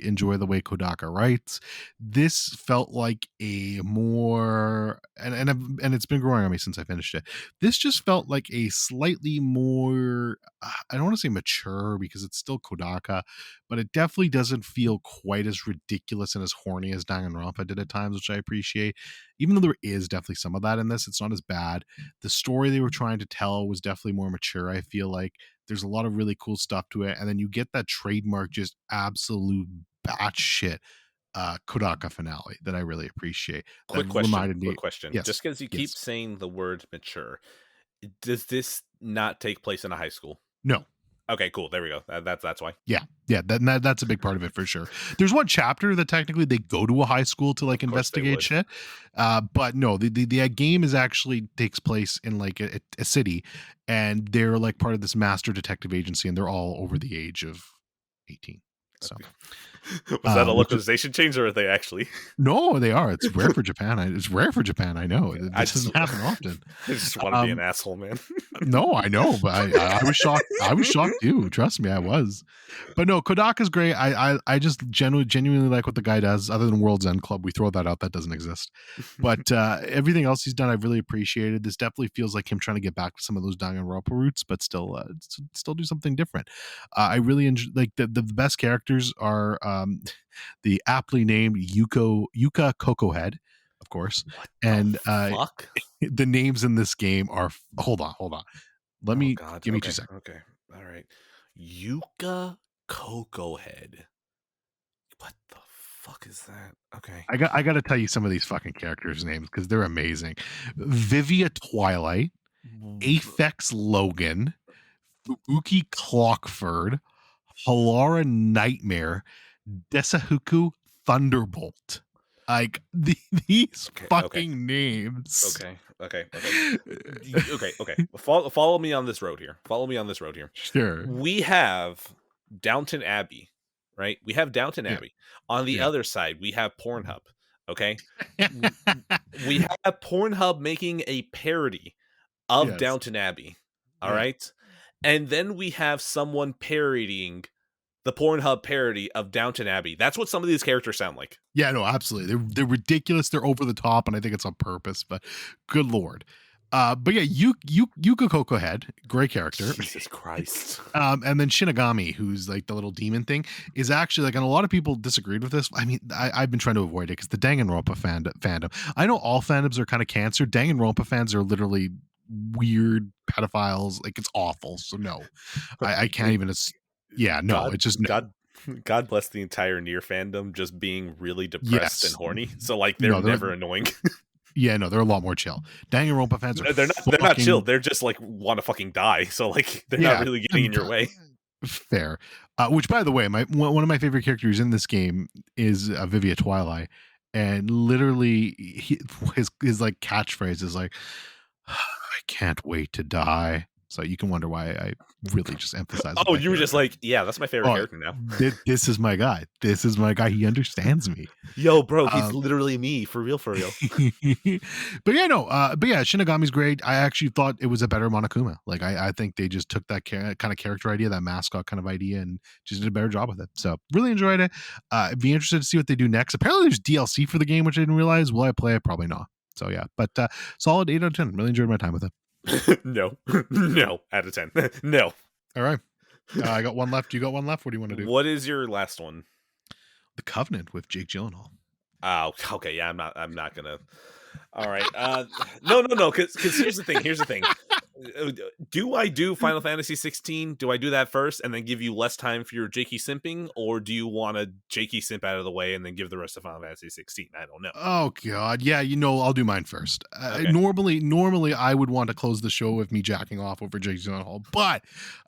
enjoy the way Kodaka writes. This felt like a more and it's been growing on me since I finished it. This just felt like a slightly more. I don't want to say mature because it's still Kodaka, but it definitely doesn't feel quite as ridiculous and as horny as Danganronpa did at times, which I appreciate. Even though there is definitely some of that in this, it's not as bad. The story they were trying to tell was definitely more mature. I feel like there's a lot of really cool stuff to it, and then you get that trademark, just absolute batshit Kodaka finale that I really appreciate. That Quick question. reminded Quick me, question. yes, Just because you keep yes, saying the word mature, does this not take place in a high school? no, Okay, cool. There we go. That's why. yeah, yeah, that's a big part of it for sure. There's one chapter that technically they go to a high school to like Of course they investigate would. shit, but no, the game is actually takes place in like a city, and they're like part of this master detective agency, and they're all over the age of 18. So, Was that a which is localization change, or are they actually? no, they are. It's rare for Japan. It's rare for Japan. I know I this just, doesn't happen often. I just want to be an Um, asshole, man. no, I know, but I was shocked. I was shocked too. Trust me, I was. But no, Kodaka's great. I just genuinely like what the guy does. Other than World's End Club, we throw that out. That doesn't exist. But everything else he's done, I've really appreciated. This definitely feels like him trying to get back to some of those Danganronpa roots, but still do something different. I really enjoy like the best characters are the aptly named Yuka Cocohead, of course, What the and fuck? the names in this game are. Hold on. Let Oh me god. give me two Okay. seconds. Okay. All right. Yuka Cocoa Head. What the fuck is that? Okay. I got to tell you some of these fucking characters' names because they're amazing. Vivia Twilight, Aphex Logan, Fubuki Clockford, Halara Nightmare, Desahuku Thunderbolt. Like these Okay. Okay. fucking names. Okay. Okay. Okay. Okay. Okay. Follow me on this road here. Follow me on this road here. Sure. We have Downton Abbey, right? We have Downton Yeah. Abbey. On the Yeah. other side, we have Pornhub. Okay. W- We have Pornhub making a parody of Yes. Downton Abbey. All Yeah. right. And then we have someone parodying the Pornhub parody of Downton Abbey. That's what some of these characters sound like. Yeah, no, absolutely. They're ridiculous. They're over the top, and I think it's on purpose. But good lord. But yeah, Yuka Koko Head, great character. Jesus Christ. And then Shinigami, who's like the little demon thing, is actually like, and a lot of people disagreed with this. I mean, I've been trying to avoid it because the Danganronpa fandom. I know all fandoms are kind of cancer. Danganronpa fans are literally weird pedophiles. Like it's awful. So no, I can't even. Yeah, no, God, it's just no. God bless the entire Near fandom just being really depressed and Yes, horny. So like they're no, they're never annoying. Yeah, no, they're a lot more chill. Danganronpa fans are They're not chill. fucking They're just like want to fucking die. So like they're not yeah, really getting in your way. fair. Which, by the way, my one of my favorite characters in this game is Vivia Twilight, and literally his like catchphrase is like, "I can't wait to die." So you can wonder why I really just emphasize with Oh, that you were just character. like, yeah, that's my favorite Oh, character now. this is my guy. This is my guy. He understands me. Yo, bro, he's Um, literally me for real, for real. but yeah, no, but yeah, Shinigami's great. I actually thought it was a better Monokuma. Like, I think they just took that kind of character idea, that mascot kind of idea, and just did a better job with it. So really enjoyed it. I'd be interested to see what they do next. Apparently, there's DLC for the game, which I didn't realize. Will I play it? Probably not. So yeah, but solid 8 out of 10. Really enjoyed my time with it. No, no, out of 10. No. All right, I got one left. You got one left. What do you want to do? What is your last one? The Covenant with Jake Gyllenhaal. Oh, okay. Yeah, I'm not gonna. All right. No. Because here's the thing. Do I do Final Fantasy 16? Do I do that first and then give you less time for your Jakey simping, or do you want to Jakey simp out of the way and then give the rest of Final Fantasy 16? I don't know. Oh God, yeah. I'll do mine first. Okay. Normally, I would want to close the show with me jacking off over Jake Gyllenhaal, but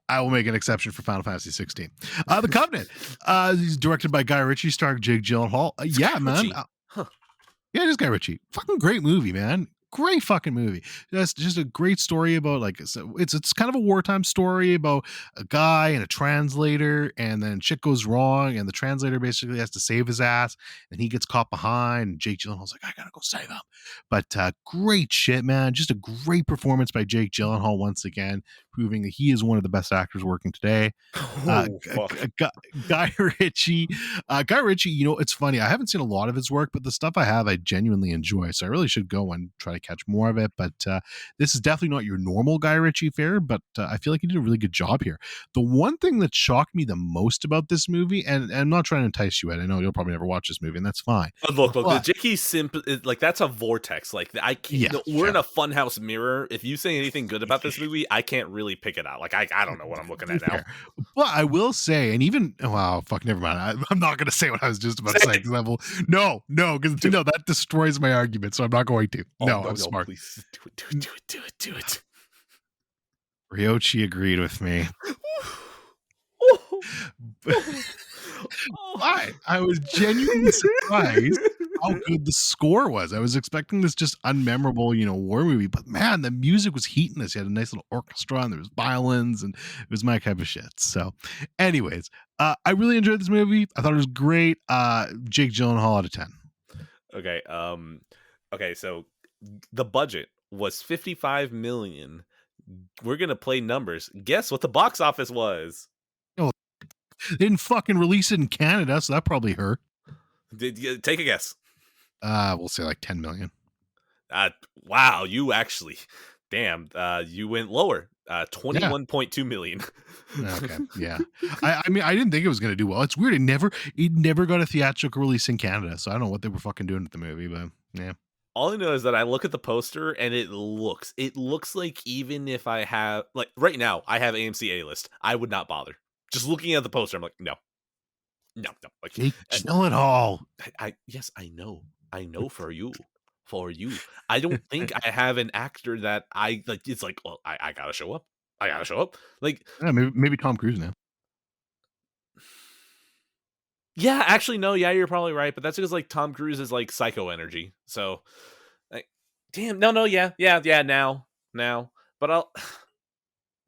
I will make an exception for Final Fantasy 16. The Covenant. He's directed by Guy Ritchie, starring Jake Gyllenhaal. Yeah, man. Richie. Huh. Yeah, just Guy Ritchie. Fucking great movie, man. Great fucking movie. That's just a great story about it's kind of a wartime story about a guy and a translator, and then shit goes wrong, and the translator basically has to save his ass, and he gets caught behind. And Jake Gyllenhaal's like, I gotta go save him. But great shit, man. Just a great performance by Jake Gyllenhaal once again, proving that he is one of the best actors working today. Oh, fuck. Guy Ritchie. Guy Ritchie, it's funny. I haven't seen a lot of his work, but the stuff I have, I genuinely enjoy. So I really should go and try to catch more of it. But this is definitely not your normal Guy Ritchie fare, but I feel like he did a really good job here. The one thing that shocked me the most about this movie, and I'm not trying to entice you, Ed. I know you'll probably never watch this movie, and that's fine. Look, the But Jakey simp, like that's a vortex. Like I can't. yeah, We're in fair. a funhouse mirror. If you say anything good about this movie, I can't really pick it out. Like I don't know what I'm looking at now. Fair. But I will say, and even wow, fuck, never mind. I'm not going to say what I was just about to Say say. it. No, because no, that destroys my argument. So I'm not going to. Oh, No, no, I'm no, smart. please do it. Ryochi agreed with me. But I was genuinely surprised how good the score was. I was expecting this just unmemorable, war movie, but man, the music was heating this. You had a nice little orchestra, and there was violins, and it was my type of shit. So, anyways, I really enjoyed this movie. I thought it was great. Jake Gyllenhaal out of 10. Okay. Okay. So the budget was 55 million. We're gonna play numbers. Guess what the box office was? Oh, they didn't fucking release it in Canada, so that probably hurt. Did you take a guess? We'll say like 10 million. Wow, you actually, damn, you went lower. Yeah. 21.2 million. Okay. Yeah. I mean, I didn't think it was going to do well. It's weird. It never got a theatrical release in Canada. So I don't know what they were fucking doing with the movie, but yeah. All I know is that I look at the poster and it looks like, even if I have, like, right now I have AMC A list, I would not bother. Just looking at the poster, I'm like, no. Like, Jake Gyllenhaal. yes, I know for you. I don't think I have an actor that I like. It's like, well, I gotta show up. Like, Yeah, maybe Tom Cruise now. yeah, actually, no, yeah, you're probably right, but that's because like Tom Cruise is like psycho energy. So, like, damn, no, yeah, now, but I'll.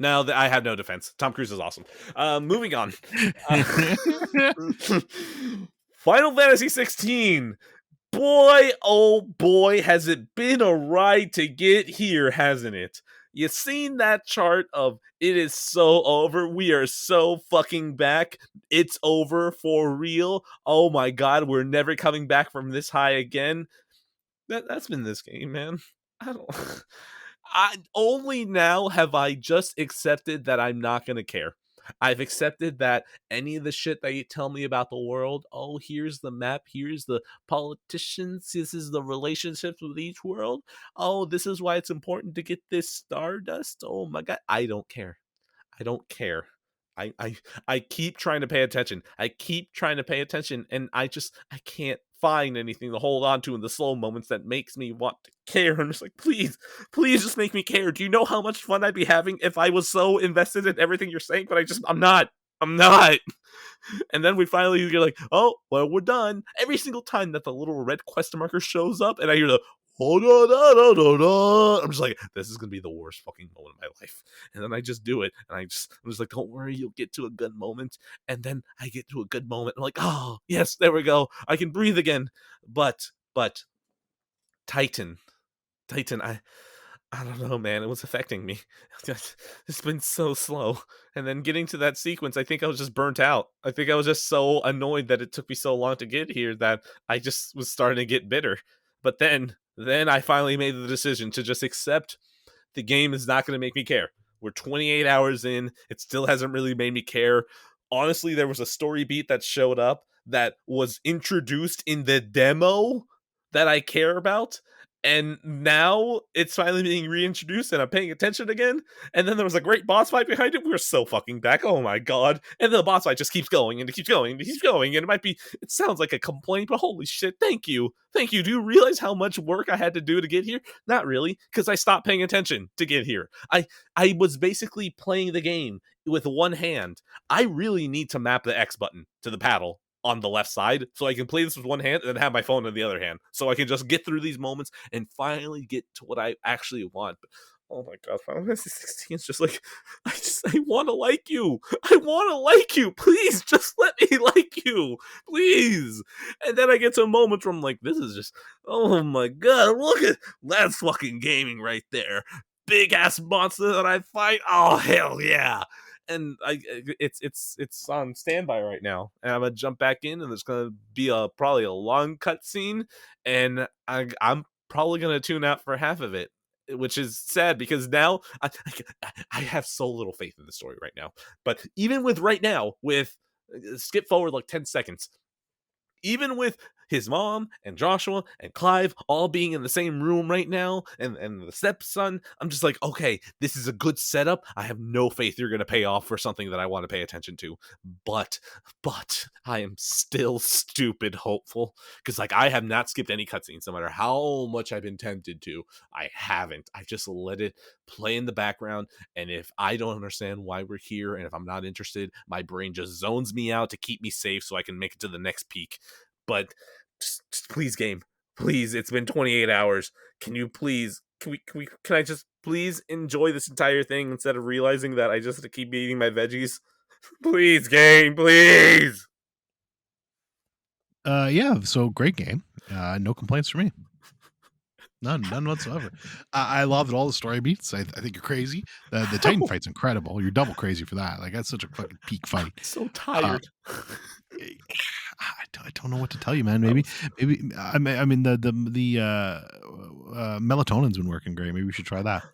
No, I have no defense. Tom Cruise is awesome. Moving on. Final Fantasy 16. Boy, oh boy, has it been a ride to get here, hasn't it? You seen that chart of it is so over. We are so fucking back. It's over for real. Oh my god, we're never coming back from this high again. That's been this game, man. I don't. I only now have I just accepted that I'm not gonna care. I've accepted that any of the shit that you tell me about the world, oh, here's the map, here's the politicians, this is the relationships with each world. Oh, this is why it's important to get this stardust. Oh my god, I don't care. I don't care. I keep trying to pay attention. I keep trying to pay attention, and I can't find anything to hold on to in the slow moments that makes me want to care. I'm just like, please, please just make me care. Do you know how much fun I'd be having if I was so invested in everything you're saying? But I'm not. I'm not. And then we finally get like, oh, well, we're done. Every single time that the little red question marker shows up and I hear the oh da da da da da, I'm just like, this is gonna be the worst fucking moment of my life. And then I just do it, and I'm just like, don't worry, you'll get to a good moment. And then I get to a good moment. I'm like, oh yes, there we go. I can breathe again. But Titan, Titan, I don't know, man. It was affecting me. It's been so slow. And then getting to that sequence, I think I was just burnt out. I think I was just so annoyed that it took me so long to get here that I just was starting to get bitter. But then I finally made the decision to just accept the game is not going to make me care. We're 28 hours in. It still hasn't really made me care. Honestly, there was a story beat that showed up that was introduced in the demo that I care about. And now it's finally being reintroduced and I'm paying attention again. And then there was a great boss fight behind it. We're so fucking back. Oh my god. And the boss fight just keeps going and it keeps going and it keeps going. And it sounds like a complaint, but holy shit, thank you. Thank you. Do you realize how much work I had to do to get here? Not really, because I stopped paying attention to get here. I was basically playing the game with one hand. I really need to map the X button to the paddle on the left side so I can play this with one hand and then have my phone in the other hand so I can just get through these moments and finally get to what I actually want. But oh my god, Final Fantasy 16 is just like I want to like you. I want to like you. Please just let me like you. Please. And then I get to moments where I'm like, this is just oh my god, look at that's fucking gaming right there. Big ass monster that I fight. Oh hell yeah. And it's on standby right now, and I'm gonna jump back in, and there's gonna be probably a long cutscene, and I'm probably gonna tune out for half of it, which is sad because now I have so little faith in the story right now. But even with right now, with skip forward like 10 seconds, even with his mom and Joshua and Clive all being in the same room right now, and the stepson, I'm just like, okay, this is a good setup. I have no faith you're going to pay off for something that I want to pay attention to. But I am still stupid hopeful because like I have not skipped any cutscenes, no matter how much I've been tempted to. I haven't. I just let it play in the background, and if I don't understand why we're here, and if I'm not interested, my brain just zones me out to keep me safe so I can make it to the next peak. But just please, game, please. It's been 28 hours. Can you please? Can I just please enjoy this entire thing instead of realizing that I just have to keep eating my veggies? Please, game, please. Yeah, so great game. No complaints for me. None whatsoever. I love all the story beats. I think you're crazy. The Titan Ow, fight's incredible. You're double crazy for that. Like that's such a fucking peak fight. so Uh, tired. eh, I don't know what to tell you, man. I Maybe was I mean the melatonin's been working great. Maybe we should try that.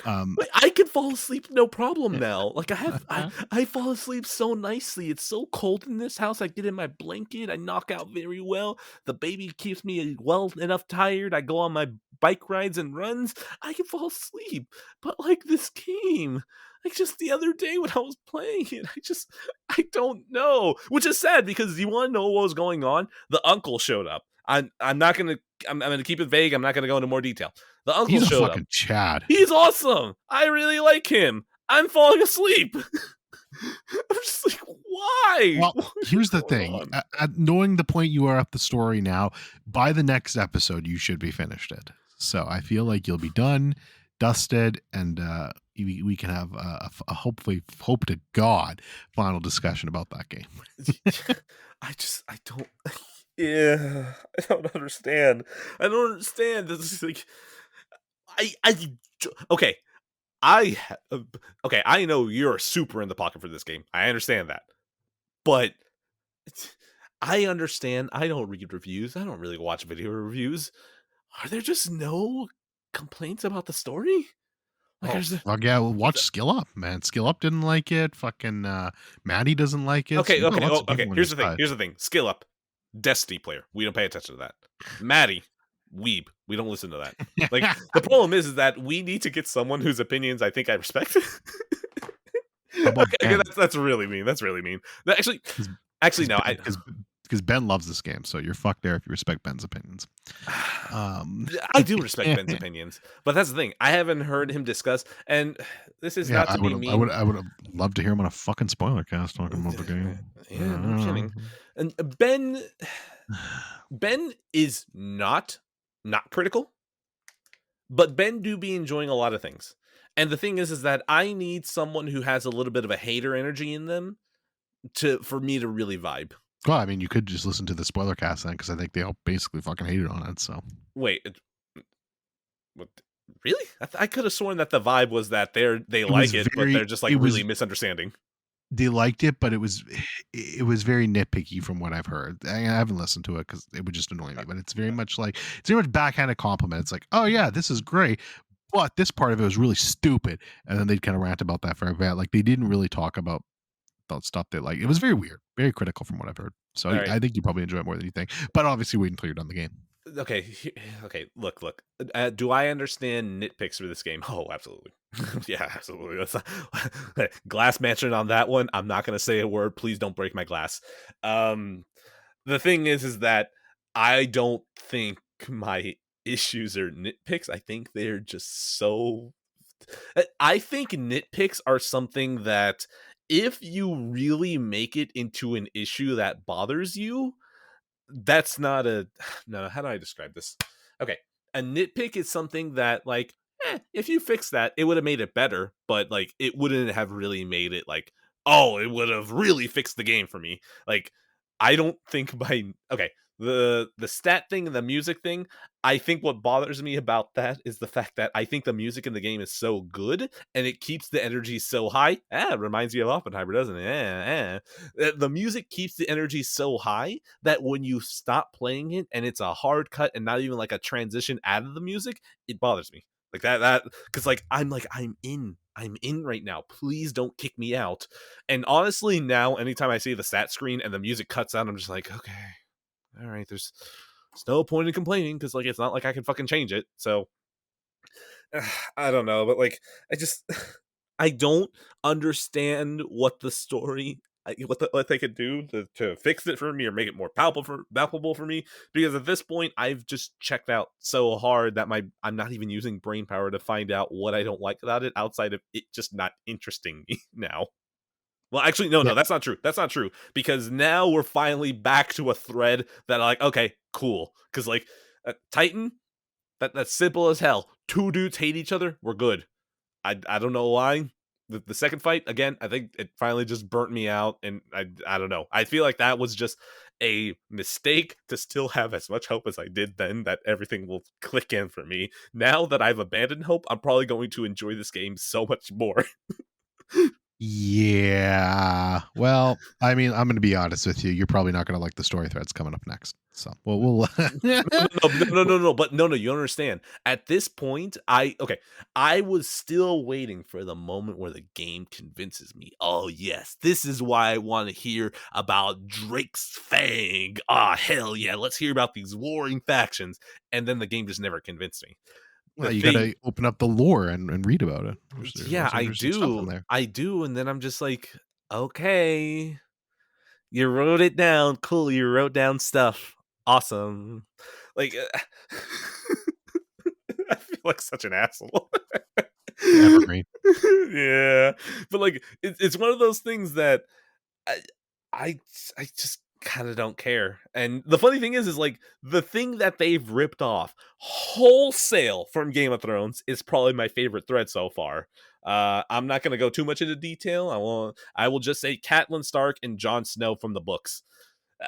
Um, Like, I can fall asleep no problem now. Like I fall asleep so nicely. It's so cold in this house. I get in my blanket. I knock out very well. The baby keeps me well enough tired. I go on my bike rides and runs. I can fall asleep. But like this game, like just the other day when I was playing it, I don't know. Which is sad because you want to know what was going on? The uncle showed up. I'm not gonna I'm gonna keep it vague. I'm not gonna go into more detail. The uncle he's a showed up. fucking Chad. He's awesome. I really like him. I'm falling asleep. I'm just like, why? Well, What is here's the going thing. on? At knowing the point you are at the story now, by the next episode, you should be finished it. So I feel like you'll be done, dusted, and we can have a hopefully, hope to God, final discussion about that game. I don't. Yeah, I don't understand. I don't understand. This is like, I, okay. Okay. I know you're super in the pocket for this game. I understand that, but I understand. I don't read reviews. I don't really watch video reviews. Are there just no complaints about the story? Like, Oh there's fuck yeah! Well, watch Skill Up, man. Skill Up didn't like it. Fucking Maddie doesn't like it. So okay, you got okay, lots oh, of okay. people on your Here's the thing. side. Here's the thing. Skill up, Destiny player. We don't pay attention to that. Maddie, weeb. We don't listen to that. Like the problem is that we need to get someone whose opinions I think I respect. How about Okay, Ben? that's really mean. That's really mean. Actually, actually, Because no. Ben, because Ben loves this game, so you're fucked there if you respect Ben's opinions. Um, I do respect Ben's opinions, but that's the thing. I haven't heard him discuss, and this is yeah, not to be mean. I would have loved to hear him on a fucking spoiler cast talking about the Yeah, no kidding. game. And Ben is not critical, but Ben do be enjoying a lot of things. And the thing is that I need someone who has a little bit of a hater energy in them to for me to really vibe. Well, I mean, you could just listen to the spoiler cast then, because I think they all basically fucking hated on it. So Wait, what? Really? I could have sworn that the vibe was that they it was like it, but very, they're just like it really was misunderstanding. they liked it, but it was very nitpicky from what I've heard. I haven't listened to it because it would just annoy me. But it's very much like it's very much backhanded compliment. It's like, oh yeah, this is great, but this part of it was really stupid, and then they'd kind of rant about that for a bit. Like they didn't really talk about stuff they like. It was very weird, very critical from what I've heard. So All right. I think you probably enjoy it more than you think. But obviously, wait until you're done the game. Okay. Okay. Look. Do I understand nitpicks for this game? Oh, absolutely. Yeah, absolutely. Glass mansion on that one. I'm not gonna say a word. Please don't break my glass. Um, the thing is that I don't think my issues are nitpicks. I think they're just so. I think nitpicks are something that if you really make it into an issue that bothers you, that's not a no. How do I describe this? Okay, a nitpick is something that like, if you fix that, it would have made it better, but like, it wouldn't have really made it like, oh, it would have really fixed the game for me. Like, I don't think by okay, the stat thing and the music thing. I think what bothers me about that is the fact that I think the music in the game is so good and it keeps the energy so high. It reminds you of Oppenheimer, doesn't it? The music keeps the energy so high that when you stop playing it and it's a hard cut and not even like a transition out of the music, it bothers me. Like that because like I'm in right now. Please don't kick me out. And honestly, now anytime I see the stat screen and the music cuts out, I'm just like, okay, all right, there's no point in complaining because like it's not like I can fucking change it. So I don't know, but like I just I don't understand what the story what they could do to fix it for me or make it more palpable for me because at this point I've just checked out so hard that I'm not even using brain power to find out what I don't like about it outside of it just not interesting me now. Well, actually, Yeah, no, that's not true. That's not true because now we're finally back to a thread that I like. Okay, cool. Because like Titan, that's simple as hell. Two dudes hate each other. We're good. I don't know why. The second fight again, I think it finally just burnt me out, and I don't know. I feel like that was just a mistake to still have as much hope as I did then that everything will click in for me. Now that I've abandoned hope, I'm probably going to enjoy this game so much more. yeah. Well, I mean, I'm going to be honest with you. You're probably not going to like the story threads coming up next. So, we'll No. But no. You don't understand. At this point, I was still waiting for the moment where the game convinces me. Oh yes, this is why I want to hear about Drake's Fang. Ah, hell yeah, let's hear about these warring factions. And then the game just never convinced me. The well, you got thing, to open up the lore and read about it. yeah, There's some interesting stuff in there. I do, and then I'm just like, okay, you wrote it down. Cool. You wrote down stuff. Awesome. Like, I feel like such an asshole. Evergreen. Yeah, but like, it's one of those things that I, I, I just kind of don't care. And the funny thing is like the thing that they've ripped off wholesale from Game of Thrones is probably my favorite thread so far. I'm not going to go too much into detail. I will just say Catelyn Stark and Jon Snow from the books.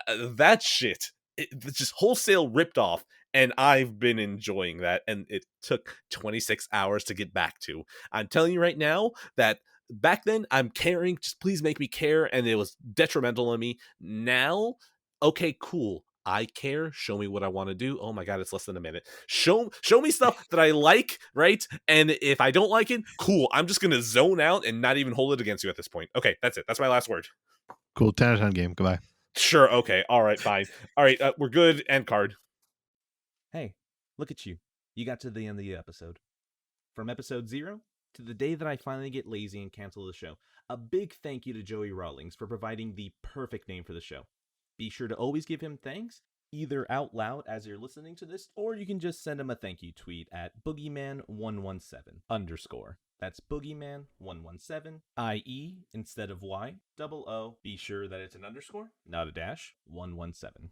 That shit, it's just wholesale ripped off, and I've been enjoying that. And it took 26 hours to get back to. I'm telling you right now that back then I'm caring. Just please make me care, and it was detrimental on me. Now, okay, cool. I care. Show me what I want to do. Oh my god, it's less than a minute. Show me stuff that I like, right? And if I don't like it, cool. I'm just gonna zone out and not even hold it against you at this point. Okay, that's it. That's my last word. Cool. 10 out of 10 game. Goodbye. Sure. Okay. All right. Fine. All right. We're good. End card. Hey, look at you. You got to the end of the episode. From episode 0 to the day that I finally get lazy and cancel the show. A big thank you to Joey Rawlings for providing the perfect name for the show. Be sure to always give him thanks, either out loud as you're listening to this, or you can just send him a thank you tweet at boogeyman117_. That's boogeyman117, IE instead of Y, double O. Be sure that it's an underscore, not a dash, 117.